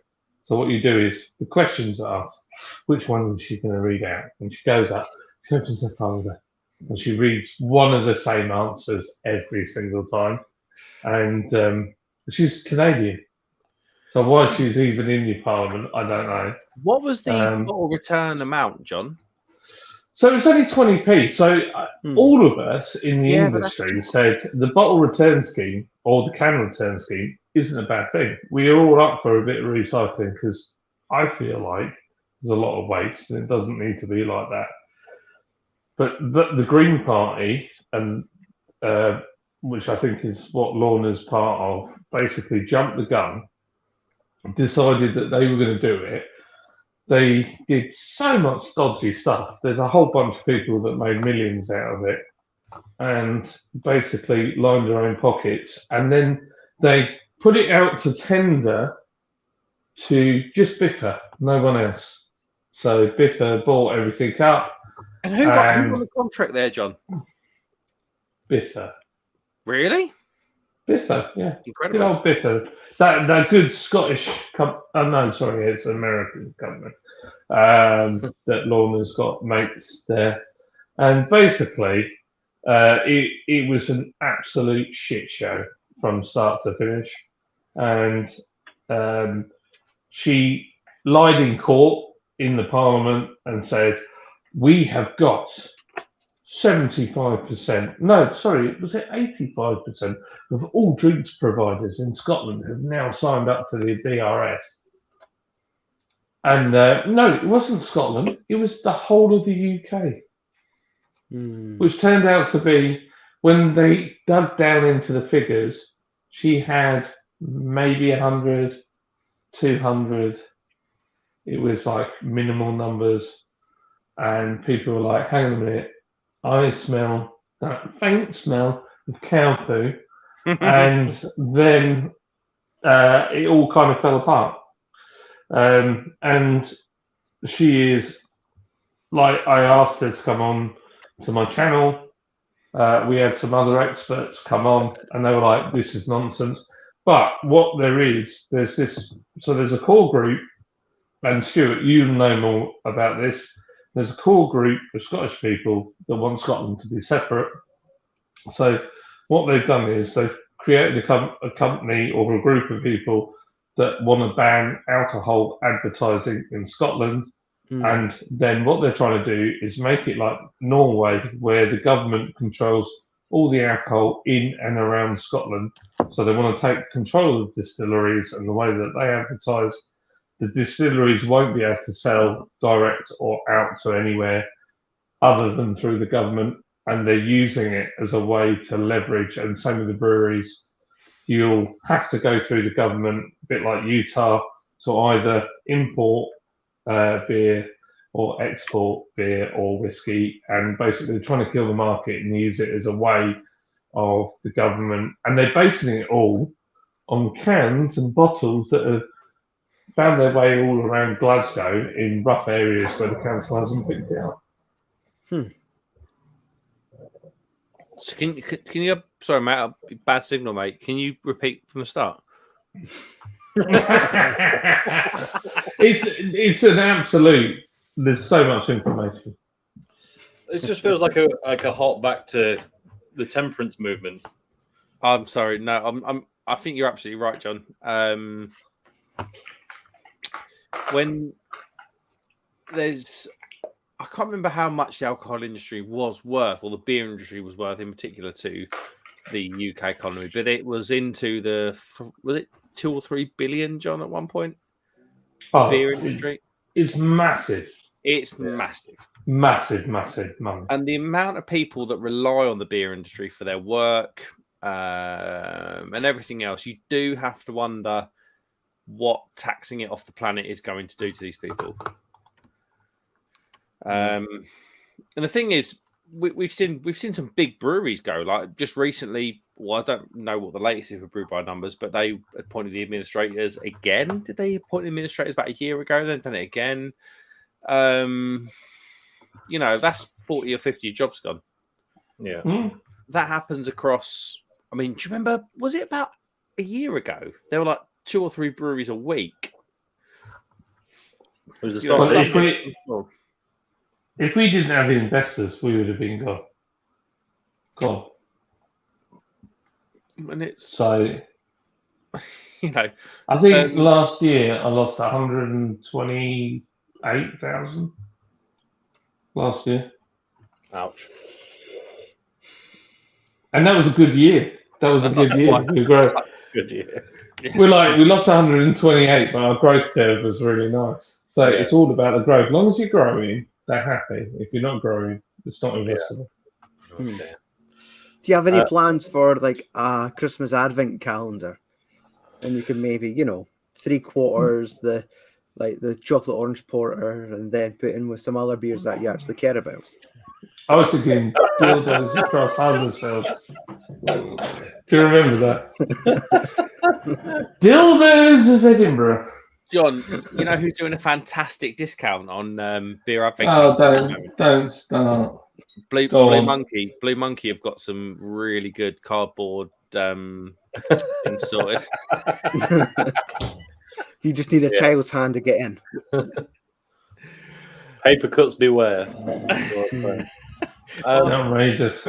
So what you do is the questions are asked. Which one is she going to read out? And she goes up, she opens the folder, and she reads one of the same answers every single time. And she's Canadian. So why she's even in your Parliament, I don't know. What was the bottle return amount, John? So it's only 20p. So all of us in the industry said the bottle return scheme or the can return scheme isn't a bad thing. We are all up for a bit of recycling, because I feel like there's a lot of waste and it doesn't need to be like that. But the Green Party, and which I think is what Lorna's part of, basically jumped the gun, decided that they were going to do it. They did so much dodgy stuff. There's a whole bunch of people that made millions out of it and basically lined their own pockets. And then they put it out to tender to just Biffa, no one else. So Biffa bought everything up. And who won the contract there, John? Biffa. Really? Biffa, yeah. Incredible. Good old Biffa. That good Scottish company. Oh, no, sorry, it's an American company. that Lorna's got mates there. And basically, it was an absolute shit show from start to finish. And she lied in court in the Parliament and said, we have got 75%, no, sorry, was it 85% of all drinks providers in Scotland have now signed up to the BRS. And no, it wasn't Scotland, it was the whole of the UK. Which turned out to be, when they dug down into the figures, she had maybe 100, 200. It was like minimal numbers. And people were like, hang on a minute, I smell that faint smell of cow poo. And then it all kind of fell apart. And she is, like, I asked her to come on to my channel. We had some other experts come on, and they were like, this is nonsense. But what there is, there's a core group, and Stuart, you know more about this. There's a core group of Scottish people that want Scotland to be separate. So what they've done is they've created a company or a group of people that want to ban alcohol advertising in Scotland. And then what they're trying to do is make it like Norway, where the government controls all the alcohol in and around Scotland. So they want to take control of distilleries and the way that they advertise. The distilleries won't be able to sell direct or out to anywhere other than through the government. And they're using it as a way to leverage. And same with the breweries. You'll have to go through the government, a bit like Utah, to either import beer or export beer or whiskey, and basically trying to kill the market and use it as a way of the government. And they're basing it all on cans and bottles that have found their way all around Glasgow in rough areas where the council hasn't picked it up. So can you? Sorry, mate. Bad signal, mate. Can you repeat from the start? It's an absolute. There's so much information. It just feels like a hop back to the temperance movement. I'm sorry. No, I think you're absolutely right, John. When there's, I can't remember how much the alcohol industry was worth, or the beer industry was worth in particular to the UK economy, but it was into was it 2 or 3 billion, John, at one point? The beer industry. It's massive. It's massive. Massive money. And the amount of people that rely on the beer industry for their work and everything else, you do have to wonder what taxing it off the planet is going to do to these people. And the thing is, we've seen some big breweries go. Like just recently, well, I don't know what the latest is for Brew By numbers, but they appointed the administrators again. Did they appoint the administrators about a year ago? Then done it again. You know, that's 40 or 50 jobs gone. Yeah. That happens across. I mean, do you remember? Was it about a year ago? There were like 2 or 3 breweries a week. It was a start. If we didn't have the investors, we would have been gone. And it's so, you know, I think last year I lost 128,000. Last year. Ouch. And that was a good year. That was a good year. We grew. Good year. We lost 128, but our growth curve was really nice. So it's all about the growth. As long as you're growing, they're happy. If you're not growing, it's not investable. Okay. Do you have any plans for like a Christmas Advent calendar? And you can maybe, 3/4 the chocolate orange porter, and then put in with some other beers that you actually care about. I was thinking dildos across Huddersfield. Do you remember that? Dildos of Edinburgh. John, you know who's doing a fantastic discount on beer Advent? Oh, don't start. Blue Monkey have got some really good cardboard sorted. You just need a child's hand to get in. Paper cuts beware. Outrageous.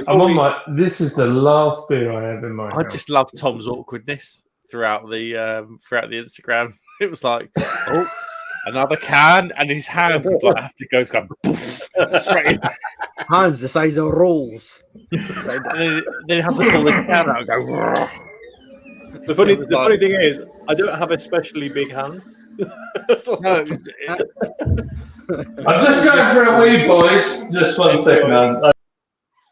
This is the last beer I have in my I house. just love Tom's awkwardness throughout the Instagram. It was like, oh, another can, and his hand would like have to go poof, straight in. Hands the size of rolls. And then you have to pull this can out and go. The funny thing is, I don't have especially big hands. No, I'm just going for a wee, boys. Just one second.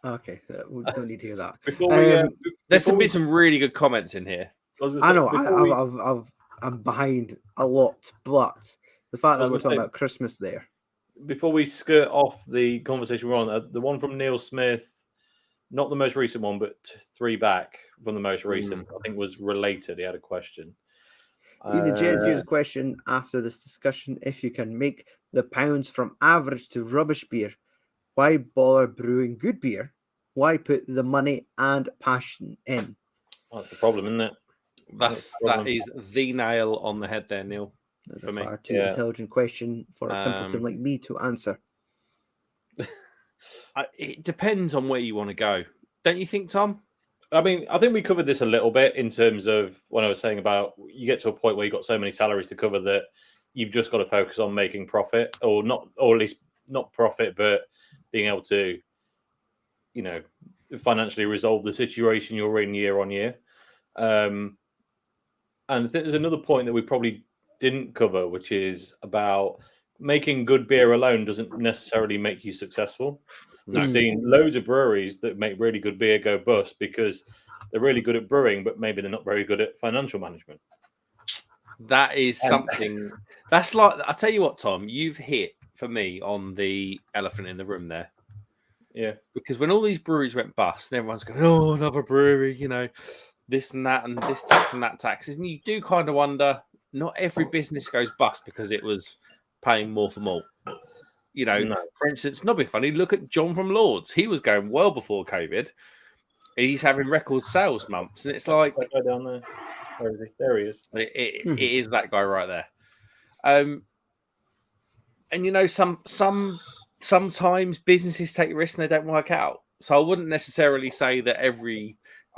Okay, we don't need to hear that. There's been some really good comments in here. I know. I'm behind a lot, but the fact that we're talking about Christmas there. Before we skirt off the conversation we're on, the one from Neil Smith, not the most recent one, but 3 back from the most recent, I think was related. He had a question. Even James' question after this discussion: if you can make the pounds from average to rubbish beer, why bother brewing good beer? Why put the money and passion in? That's the problem, isn't it? That is the nail on the head there, Neil. That's a far too intelligent question for a simpleton like me to answer. It depends on where you want to go, don't you think, Tom? I mean, I think we covered this a little bit in terms of when I was saying about you get to a point where you've got so many salaries to cover that you've just got to focus on making profit, or at least not profit, but being able to, financially resolve the situation you're in year on year. And I think there's another point that we probably didn't cover, which is about making good beer alone doesn't necessarily make you successful. We've seen loads of breweries that make really good beer go bust because they're really good at brewing, but maybe they're not very good at financial management. That is something that's like, I'll tell you what, Tom, you've hit for me on the elephant in the room there. Yeah. Because when all these breweries went bust and everyone's going, oh, another brewery, this and that and this tax and that taxes. And you do kind of wonder, not every business goes bust because it was paying more for malt. No. For instance, not be funny, look at John from Lords. He was going well before COVID. He's having record sales months. And it's like... That guy down there. Where is he? There he is. It is that guy right there. And, sometimes businesses take risks and they don't work out. So I wouldn't necessarily say that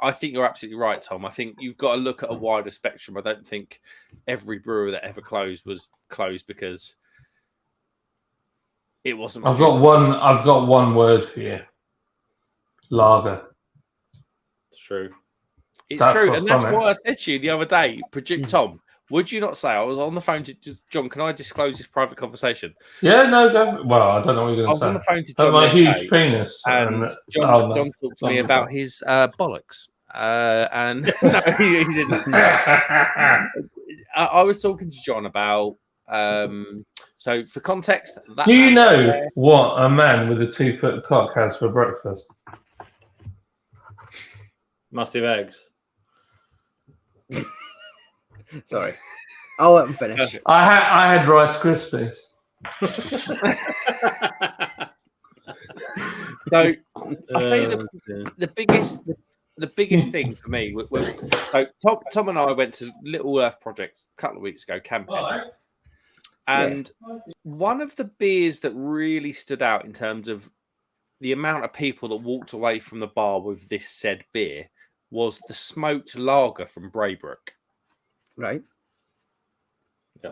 I think you're absolutely right, Tom. I think you've got to look at a wider spectrum. I don't think every brewery that ever closed was closed because it wasn't. I've got one word for you. Lager. It's true. It's true, and that's what I said to you the other day. Tom, would you not say I was on the phone to John? Can I disclose this private conversation? Yeah, no, go. Well, I don't know what you're going to say. I was on the phone to John. My huge penis. And John talked to me about his bollocks. And no, he didn't. I was talking to John about. So for context, do you know what a man with a 2-foot cock has for breakfast? Massive eggs. Sorry, I'll let him finish. I had Rice Krispies. So I'll tell you the biggest thing for me. So Tom and I went to Little Earth Project a couple of weeks ago camping, and one of the beers that really stood out in terms of the amount of people that walked away from the bar with this said beer was the smoked lager from Braybrook. Right. Yeah.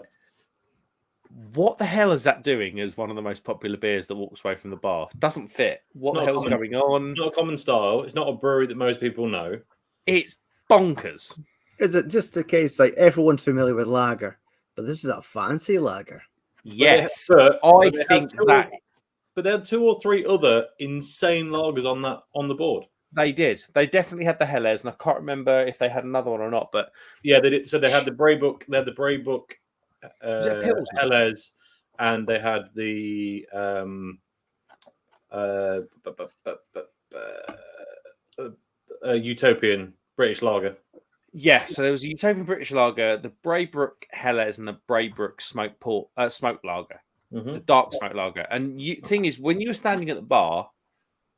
What the hell is that doing as one of the most popular beers that walks away from the bar? Doesn't fit. What the hell's going on? It's not a common style. It's not a brewery that most people know. It's bonkers. Is it just a case like everyone's familiar with lager, but this is a fancy lager? Yes, but I think that. But there had 2 or 3 other insane lagers on the board. They did. They definitely had the Helles, and I can't remember if they had another one or not. But yeah, they did. So they had the Braybrook. They had the Braybrook Helles, and they had the Utopian British lager. Yeah, so there was a Utopian British lager, the Braybrook Helles, and the Braybrook smoked lager, the dark smoke lager. And thing is, when you were standing at the bar,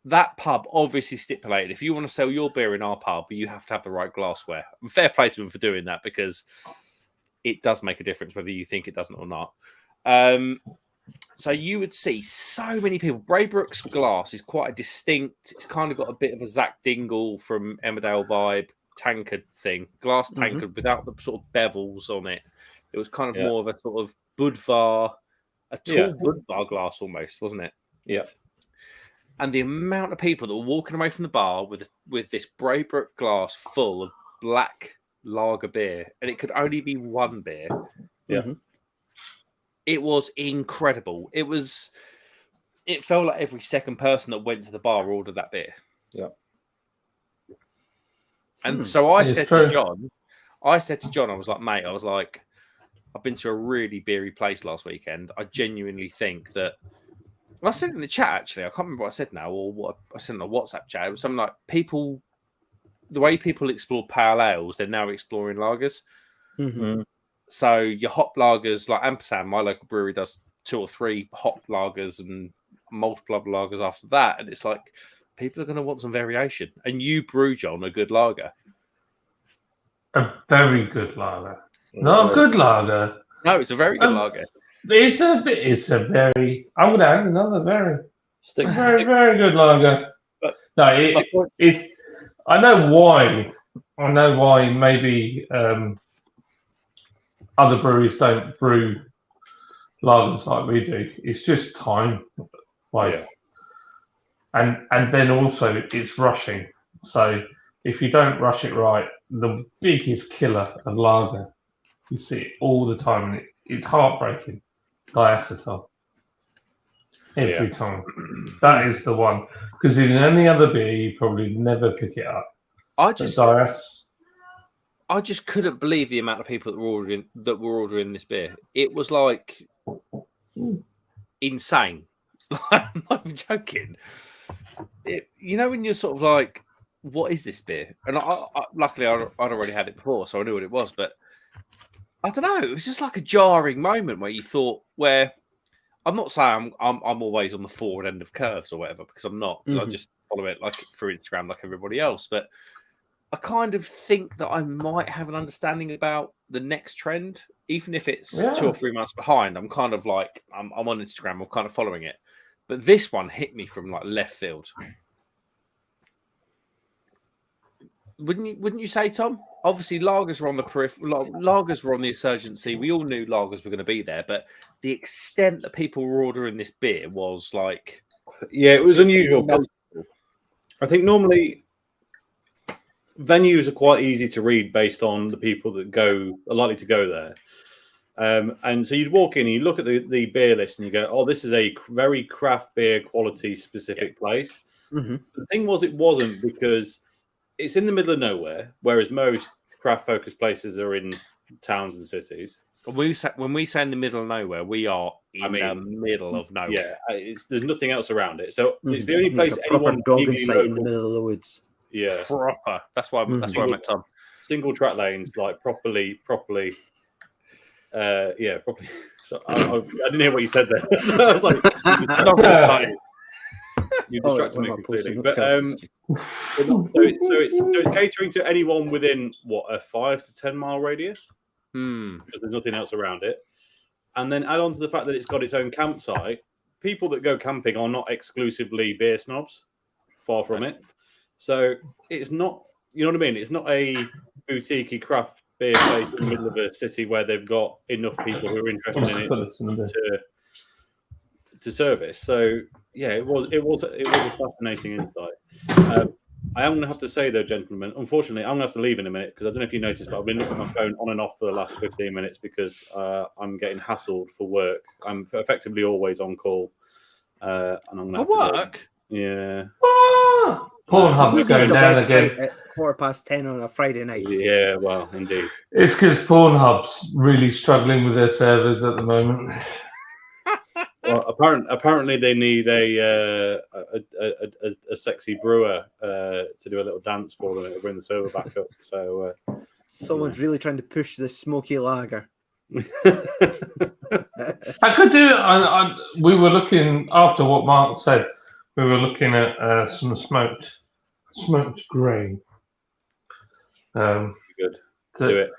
that pub obviously stipulated if you want to sell your beer in our pub, you have to have the right glassware. And fair play to them for doing that because it does make a difference whether you think it doesn't or not. So you would see so many people. Braybrook's glass is quite a distinct. It's kind of got a bit of a Zach Dingle from Emmerdale vibe tankard thing, glass tankard without the sort of bevels on it. It was kind of more of a sort of Budvar, a tall Budvar glass almost, wasn't it? Yeah. And the amount of people that were walking away from the bar with this Braybrook glass full of black lager beer, and it could only be one beer. Yeah. It was incredible. It felt like every second person that went to the bar ordered that beer. Yeah. And so I said to John, I was like, mate, I've been to a really beery place last weekend. I genuinely think that, I said in the chat, actually, I can't remember what I said now, or what I said in a WhatsApp chat. It was something like the way people explore pale ales, they're now exploring lagers. So your hop lagers, like Ampersand, my local brewery does 2 or 3 hop lagers and multiple other lagers after that. And it's like, people are going to want some variation. And you brew, John, a good lager. A very good lager. Not a good lager. No, it's a very good lager. It's a very, I'm going to add another very very good lager. But no, it's, I know why maybe other breweries don't brew lagers like we do. It's just time. And then also it's rushing. So if you don't rush it right, the biggest killer of lager, you see it all the time, and it's heartbreaking. Diacetyl. Every time. That is the one. Because in any other beer, you probably never pick it up. I just couldn't believe the amount of people that were ordering this beer. It was like insane. I'm not joking. When you're sort of like, what is this beer? And luckily I'd already had it before, so I knew what it was. But I don't know. It was just like a jarring moment where you thought, where I'm not saying I'm always on the forward end of curves or whatever, because I'm not. Because I just follow it like through Instagram like everybody else. But I kind of think that I might have an understanding about the next trend, even if it's 2 or 3 months behind. I'm kind of like, I'm on Instagram, I'm kind of following it. But this one hit me from like left field. Wouldn't you say, Tom? Obviously, lagers were on the lagers were on the insurgency. We all knew lagers were going to be there, but the extent that people were ordering this beer was like, it was unusual. I think normally venues are quite easy to read based on the people that are likely to go there. And so you'd walk in and you look at the beer list and you go, oh, this is a very craft beer quality specific place. The thing was, it wasn't, because it's in the middle of nowhere, whereas most craft focused places are in towns and cities. When we say in the middle of nowhere, we are in the middle of nowhere. Yeah, there's nothing else around it. So it's the only place like anyone dogging site in the middle of the woods. Yeah, proper. That's why I met Tom. Single track lanes, like properly. Properly. So I didn't hear what you said there. So I was like, you distracted me completely. But so it's catering to anyone within a 5 to 10 mile radius, because there's nothing else around it. And then add on to the fact that it's got its own campsite. People that go camping are not exclusively beer snobs, far from it. So it's not, you know what I mean? It's not a boutique craft beer place in the middle of a city where they've got enough people who are interested in it to service. So it was a fascinating insight. I am going to have to say though, gentlemen, unfortunately, I'm going to have to leave in a minute, because I don't know if you noticed, but I've been looking at my phone on and off for the last 15 minutes because I'm getting hassled for work. I'm effectively always on call. And I'm going to for work? Yeah. Pornhub's going down again at 10:15 on a Friday night. Yeah, well, indeed. It's because Pornhub's really struggling with their servers at the moment. Well, apparently they need a sexy brewer to do a little dance for them to bring the server back up. So someone's really trying to push the smoky lager. I could do it. We were looking, after what Mark said, we were looking at some smoked grain. Good. Do it.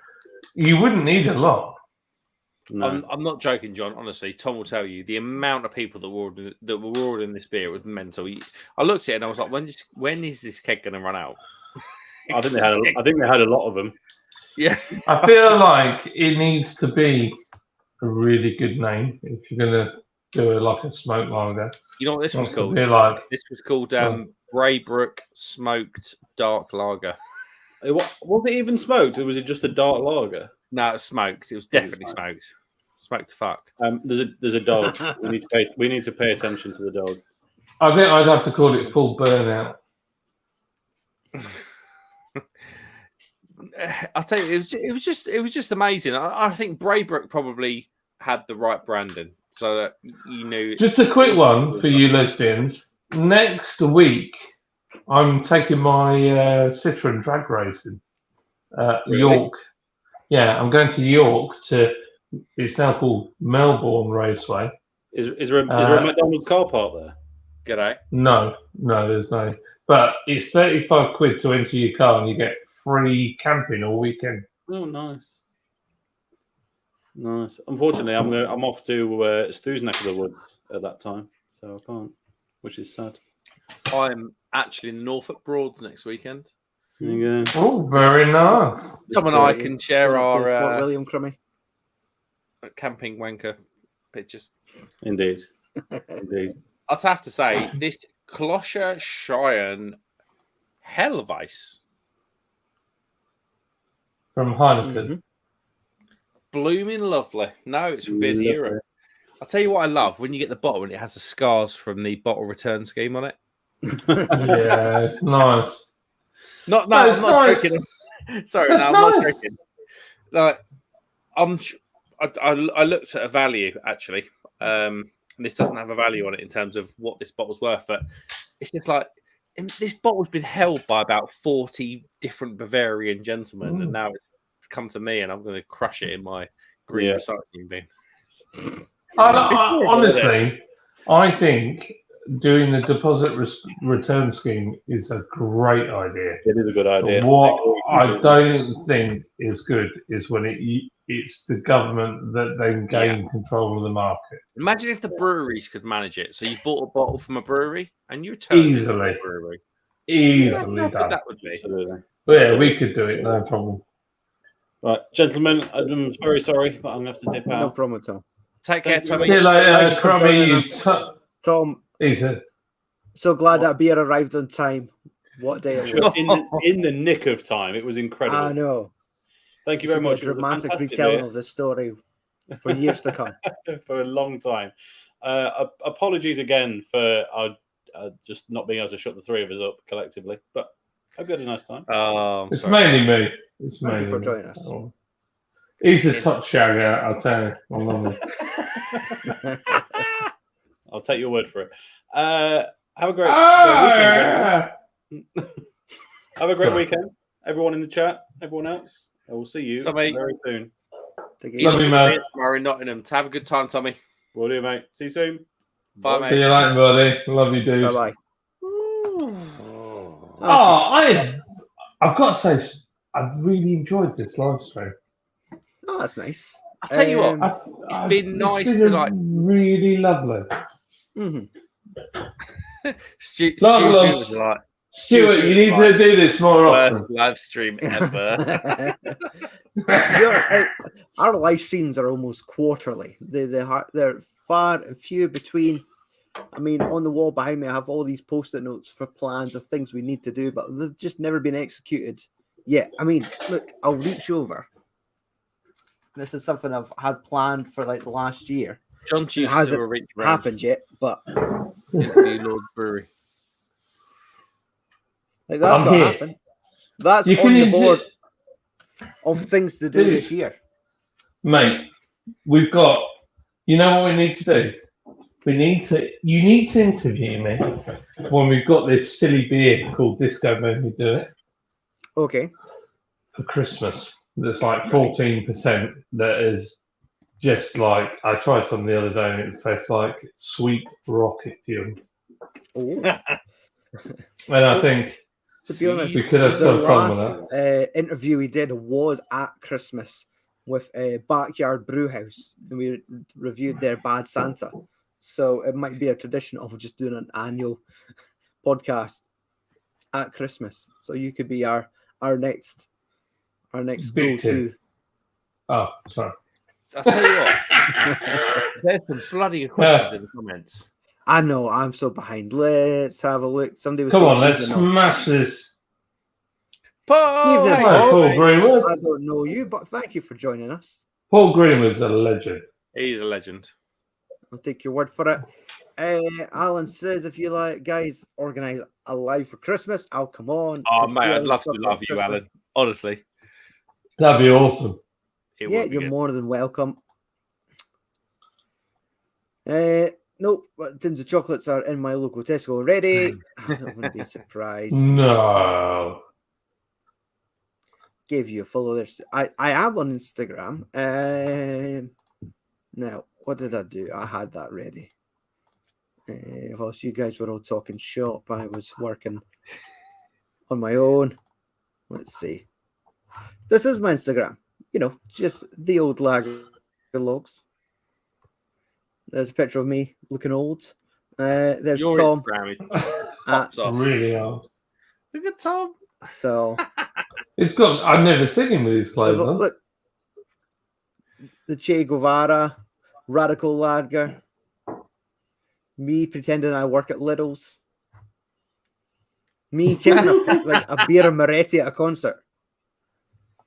You wouldn't need a lot. No. I'm not joking, John. Honestly, Tom will tell you the amount of people that were ordering this beer was mental. I looked at it and I was like, when is this keg going to run out? I think they had a lot of them. Yeah. I feel like it needs to be a really good name if you're going to do it like a smoke lager. You know what this was Wants to called? be like, This was called Braybrook Smoked Dark Lager. Was it even smoked, or was it just a dark lager? No, it was smoked. It was definitely smoked. Smoked to fuck. There's a dog. we need to pay attention to the dog. I think I'd have to call it full burnout. I'll tell you, it was just amazing. I think Braybrook probably had the right branding, so that you knew. Just a quick one for you lesbians. Next week, I'm taking my Citroen drag racing. Really? York. Yeah, I'm going to York to. It's now called Melbourne Raceway. Is there a McDonald's car park there? G'day. No, there's no. But it's 35 quid to enter your car, and you get free camping all weekend. Oh, nice. Unfortunately, I'm off to Stu's neck of the woods at that time, so I can't, which is sad. I'm actually in Norfolk Broads next weekend. There you go. Oh, very nice. Tom and I can share Fort our William Crummy. camping wanker pictures. Indeed. I'd have to say, this Clocher Cheyenne Helleweis From Heineken. Mm-hmm. blooming lovely. No, it's from Beers Europe. I'll tell you what I love when you get the bottle and it has the scars from the bottle return scheme on it. Yeah, it's nice. I'm not nice. joking. Sorry, That's I'm not nice. joking. Like, I looked at a value actually, and this doesn't have a value on it in terms of what this bottle's worth, but it's just like this bottle's been held by about 40 different Bavarian gentlemen, and now it's come to me, and I'm going to crush it in my green recycling bin. Honestly, I think doing the deposit return scheme is a great idea. It is a good idea. What I don't think is good is when it's the government that then gain control of the market. Imagine if the breweries could manage it. So you bought a bottle from a brewery and you returned it to Easily. the brewery. Easily How done. good that would be. Absolutely. But yeah, we could do it, no problem. Right, gentlemen, I'm very sorry, but I'm going to have to dip out. No problem at all. Take care, Thank you. Tommy. See you Thank later, you for Crummy. joining Tom, Easy. so glad that beer arrived on time. What day it was. In the nick of time. It was incredible. I know. Thank you very much. A It was a dramatic fantastic retelling beer of this story for years to come. for a long time. Apologies again for our just not being able to shut the three of us up collectively, but I hope you had a nice time. It's mainly me. It's Thank mainly you for me. joining us. Oh. He's a top shagger, I'll tell you. I love him. I'll take your word for it. Have a great weekend. Have a great weekend, everyone in the chat, everyone else. I will see you Tommy. very soon. Take it Love easy. you, mate. Tomorrow in Nottingham. Have a good time, Tommy. Will do, mate. See you soon. Bye, mate. See you later, buddy. Love you, dude. Bye-bye. I've got to say, I've really enjoyed this live stream. Oh, that's nice. I'll tell you what. It's been nice been to, like- really lovely. Mm-hmm. Stuart Love. was like, Stuart, you need to do this more worst often. live stream ever. To be honest, our live streams are almost quarterly. They're far and few between. I mean, on the wall behind me, I have all these post-it notes for plans of things we need to do, but they've just never been executed yet. I mean, look, I'll reach over. This is something I've had planned for like the last year. John It chooses hasn't to reach around happened yet, but into Lords Brewery. like that's I'm got to here. happen. That's You on can the do- board of things to do Dude. this year. Mate, we've got, you know what we need to do? You need to interview me when we've got this silly beer called Disco Made Me Do It Okay. for Christmas. That's like 14%. That is just like, I tried some the other day and it tastes like sweet rocket fuel. Oh. And I think To be honest, we could have the some fun with last that. interview we did was at Christmas. with a Backyard Brewhouse, and we reviewed their Bad Santa. So it might be a tradition of just doing an annual podcast at Christmas. So you could be our next Big go-to. Oh, sorry. I'll tell you what. There's some bloody good questions in the comments. I know, I'm so behind. Let's have a look. Somebody was Come saying on, let's he's an smash this. Paul, Hey, hey, Hi, Paul mate. Greenwood. I don't know you, but thank you for joining us. Paul Greenwood's a legend. He's a legend. I'll take your word for it. Alan says, if you like, guys, organise a live for Christmas, I'll come on. Oh, It's mate, 2 I'd hours love to before love you, Christmas. Alan. Honestly. That'd be awesome. It Yeah, would be you're good. more than welcome. Nope, but tins of chocolates are in my local Tesco already. I wouldn't be surprised. No. Gave you a follow there. I am on Instagram. Now, what did I do? I had that ready. Whilst you guys were all talking shop, I was working on my own. Let's see. This is my Instagram. You know, just the old lager logs. There's a picture of me looking old. There's Your Tom. Instagram At, off. Really old. Look at Tom. so It's got. I've never seen him with his clothes on. look, the Che Guevara, Radical Lager, me pretending I work at Lidl's, me kissing a beer and Moretti at a concert.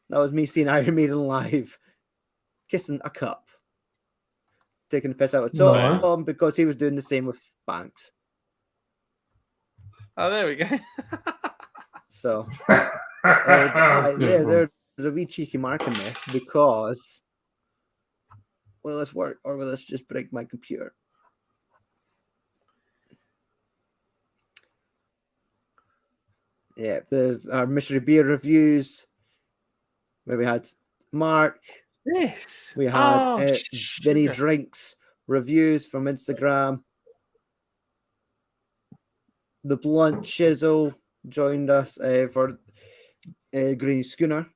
That was me seeing Iron Maiden live, kissing a cup, taking the piss out of Tom Nice. because he was doing the same with Banks. Oh, there we go. So Good one. there's a wee cheeky mark in there because will this work or will this just break my computer? Yeah, there's our mystery beer reviews where we had Mark, Yes. we had Oh, Vinny sugar. Drinks reviews from Instagram. The Blunt Chisel joined us for Green Schooner.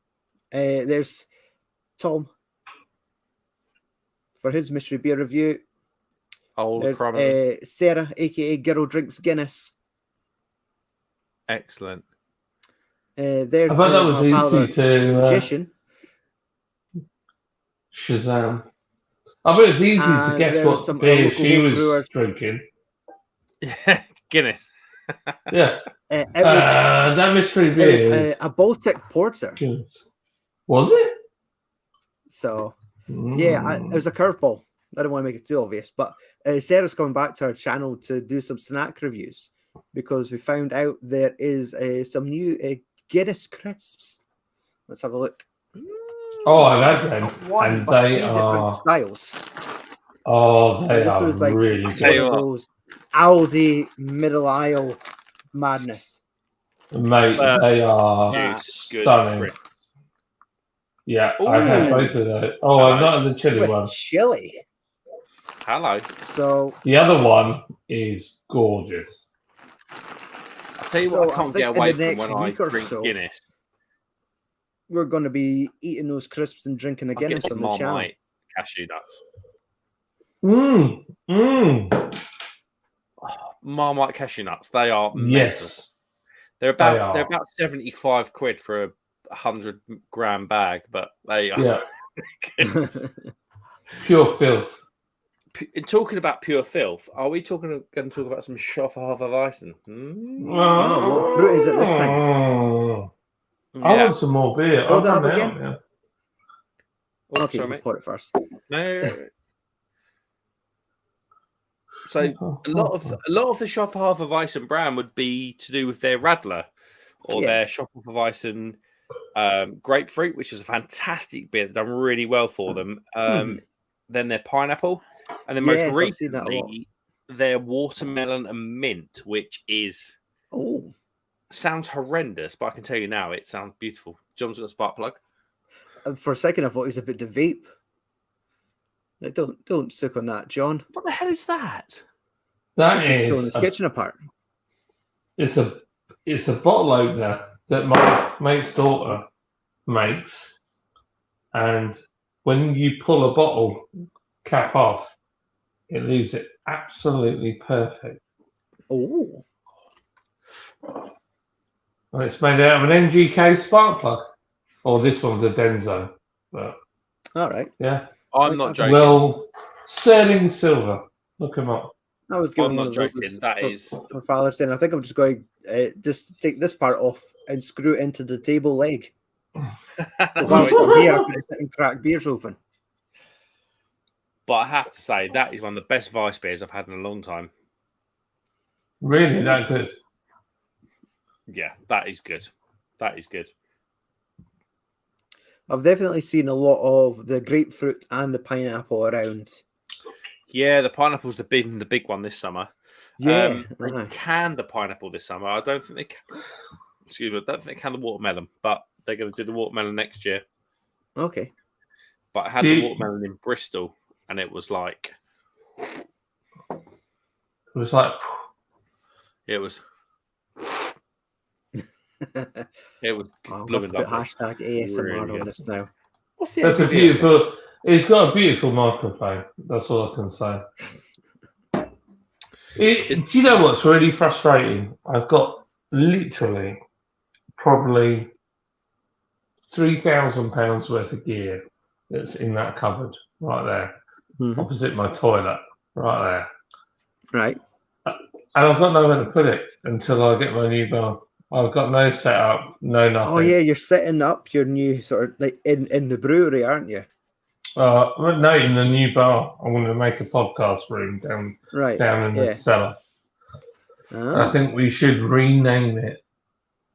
There's Tom for his mystery beer review. Old There's Crummy. Sarah, aka Girl Drinks Guinness. Excellent. There's I bet that was my pal, easy the to magician. Shazam. I bet it's easy to And guess there was what some beer local she home was brewers. drinking. Guinness. Yeah. It was, That mystery it beer was is a Baltic Porter. Guinness. Was it? So, yeah, it was a curveball. I don't want to make it too obvious, but Sarah's coming back to our channel to do some snack reviews because we found out there is some new Guinness crisps. Let's have a look. Oh, I've had them. One, And but they two are. different styles. Oh, they This are was like really tell you good. one of what. those Aldi middle aisle madness. Mate, they are Juice. Good. stunning. crisps. Yeah, I've had Ooh. both of those. Oh, I've not had the chili With one. chili. Hello. So, The other one is gorgeous. I'll tell you So what, I I can't think get in away the from next when I week or drink so, Guinness. we're going to be eating those crisps and drinking a I'll get Guinness some on the channel. Marmite cashew nuts. Marmite cashew nuts. They are mental. Yes. They're They about are. 75 quid for a 100-gram bag, but they are. Yeah. Pure filth. Talking about pure filth, are we going to talk about some Schofferhofer Oh, what fruit is it this time? I Yeah. want some more beer. Hold I'll up run again. out now. Oh, Okay, sorry, you mate. pour it first. No. So a lot of the Schofferhofer Weissen brand would be to do with their Radler or Yeah. their Schofferhofer Weissen grapefruit, which is a fantastic beer. They've done really well for them. Then their pineapple, and then Yes, most I've seen that a lot. recently their watermelon and mint, which is Oh, sounds horrendous, but I can tell you now it sounds beautiful. John's got a spark plug. and for a second I thought it was about to vape. Like, don't suck on that, John. What the hell is that? That He's just pulling is his kitchen apart. it's a bottle opener that my mate's daughter makes, and when you pull a bottle cap off, it leaves it absolutely perfect. Oh, And it's made out of an NGK spark plug. Or this one's a Denso. But all right. yeah. I'm not joking. Well, sterling silver. Look them up. I was given I'm one not of joking. those That for, is- for Father's Day. And I think I'm just going just take this part off and screw it into the table leg. If I was from here, I could sit and crack beers open. But I have to say, that is one of the best Vice beers I've had in a long time. Really, that good. Yeah, that is good. That is good. I've definitely seen a lot of the grapefruit and the pineapple around. Yeah, the pineapple's the big one this summer. Yeah, They canned the pineapple this summer. I don't think they can. Excuse me, I don't think they can the watermelon, but they're going to do the watermelon next year. Okay. But I had the watermelon in Bristol, and it was like It was like it was I'll blue have and to put lovely. hashtag ASMR Really on good. this now. What's the that's a ABV? beautiful. It's got a beautiful microphone. That's all I can say. Do you know what's really frustrating? I've got literally probably £3,000 worth of gear that's in that cupboard right there, opposite my toilet, right there. Right. And I've got nowhere to put it until I get my new bar. I've got no setup, no nothing. Oh yeah, you're setting up your new sort of like in the brewery, aren't you? No, in the new bar. I'm going to make a podcast room down in the cellar. I think we should rename it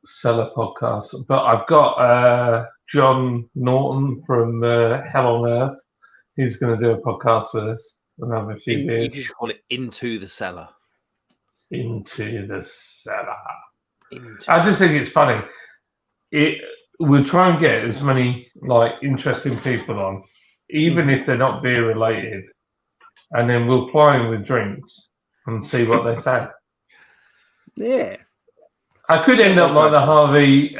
Cellar Podcast. But I've got John Norton from Hell on Earth. He's going to do a podcast with us and have a few beers. You should call it Into the Cellar. Into the cellar. I just think it's funny. We'll try and get as many like interesting people on, even if they're not beer related, and then we'll ply them with drinks and see what they say. Yeah. I could end up like the Harvey.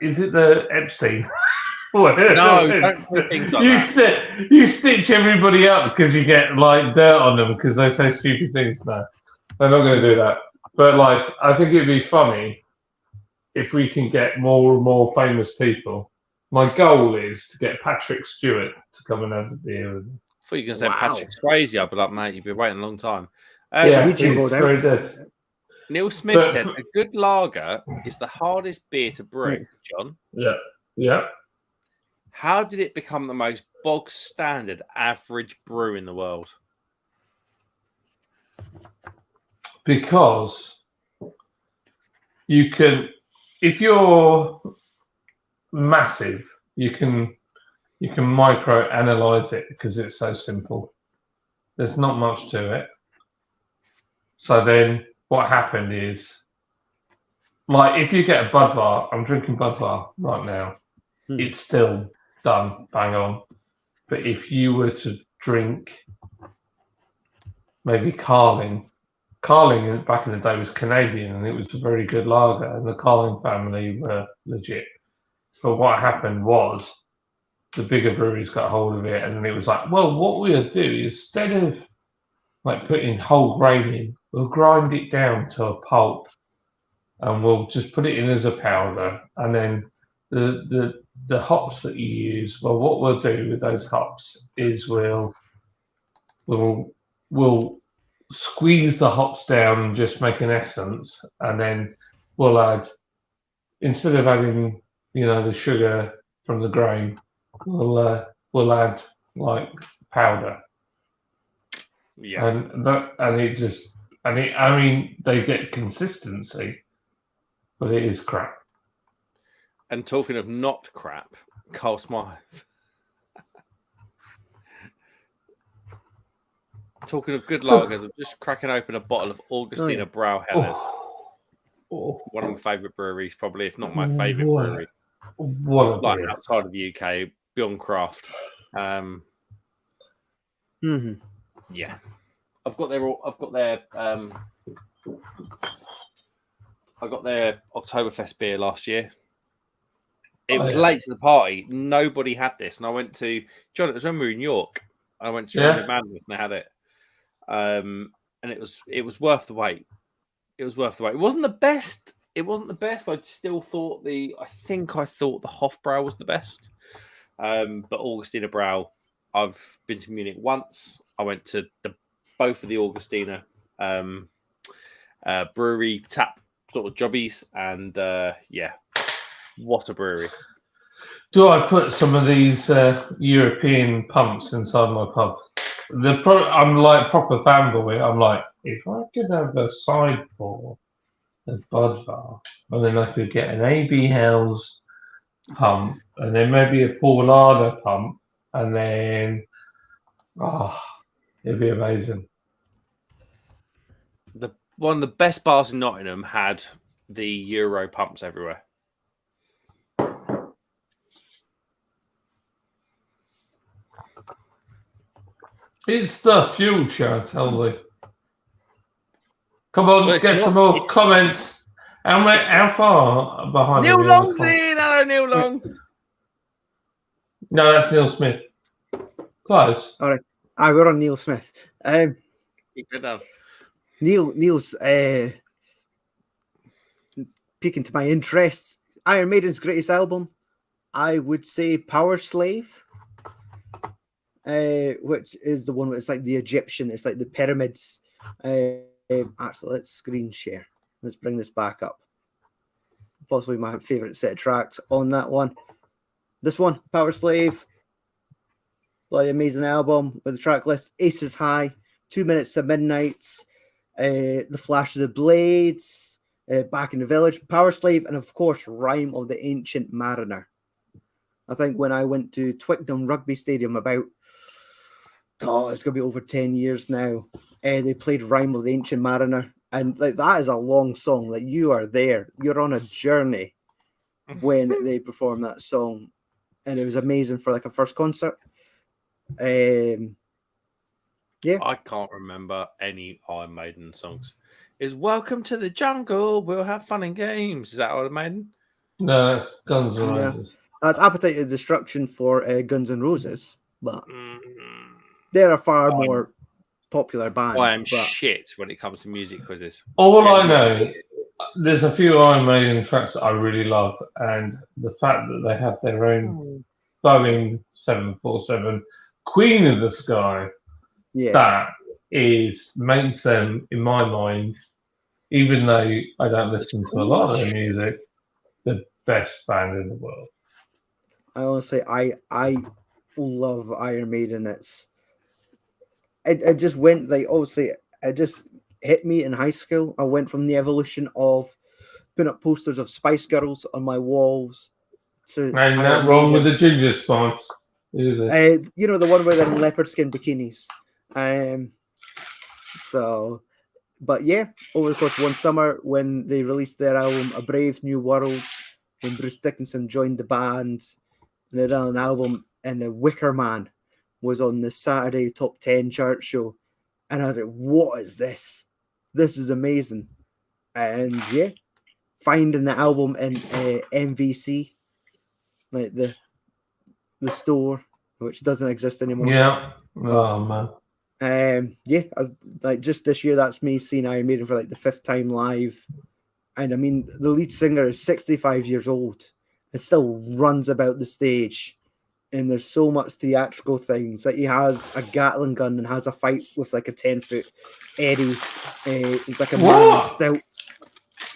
Is it the Epstein? No, don't say things like that. You stitch everybody up because you get like dirt on them because they say stupid things. No, they're not going to do that. But like, I think it'd be funny if we can get more and more famous people. My goal is to get Patrick Stewart to come and have a beer with me. I thought you were going to say Patrick Swayze. I'd be like, mate, you've been waiting a long time. Yeah, he's very good. Neil Smith said, a good lager is the hardest beer to brew, John. Yeah. How did it become the most bog standard average brew in the world? Because you can, if you're massive, you can micro analyze it because it's so simple. There's not much to it. So then what happened is, like, if you get a Budvar, I'm drinking Budvar right now, it's still done, bang on. But if you were to drink maybe Carling back in the day was Canadian and it was a very good lager and the Carling family were legit. But what happened was the bigger breweries got hold of it and then it was like, well, what we'll do is instead of like putting whole grain in, we'll grind it down to a pulp and we'll just put it in as a powder. And then the hops that you use, well, what we'll do with those hops is we'll squeeze the hops down and just make an essence, and then we'll add, instead of adding, the sugar from the grain, we'll add like powder. Yeah. And they get consistency, but it is crap. And talking of not crap, Carl Smythe. Talking of good lagers, I'm just cracking open a bottle of Augustina Brauhellers. One of my favourite breweries, probably, if not my favourite brewery. Like outside of the UK, beyond craft. Yeah. I got their Oktoberfest beer last year. It was late to the party. Nobody had this, and I went to John. It was when we were in York. I went to Shrine of Madness, and they had it. And it was worth the wait. It was worth the wait. It wasn't the best. I still thought I thought the Hofbrau was the best. But Augustina Brau, I've been to Munich once. I went to both of the Augustina brewery tap sort of jobbies, and what a brewery. Do I put some of these European pumps inside my pub? I'm like proper fanboy. I'm like, if I could have a side pour of Budvar, and then I could get an AB Hells pump, and then maybe a Paulada pump, and then it'd be amazing. One of the best bars in Nottingham had the Euro pumps everywhere. It's the future, tell me. Come on, get some more comments. How far behind? Neil Long's in. Hello, Neil Long. No, that's Neil Smith. Close. All right. We're on Neil Smith. Keep it down. Neil's peeking to my interests. Iron Maiden's greatest album, I would say Power Slave, which is the one where it's like the Egyptian, it's like the pyramids. Actually, let's screen share. Let's bring this back up. Possibly my favorite set of tracks on that one. This one, Power Slave. Bloody amazing album with the track list. Aces High, 2 Minutes to Midnight, The Flash of the Blades, Back in the Village, Power Slave, and of course, Rhyme of the Ancient Mariner. I think when I went to Twickenham Rugby Stadium it's going to be over 10 years now. They played Rhyme of the Ancient Mariner, and like that is a long song. Like you are there, you're on a journey when they perform that song, and it was amazing for like a first concert. I can't remember any Iron Maiden songs. Is Welcome to the Jungle, we'll have fun and games. Is that Iron Maiden? No, that's Guns N' Roses. That's Appetite of Destruction for Guns N' Roses, but they're a far more popular band. I am shit when it comes to music quizzes. All I know, there's a few Iron Maiden tracks that I really love, and the fact that they have their own Boeing 747 Queen of the Sky, that makes them, in my mind, even though I don't listen to a lot of their music, the best band in the world. I honestly, I love Iron Maiden. It just went like, obviously, it just hit me in high school. I went from the evolution of putting up posters of Spice Girls on my walls to. Ain't that wrong with the ginger spice? The one where they're in leopard skin bikinis. But yeah, over the course of one summer, when they released their album A Brave New World, when Bruce Dickinson joined the band, and they did an album, and The Wicker Man was on the Saturday Top 10 chart show, and I was like, what is this? This is amazing. And yeah, finding the album in MVC, like the store, which doesn't exist anymore. Yeah. Oh man. Like just this year, that's me seeing Iron Maiden for like the 5th time live. And I mean, the lead singer is 65 years old and still runs about the stage. And there's so much theatrical things. Like he has a Gatling gun and has a fight with like a 10-foot Eddie. He's like a man in stilts.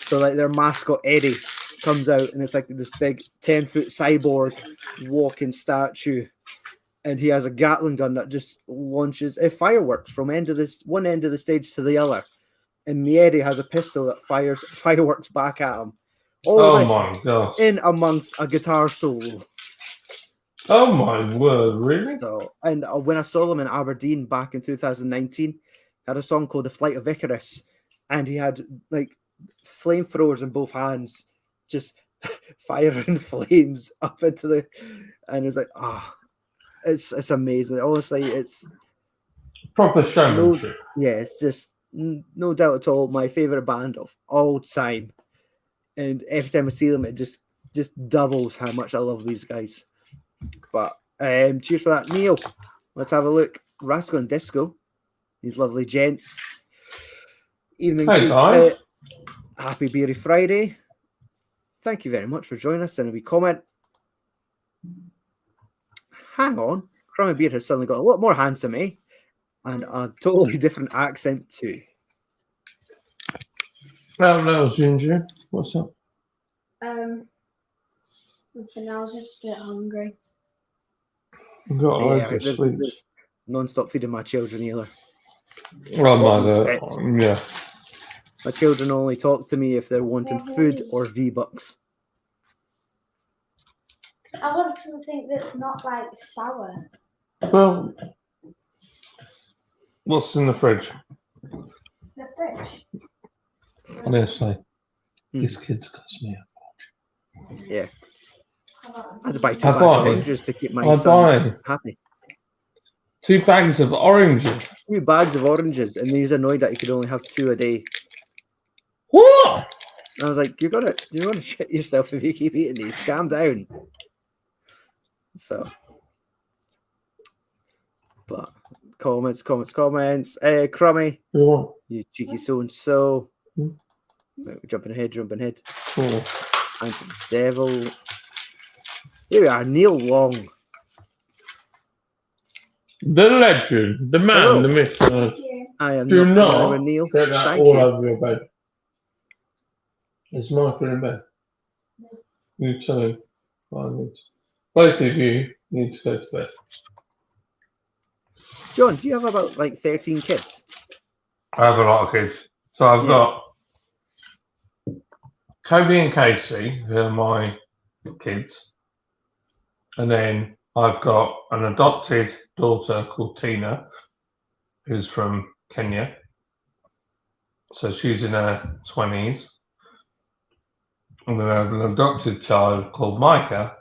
So like their mascot Eddie comes out and it's like this big 10-foot cyborg walking statue. And he has a Gatling gun that just launches fireworks from one end of the stage to the other. And the Eddie has a pistol that fires fireworks back at him. All my God. In amongst a guitar solo. Oh my word, really? So, and when I saw them in Aberdeen back in 2019, he had a song called The Flight of Icarus. And he had like flamethrowers in both hands, just firing flames up into the... And it's like, it's amazing. Honestly, it's proper showmanship. It's just no doubt at all my favorite band of all time. And every time I see them, it just just doubles how much I love these guys. But cheers for that, Neil. Let's have a look. Rascal and Disco, these lovely gents. Evening, Hey, greets. guys. Happy Beery Friday. Thank you very much for joining us. And a wee comment. Hang on. Crumby Beard has suddenly got a lot more handsome, eh? And a totally different accent too. Hello, Ginger. What's up? Nothing, I was just a bit hungry. I've got Yeah, loads of sweets. there's non-stop feeding my children either. Oh, bottom my spits. God. Yeah. My children only talk to me if they're wanting food or V-Bucks. I want something that's not like sour. Well, what's in the fridge? The fish. Honestly, these kids cost me. Yeah. I had to buy 2 I bags of buy- oranges to keep my I son buy happy. 2 bags of oranges. 2 bags of oranges, and he's annoyed that he could only have 2 a day. What? And I was like, you're gonna shit yourself if you keep eating these. Calm down. So, but comments. Crummy, What? you cheeky so and so. Hmm. Right, we're jumping ahead. Oh. And some devil. Here we are, Neil Long. The legend, the man, Hello. the myth. I am Do not not familiar with Neil. get that Thank all you. over your bed. Is Michael in bed? You tell him. Both of you need to go to bed. John, do you have about like 13 kids? I have a lot of kids. So I've Yeah. got Toby and Casey, who are my kids. And then I've got an adopted daughter called Tina, who's from Kenya. So she's in her 20s. And then I have an adopted child called Micah,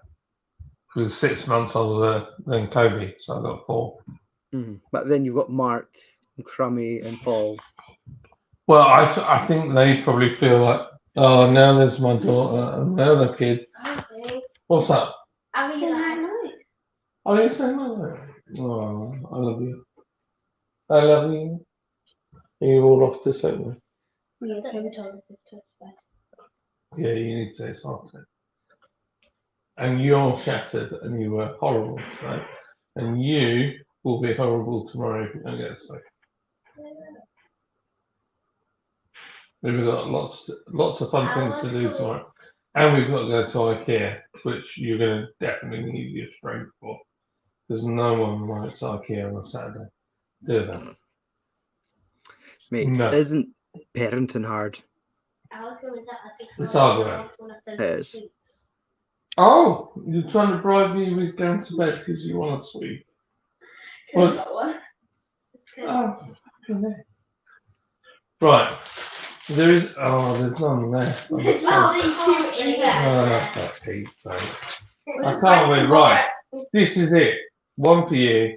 who's 6 months older than Toby. So I've got 4. But then you've got Mark, and Crummy, and Paul. Well, I think they probably feel like, oh, now there's my daughter and now the kid. Okay. What's up? Are you night? Oh, you're saying that? Oh, I love you. I love you. Are you all off to sleep? Yeah, Toby told us to touch bed. Yeah, you need to say something. And you're shattered and you were horrible today. And you will be horrible tomorrow if you don't get to sleep. We've got lots of fun things to do tomorrow. And we've got to go to IKEA, which you're going to definitely need your strength for. Because no one likes IKEA on a Saturday. Do that. Mate, No. isn't parenting hard? I was going to ask It's hard work. one of It those is. sweets. Oh, you're trying to bribe me with going to bed because you want a sweet. Can I What? got one? Oh, goodness. Right. There's none there. There's literally 2 in there. That pizza. I can't wait. Right. This is it. One for you.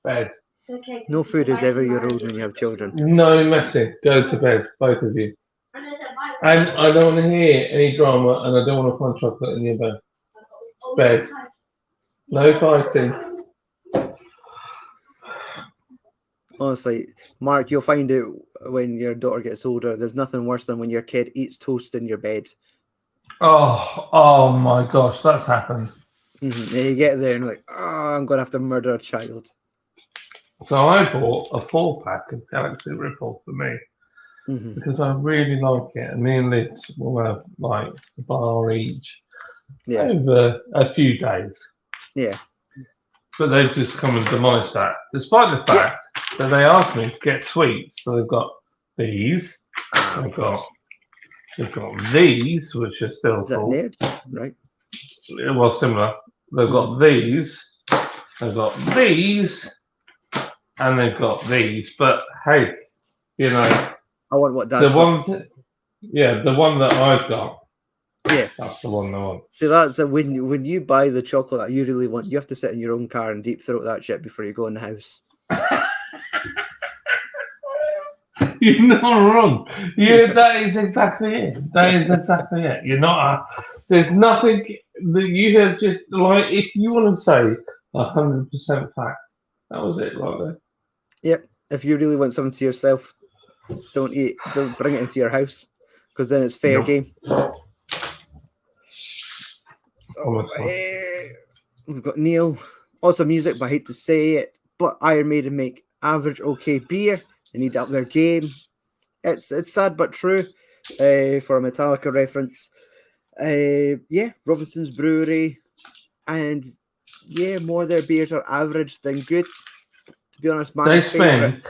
Bed. Okay. No food is ever your own when you have children. No messing. Go to bed, both of you. And I said, bye. And I don't want to hear any drama, and I don't want to find chocolate in your bed. Oh, Bed. No fighting. Honestly, Mark, you'll find out when your daughter gets older, there's nothing worse than when your kid eats toast in your bed. Oh my gosh, that's happened. And you get there and you're like, oh, I'm going to have to murder a child. So I bought a 4-pack of Galaxy Ripple for me because I really like it. And me and Liz will have like a bar each over a few days. Yeah. But they've just come and demolished that, despite the fact that they asked me to get sweets. So they've got these, they've got these, which are still Is that cool. nerds? Right. Well, similar. They've got these, they've got these, and they've got these. But hey, you know, I want what Dad's the got. one that I've got. Yeah. That's the one I want. See, that's when you buy the chocolate that you really want, you have to sit in your own car and deep throat that shit before you go in the house. You're not wrong. That is exactly it. That is exactly it. You're not There's nothing that you have just like. If you want to say 100% fact, that was it right there. Yep. If you really want something to yourself, don't bring it into your house, because then it's fair Nope. game. Almost So not. we've got Neil. Awesome music, but I hate to say it, but Iron Maiden make average okay beer. They need to up their game. It's sad but true. For a Metallica reference. Yeah, Robinson's Brewery, and yeah, more of their beers are average than good. To be honest, my favorite.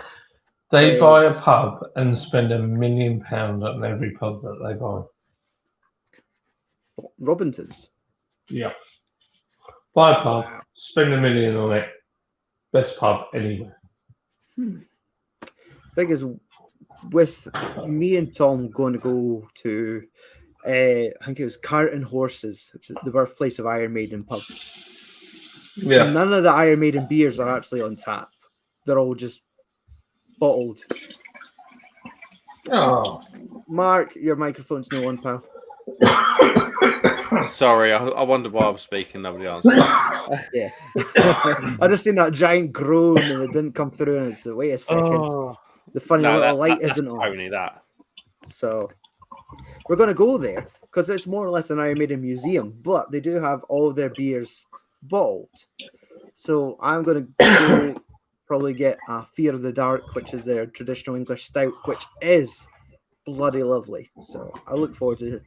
They buy a is- pub and spend £1 million on every pub that they buy. Robinson's. Yeah. Buy a pub, Wow. spend $1 million on it. Best pub anywhere. Thing is, with me and Tom going to go to, I think it was Cart and Horses, the birthplace of Iron Maiden pub. Yeah. None of the Iron Maiden beers are actually on tap. They're all just bottled. Oh. Mark, your microphone's no on, pal. Sorry, I wondered why I was speaking. Nobody answered. Yeah. I just seen that giant groan and it didn't come through, and it's wait a second. The funny little light that's isn't on. Tony, that. So we're going to go there because it's more or less an Iron Maiden museum, but they do have all their beers bottled. So I'm going to go probably get a Fear of the Dark, which is their traditional English stout, which is bloody lovely. So I look forward to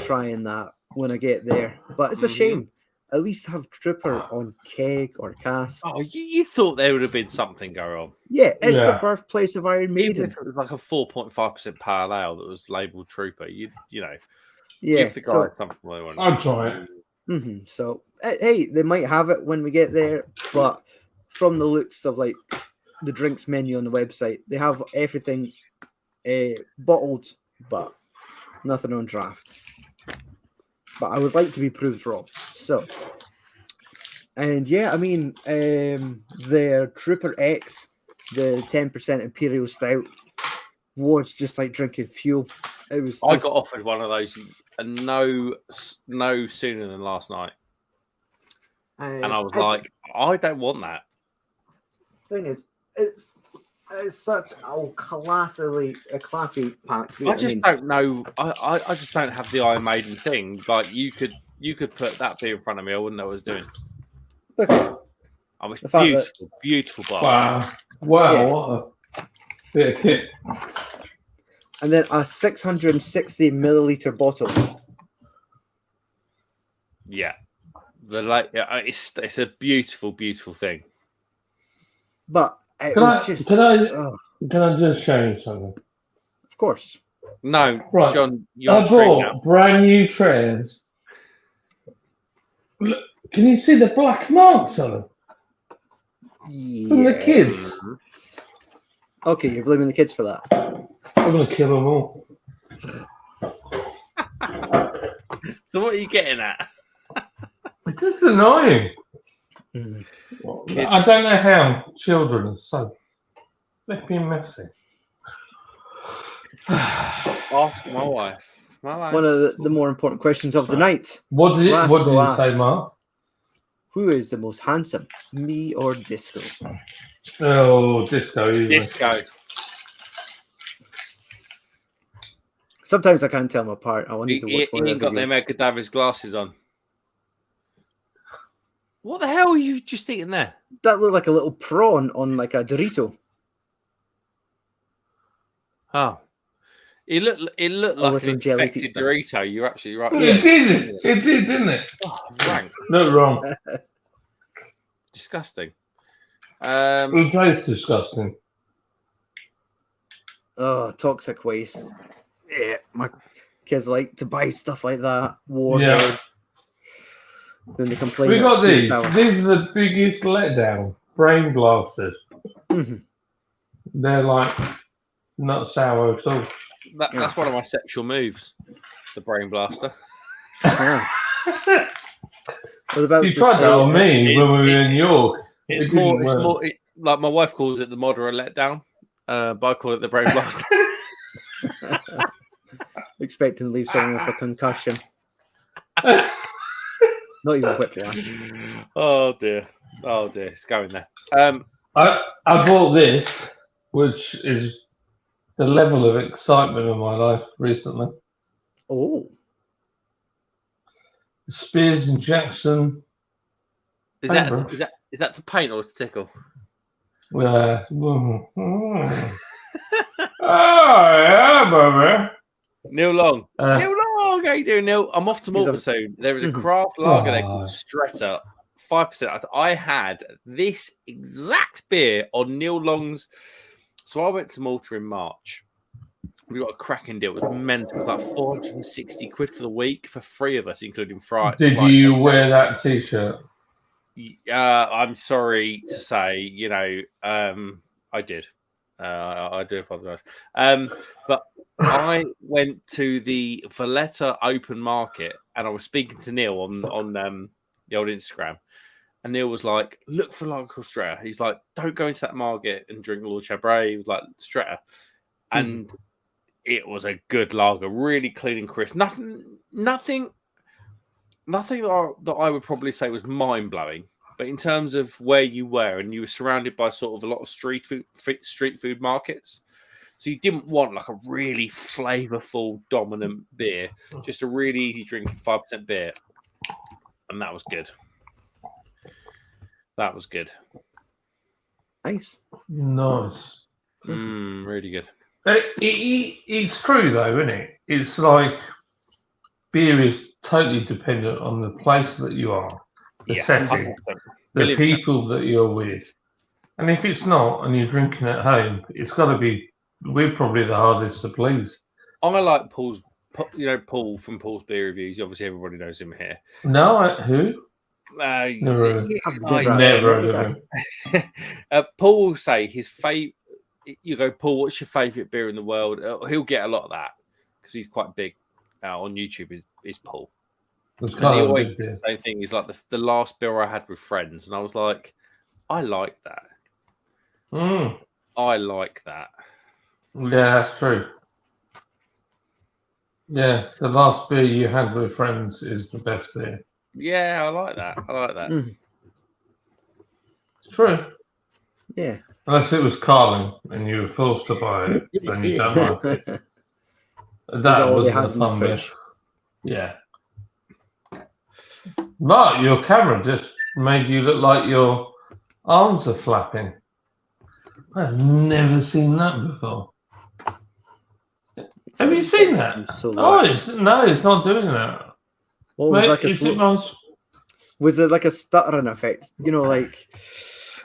trying that when I get there. But it's a shame. At least have Trooper on keg or cask. Oh, you thought there would have been something going on. Yeah, it's the birthplace of Iron Even Maiden. if it was like a 4.5% pale ale that was labelled Trooper, you know, Yeah, give the guy something they want. I'll try it. So, hey, they might have it when we get there, but from the looks of like the drinks menu on the website, they have everything bottled, but nothing on draft. But I would like to be proved wrong. So, and yeah, I mean, their Trooper X, the 10% Imperial Stout, was just like drinking fuel. It was. I got offered one of those, and no sooner than last night, and I was like, I don't want that. Thing is, it's such a classy pack. I just don't know. I just don't have the Iron Maiden thing. Like you could put that beer in front of me, I wouldn't know what I was doing. Look at it. I was The beautiful bar. Wow, Yeah. what a bit of kit. And then a 660 milliliter bottle. Yeah, it's a beautiful thing. But it Can was I, just. can I Oh, can I just show you something? of course. No, Right. John, you're I on stream now. bought brand new trays. Look, can you see the black marks on them from the Yeah. kids? Okay, you're blaming the kids for that. I'm gonna kill them all. So what are you getting at? It's just annoying. Kids. I don't know how children are so flipping messy. Ask my wife. One of the more important questions of the night. What did you Lasco say, asks, Mark? Who is the most handsome, me or Disco? Oh, disco. Disco. Sometimes I can't tell them apart. I wanted to watch He one ain't of got the them videos. Edgar Davies glasses on. What the hell are you just eating there? That looked like a little prawn on like a Dorito. Oh. It looked like little an jelly infected pizza. Dorito. You're absolutely right. It did. It did, didn't it? Oh, rank. Not wrong. Disgusting. It tastes disgusting. Oh, toxic waste. Yeah, my kids like to buy stuff like that. Yeah. Warheads. Then they complain. We that it's got too these. sour. These are the biggest letdown. Brain blasters. Mhm. They're like not sour at all. That's one of my sexual moves. The brain blaster. Yeah. What about You to tried that say- on me when we were in York. It's It more. didn't work. Like my wife calls it the moderate letdown, but I call it the brain blaster. expecting to leave someone with a concussion. Not even whiplash. Oh dear. Oh dear. It's going there. I bought this, which is the level of excitement of my life recently. Oh, Spears and Jackson. Is that to paint or to tickle? Oh yeah, baby. Neil Long. Uh, Neil Long, how you doing, Neil? I'm off to He's Malta on- soon. There is a Mhm. craft lager there called Oh. Stretta, 5%. I had this exact beer on Neil Long's. So I went to Malta in March. We got a cracking deal. It was mental. It was like 460 quid for the week for 3 of us, including flights. Did you wear that T-shirt? I'm sorry to say, I did. I do apologize. But I went to the Valletta open market and I was speaking to Neil on the old Instagram. And Neil was like, look for lager called Stretta. He's like, don't go into that market and drink Lord Chabray. He was like, Stretta. And it was a good lager, really clean and crisp. Nothing that I would probably say was mind-blowing. But in terms of where you were, and you were surrounded by sort of a lot of street food markets, so you didn't want like a really flavourful, dominant beer, just a really easy drinking 5% beer, and that was good. That was good. nice. Nice. Really good. It's true though, isn't it? It's like beer is totally dependent on the place that you are, the setting, 100%. the 1,000,000%. people that you're with. And if it's not, and you're drinking at home, it's got to be. We're probably the hardest to please. I like Paul from Paul's Beer Reviews. Obviously, everybody knows him here. No, who? Never Never heard of him. Paul will say his favorite. You go, Paul, what's your favorite beer in the world? He'll get a lot of that because he's quite big on YouTube. Is Paul? It's And kind he of a always big says beer. the same thing. He's like the last beer I had with friends, and I was like, I like that. Mm. I like that. Yeah, that's true. Yeah, the last beer you had with friends is the best beer. Yeah, I like that. I like that. It's true. Yeah. Unless it was Carling and you were forced to buy it, then you don't like it. That all they wasn't had a in the fun beer. fridge. Yeah. Mark, your camera just made you look like your arms are flapping. I've never seen that before. Have you seen that? So Oh, like, it's not doing that. what was Mate, like a is it slow, nice? was it like a stuttering effect? You know, like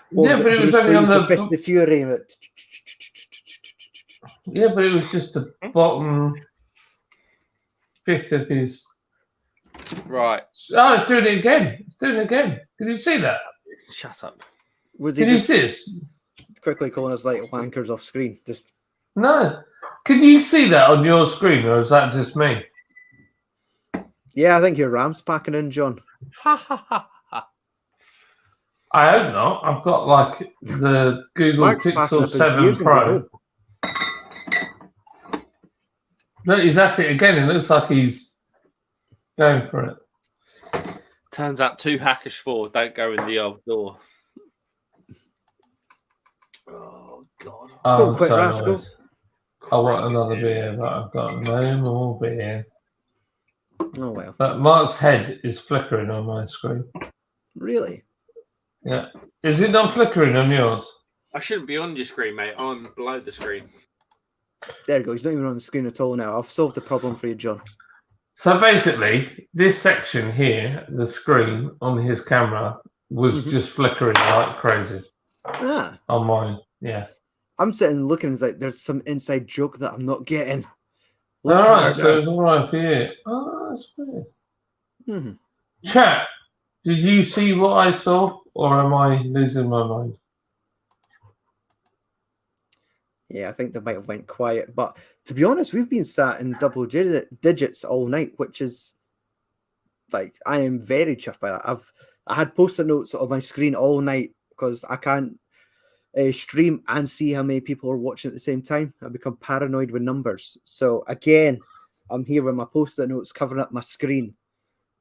what Yeah, but it was Bruce only on Lee's The the- Fist of Fury. Yeah, but it was just the bottom fifth of his. Right. Oh, it's doing it again. It's doing it again. Can you see that? Shut up. Was he Can you just see this? quickly calling us like wankers off screen? Just No. Can you see that on your screen, or is that just me? yeah, I think your ram's packing in, John. Ha ha ha ha. I hope not. I've got like the Google Mark's packing Pixel up his 7 beers and going Pro. home. No, he's at it again. It looks like he's going for it. Turns out 2 hackish 4 don't go in the old door. Oh God. Oh, Go I'm quick, so rascal. annoyed. I want another beer, but I've got no more beer. Oh well, But Mark's head is flickering on my screen. really? Yeah. Is it not flickering on yours? I shouldn't be on your screen, mate. I'm below the screen. There you go. He's not even on the screen at all now. I've solved the problem for you, John. So basically, this section here, the screen on his camera, was just flickering like crazy Ah, on mine. Yeah. I'm sitting looking. It's like there's some inside joke that I'm not getting. All Look right, at so that. it's all right for you. Oh, that's weird. Mhm. Chat, did you see what I saw, or am I losing my mind? Yeah, I think they might have went quiet. But to be honest, we've been sat in double digits all night, which is like I am very chuffed by that. I had post-it notes on my screen all night because I can't stream and see how many people are watching at the same time. I become paranoid with numbers. So again, I'm here with my post-it notes covering up my screen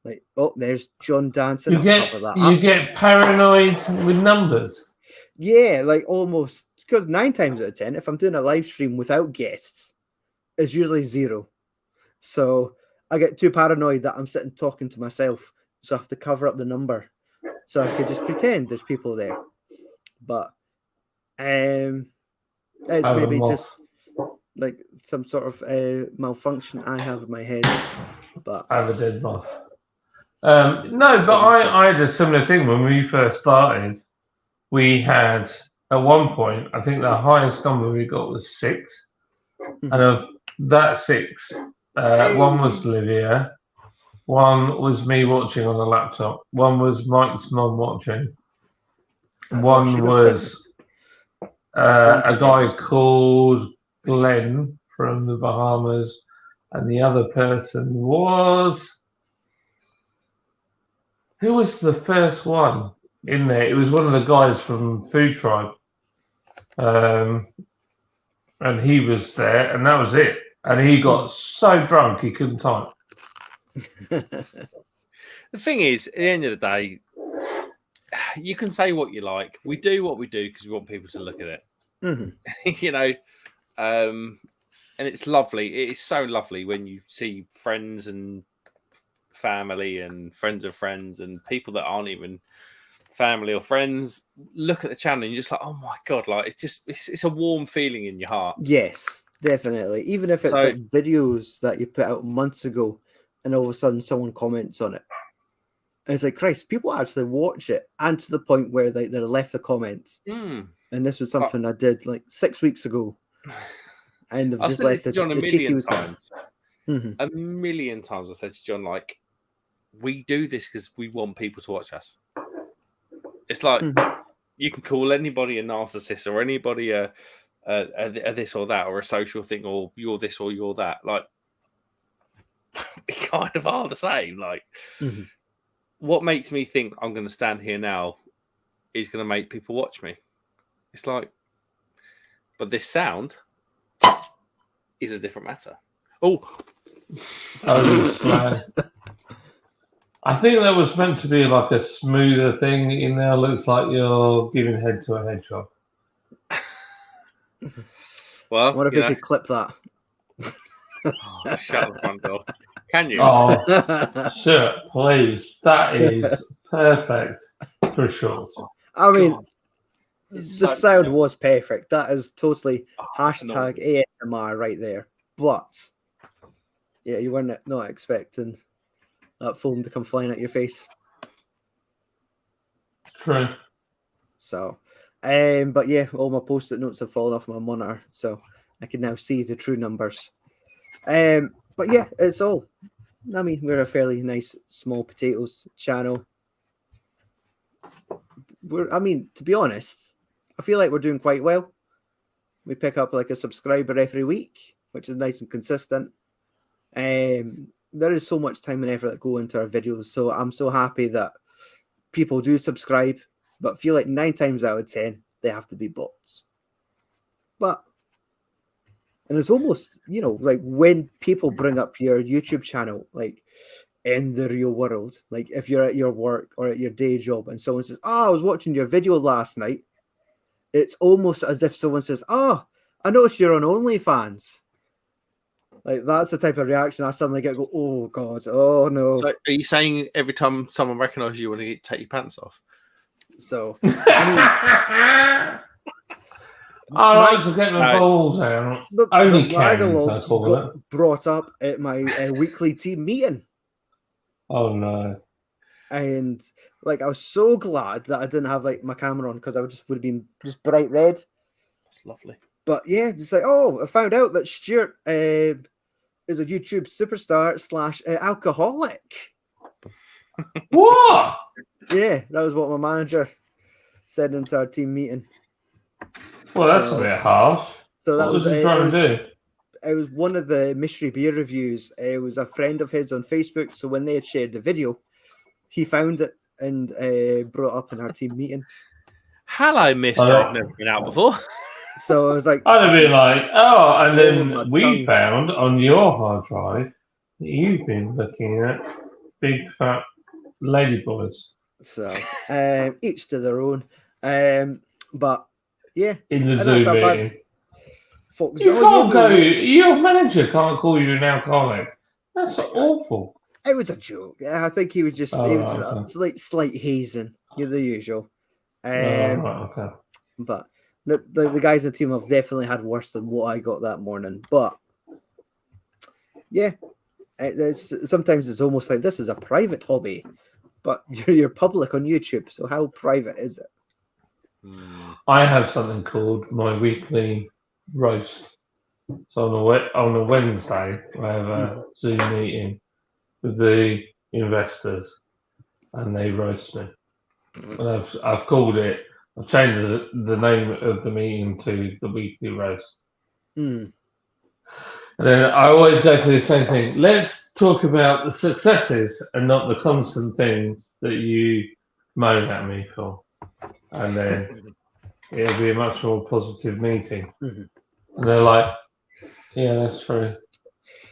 Like, oh, there's John dancing. You I'll get cover that you up. get paranoid with numbers. Yeah, like almost, because 9 times out of 10, if I'm doing a live stream without guests, it's usually 0. So I get too paranoid that I'm sitting talking to myself. So I have to cover up the number so I could just pretend there's people there. But it's Have a maybe moth. just like some sort of malfunction I have in my head. But I have a dead moth. No, but I had a similar thing when we first started. We had, at one point, I think the highest number we got was 6. And of that 6, one was Lydia, one was me watching on the laptop, one was Mike's mum watching, one was a guy called Glenn from the Bahamas, and the other person was... Who was the first one in there? It was one of the guys from Food Tribe. And he was there, and that was it. And he got so drunk he couldn't type. The thing is, at the end of the day, you can say what you like. We do what we do because we want people to look at it. You know, and it's lovely. It is so lovely when you see friends and family and friends of friends and people that aren't even family or friends look at the channel and you're just like, oh my god, like it's a warm feeling in your heart. Yes, definitely. Even if it's like videos that you put out months ago and all of a sudden someone comments on it, and it's like, Christ, people actually watch it, and to the point where they left the comments. And this was something I did like 6 weeks ago, and they've just left John a million times. A million times I've said to John, like, we do this because we want people to watch us. It's like you can call anybody a narcissist or anybody a this or that or a social thing or you're this or you're that. Like, we kind of are the same. Like, what makes me think I'm going to stand here now is going to make people watch me. It's like, but this sound is a different matter. I think that was meant to be like a smoother thing in there. Looks like you're giving head to a hedgehog. Well, what if you could clip that? Shut the front door. Can you? Oh, sure, please. That is perfect for short. I mean, the sound was perfect. That is totally hashtag ASMR right there. But yeah, you weren't not expecting that foam to come flying at your face. True. So, but yeah, all my post-it notes have fallen off my monitor, so I can now see the true numbers. But yeah, it's all. I mean, we're a fairly nice small potatoes channel. I mean, to be honest, I feel like we're doing quite well. We pick up like a subscriber every week, which is nice and consistent. There is so much time and effort that go into our videos, so I'm so happy that people do subscribe, but feel like 9 times out of 10 they have to be bots. And it's almost, you know, like when people bring up your YouTube channel, like in the real world, like if you're at your work or at your day job and someone says, oh, I was watching your video last night, it's almost as if someone says, oh, I noticed you're on OnlyFans. Like, that's the type of reaction I suddenly get. Go, oh god, oh no. So, are you saying every time someone recognizes you, want to take your pants off? So, I mean, I like to get my balls out. The Ragalogs got brought up at my weekly team meeting. Oh no! And like, I was so glad that I didn't have like my camera on because I would have been just bright red. That's lovely. But yeah, it's like, oh, I found out that Stuart is a YouTube superstar / alcoholic. What? Yeah, that was what my manager said into our team meeting. Well, that's a bit harsh. So that what was he trying to do? It was one of the mystery beer reviews. It was a friend of his on Facebook. So when they had shared the video, he found it and brought it up in our team meeting. Hello, mister. I've never been out before. So I was like, I'd have been like, oh, and then we found on your hard drive that you've been looking at big fat lady boys So each to their own. But yeah, in the and that's Zoom I've had meeting. folks. You "Oh, can't yeah, go. Your manager can't call you an alcoholic. That's awful. It was a joke. I think he was just Oh, it was right, okay. slight hazing. You're the usual. Oh, right, okay. But the guys in the team have definitely had worse than what I got that morning. But yeah, sometimes it's almost like this is a private hobby, but you're public on YouTube. So how private is it? I have something called my weekly roast. So on a Wednesday, I have a Zoom meeting with the investors, and they roast me. And I've called it. I've changed the name of the meeting to the weekly roast. Mm. And then I always go to the same thing. Let's talk about the successes and not the constant things that you moan at me for. And then it'll be a much more positive meeting. Mm-hmm. And they're like, yeah, that's true.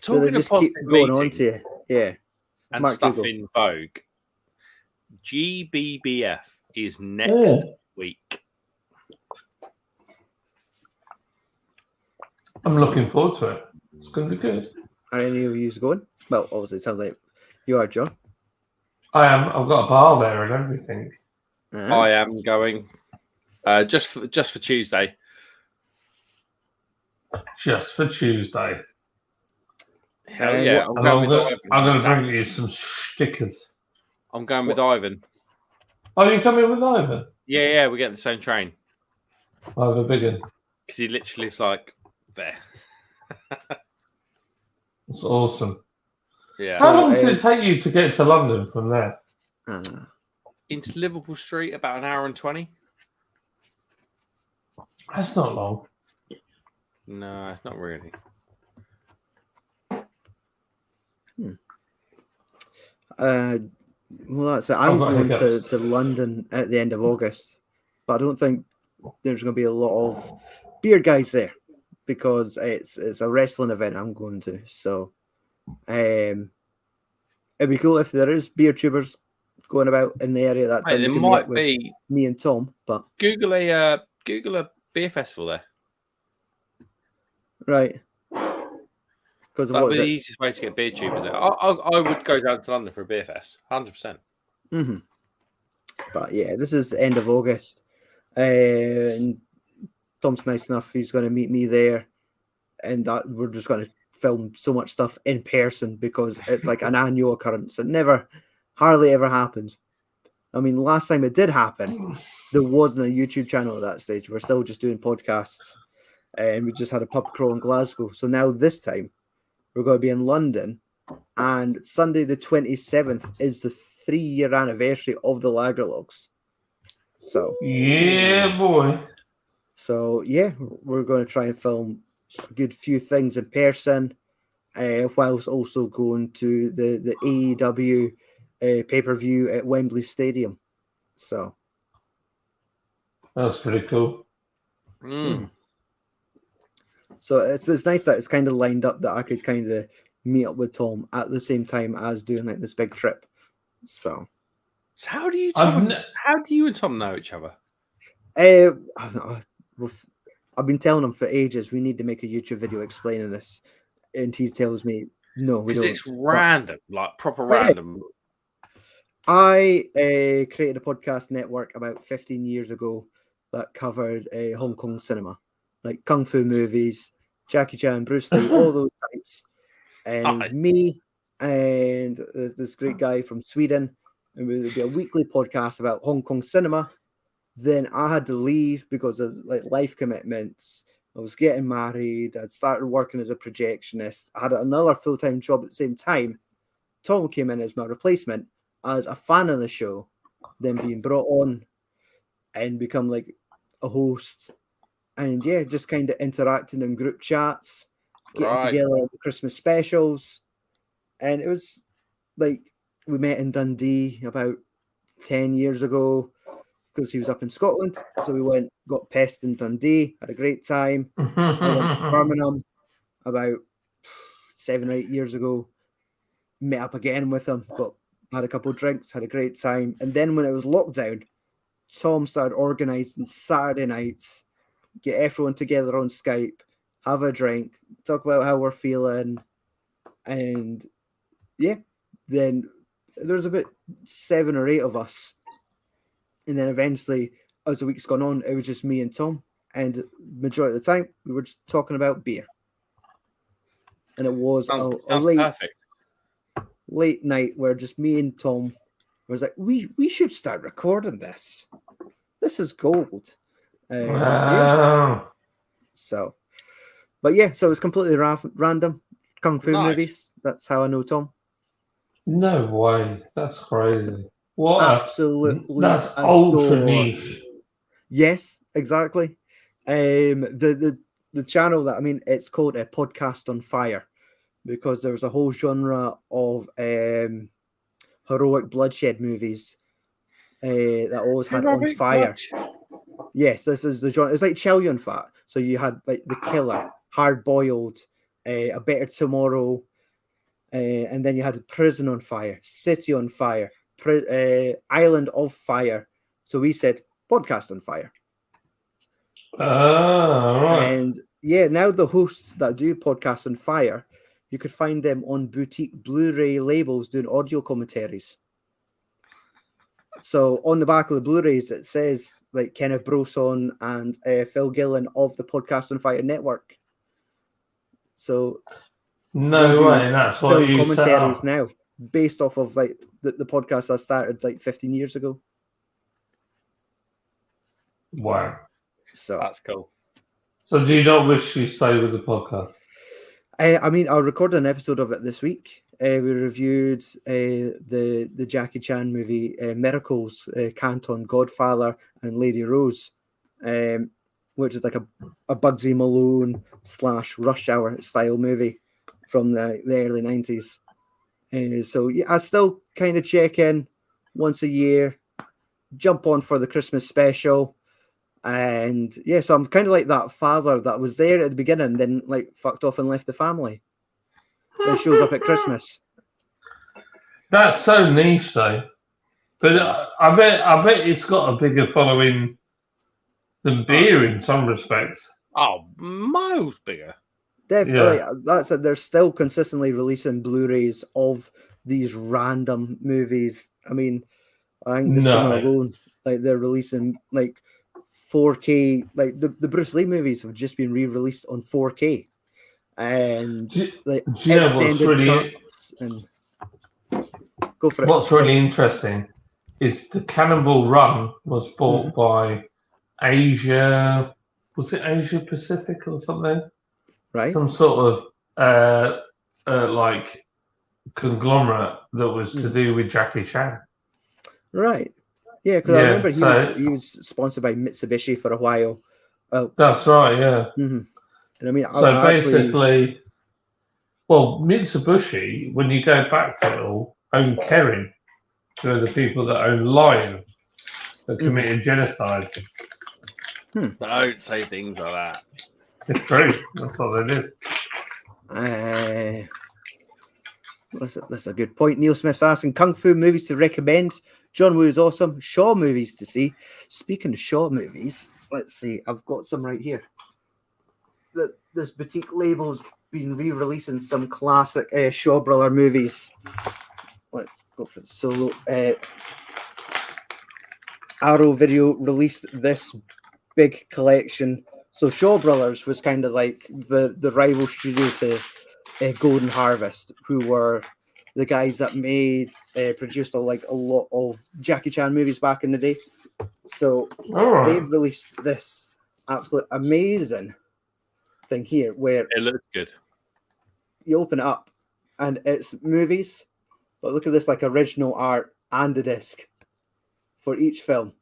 So they just keep going on to you. Yeah. And Marc, stuff Google. in Vogue. GBBF is next week. I'm looking forward to it. It's going to be good. Are any of you going? Well, obviously, it sounds like you are, John. I am. I've got a bar there and everything. I am going. Just for Tuesday. Just for Tuesday. Hell yeah! I'm going to bring you some stickers. I'm going with Ivan. Oh, you coming with Ivan? Yeah, we get the same train. Ivan Biggin. Because he literally lives like there. That's awesome. Yeah. How long does it take you to get to London from there? Into Liverpool Street, about an hour and 20. That's not long. No, it's not really. Well, that's it. I'm going to London at the end of August, but I don't think there's going to be a lot of beer guys there because it's a wrestling event I'm going to. So it'd be cool if there is beer tubers going about in the area that time. There might be me and Tom, but Google a beer festival there. Right. That would be the easiest way to get beer tubers there. I would go down to London for a beer fest, 100%. Mm-hmm. But yeah, this is the end of August. And Tom's nice enough. He's going to meet me there. And that we're just going to film so much stuff in person because it's like an annual occurrence. It hardly ever happens. I mean, last time it did happen, there wasn't a YouTube channel at that stage. We're still just doing podcasts. And we just had a pub crawl in Glasgow. So now this time, we're going to be in London, and Sunday the 27th is the 3-year anniversary of the Lagerlogs. So yeah, boy. So yeah, we're going to try and film a good few things in person, whilst also going to the AEW pay-per-view at Wembley Stadium. So that's pretty cool. So it's nice that it's kind of lined up that I could kind of meet up with Tom at the same time as doing like this big trip. So how do you and Tom know each other? I've been telling him for ages we need to make a YouTube video explaining this, and he tells me no, we don't. Because it's random, like proper random. I created a podcast network about 15 years ago that covered Hong Kong cinema. Like kung fu movies, Jackie Chan, Bruce Lee, all those types. And it was me and this great guy from Sweden. And it would be a weekly podcast about Hong Kong cinema. Then I had to leave because of like life commitments. I was getting married. I'd started working as a projectionist. I had another full-time job at the same time. Tom came in as my replacement as a fan of the show, then being brought on and become like a host. And yeah, just kind of interacting in group chats, getting together at the Christmas specials. And it was like we met in Dundee about 10 years ago because he was up in Scotland. So we got pest in Dundee, had a great time. I went to Birmingham about 7 or 8 years ago, met up again with him, got had a couple of drinks, had a great time. And then when it was lockdown, Tom started organising Saturday nights, get everyone together on Skype, have a drink, talk about how we're feeling. And yeah, then there's about 7 or 8 of us. And then eventually, as the week's gone on, it was just me and Tom. And majority of the time, we were just talking about beer. And it was a Sounds perfect. late night where just me and Tom was like, we should start recording this. This is gold. Yeah. Wow. So, but yeah, so it was completely random. Kung Fu Nice. movies. That's how I know Tom. No way. That's crazy. What? Absolutely. That's ultra adore. niche. Yes, exactly. The channel that it's called a podcast on fire because there's a whole genre of heroic bloodshed movies that always had on fire. Yes, this is the genre. It's like Chow Yun Fat. So you had like The Killer, Hard Boiled, A Better Tomorrow, and then you had Prison on Fire, City on Fire, Island of Fire. So we said podcast on fire. Right. And yeah, now the hosts that do podcasts on fire, you could find them on boutique Blu-ray labels doing audio commentaries. So on the back of the Blu-rays, it says like Kenneth Broson and Phil Gillen of the Podcast on Fire network. So No way, and that's what film you set commentaries up. now, based off of like the podcast I started like 15 years ago. Wow. So That's cool. So do you not wish to stay with the podcast? I'll record an episode of it this week. We reviewed the Jackie Chan movie Miracles, Canton, Godfather, and Lady Rose, which is like a Bugsy Malone / Rush Hour style movie from the early 90s. So yeah, I still kind of check in once a year, jump on for the Christmas special. And yeah, so I'm kind of like that father that was there at the beginning, then like fucked off and left the family. Then shows up at Christmas. That's so niche, though. But So, I bet it's got a bigger following than beer in some respects. Oh, miles bigger. definitely, Yeah. that's it. They're still consistently releasing Blu-rays of these random movies. I mean, I think this summer alone, like they're releasing like 4K, like the Bruce Lee movies have just been re-released on 4K, and like do you know what's extended really cuts. And go for it. what's really interesting is the Cannonball Run was bought by Asia. Was it Asia Pacific or something? Right. Some sort of like conglomerate that was to do with Jackie Chan. Right. Yeah, because I remember he was sponsored by Mitsubishi for a while. That's right, yeah. And I mean, So basically, well, Mitsubishi, when you go back to it all, own Kering. They're the people that own Lion that committed genocide. Don't say things like that. It's true. That's what they did. That's a good point. Neil Smith's asking Kung Fu movies to recommend. John Woo is awesome. Shaw movies to see. Speaking of Shaw movies, let's see. I've got some right here. This boutique label's been re-releasing some classic Shaw Brother movies. Let's go for the solo. Arrow Video released this big collection. So Shaw Brothers was kind of like the rival studio to Golden Harvest, who were the guys that produced a lot of Jackie Chan movies back in the day. So they've released this absolute amazing thing here where it looks good. You open it up and it's movies, but look at this, like original art and a disc for each film.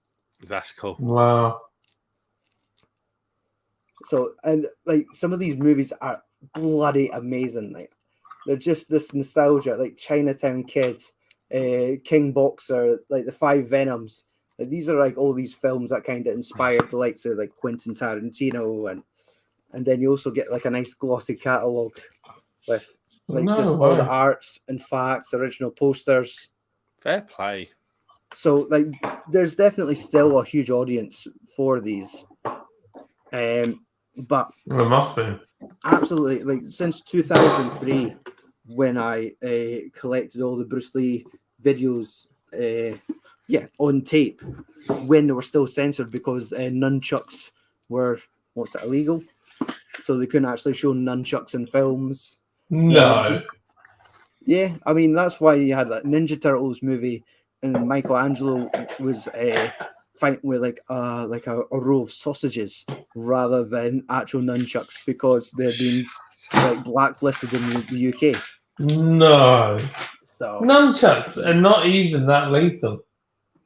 That's cool. Wow. So, and like some of these movies are bloody amazing. Like they're just this nostalgia, like Chinatown Kids, King Boxer, like the Five Venoms. Like these are like all these films that kind of inspired the likes of like Quentin Tarantino, and then you also get like a nice glossy catalogue with like all the arts and facts, original posters. Fair play. So like, there's definitely still a huge audience for these. But There must be. absolutely, like since 2003, when I collected all the Bruce Lee videos, on tape, when they were still censored because nunchucks were illegal, so they couldn't actually show nunchucks in films. No. I mean that's why you had that Ninja Turtles movie, and Michelangelo was fighting with like a row of sausages rather than actual nunchucks because they're being like blacklisted in the UK. No. So, Nunchucks are not even that lethal.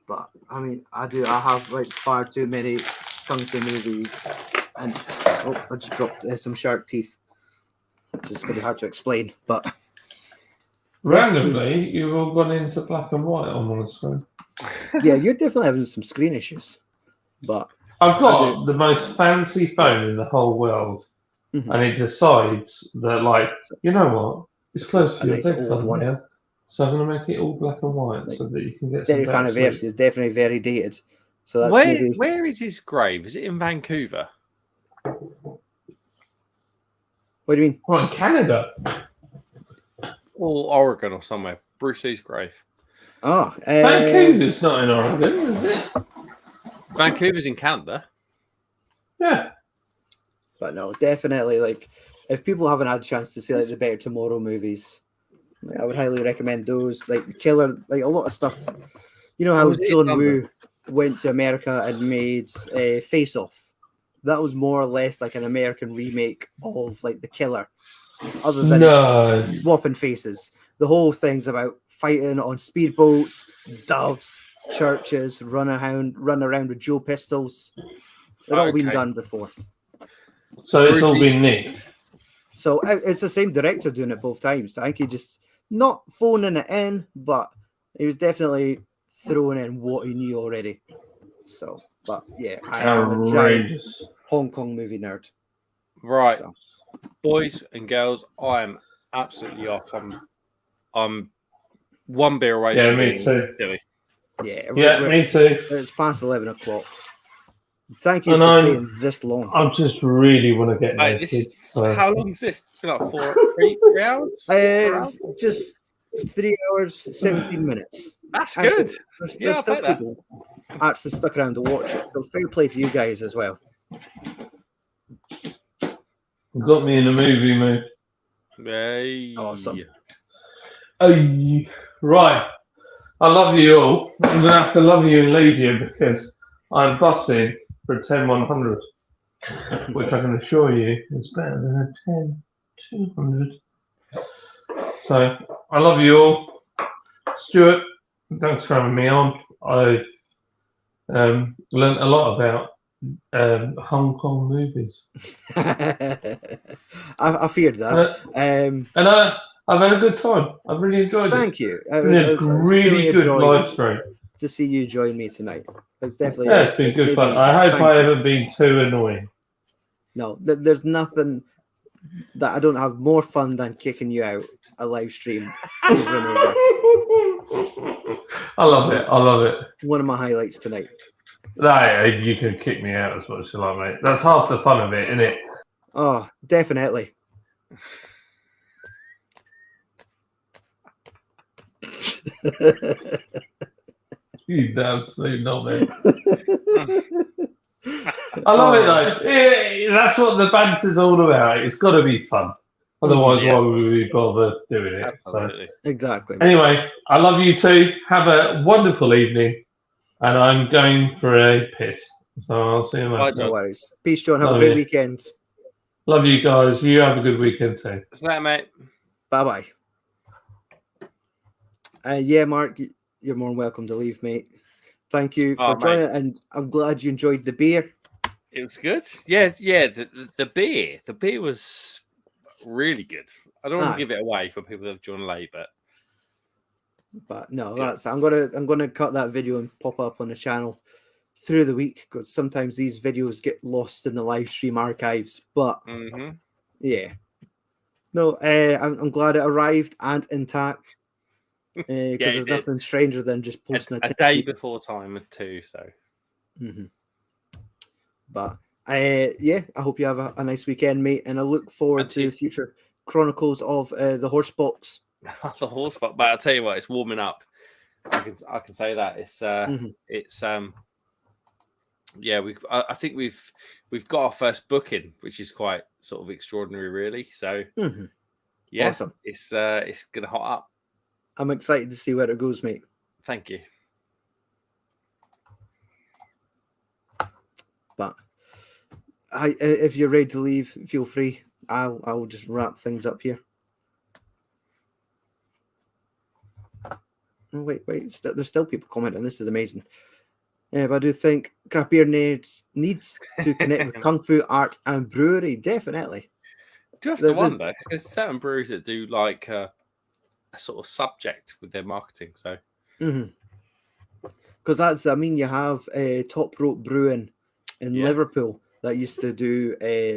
but I mean, I have like far too many kung fu movies, and I just dropped some shark teeth, which is going to be hard to explain. But Randomly, you've all gone into black and white on one screen. yeah, you're definitely having some screen issues. But I've got the most fancy phone in the whole world, Mhm. and it decides that, like, you know what? It's close A to your nice old bedtime one. now, so I'm going to make it all black and white Like, so that you can get some 30th better anniversary sleep. is definitely very dated. So that's Where is his grave? Is it in Vancouver? What do you mean? What, in Canada? Or Oregon or somewhere? Bruce Lee's grave. Oh, Vancouver's not in Oregon, is it? Vancouver's in Canada. Yeah. but no, definitely like if people haven't had a chance to see like the Better Tomorrow movies, like, I would highly recommend those. Like The Killer, like a lot of stuff. You know how Was it in John London? Woo went to America and made Face Off. That was more or less like an American remake of like The Killer, other than No. swapping faces. The whole thing's about fighting on speedboats, doves, churches, run around with Joe pistols. It's all been Okay. done before. So it's all Brucey's- been nicked. So it's the same director doing it both times. I think he just not phoning it in, but he was definitely throwing in what he knew already. So, but yeah, I am a giant Outrageous. Hong Kong movie nerd. Right, So, boys and girls, I'm absolutely off. I'm one beer away Yeah, from me being too. silly. yeah, Yeah, me too. it's past 11 o'clock. Thank you And for staying this long. I just really want to get Mate, naked. this is so- how long is this? Been like three hours? 4 hours? Just 3 hours, 17 minutes. That's And good. There's Yeah, I'll still take that. people actually stuck around to watch it. So fair play to you guys as well. Got me in a movie mood. Hey. Awesome. Oh, right. I love you all. I'm going to have to love you and leave you because I'm busting for a 10-100, which I can assure you is better than a 10-200. So I love you all. Stuart, thanks for having me on. I've learned a lot about Hong Kong movies. I feared that. And I've had a good time. I've really enjoyed it. Thank you. It's been a It's really a good joy live stream. to see you join me tonight. It's definitely Yeah, it's been good fun. I hope I haven't been too annoying. No, there's nothing that I don't have more fun than kicking you out a live stream over and over. I love it. I love it. One of my highlights tonight. No, you can kick me out as much as you like, mate. That's half the fun of it, isn't it? Oh, definitely. You damn sleep, not me. I love it though. Yeah, that's what the banter's all about. It's got to be fun. Otherwise, Yeah. why would we bother doing it? Absolutely. Exactly. So, anyway, I love you too. Have a wonderful evening. And I'm going for a piss. So I'll see you Bye, later. No worries. Peace, John. Have a Love great you. weekend. Love you guys. You have a good weekend too. See you later, mate. Bye bye. Yeah, Mark, you're more than welcome to leave, mate. Thank you for joining, and I'm glad you enjoyed the beer. It was good. Yeah. The beer was really good. I don't want to give it away for people that have joined late, but no, that's I'm gonna cut that video and pop up on the channel through the week because sometimes these videos get lost in the live stream archives. But yeah, no, I'm glad it arrived and intact. because Yeah, there's it did. nothing stranger than just posting A day before time too. So, but yeah, I hope you have a nice weekend, mate, and I look forward And to you- future chronicles of the horse box. the horse box. But I'll tell you what, it's warming up. I can say that it's yeah. I think we've got our first booking, which is quite sort of extraordinary, really. So yeah, Awesome. It's gonna hot up. I'm excited to see where it goes, mate. Thank you. But if you're ready to leave, feel free. I'll just wrap things up here. Oh, wait. There's still people commenting. This is amazing. Yeah, but I do think Craft Beer needs to connect with Kung Fu art and brewery. Definitely. Do you have to wonder? Because there's certain breweries that do like a sort of subject with their marketing. So, because you have Top Rope Brewing in Liverpool that used to do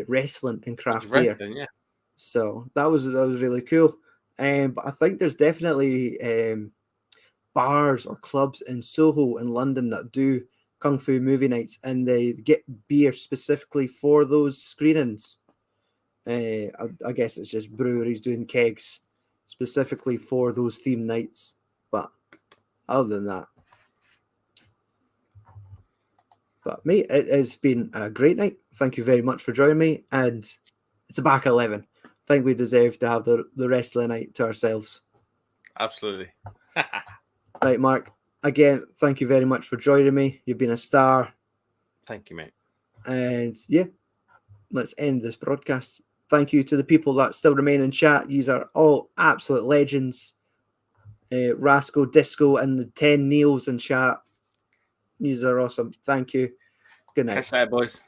wrestling and craft beer. Yeah. So that was really cool. But I think there's definitely bars or clubs in Soho in London that do Kung Fu movie nights, and they get beer specifically for those screenings. I guess it's just breweries doing kegs specifically for those theme nights. But other than that, but mate, it has been a great night. Thank you very much for joining me, and it's a back 11. I think we deserve to have the rest of the night to ourselves. Absolutely. Right, Mark. Again, thank you very much for joining me. You've been a star. Thank you, mate. And yeah, let's end this broadcast. Thank you to the people that still remain in chat. These are all absolute legends. Rasco, Disco, and the 10 Neils in chat. These are awesome. Thank you. Good night. Catch you later, boys.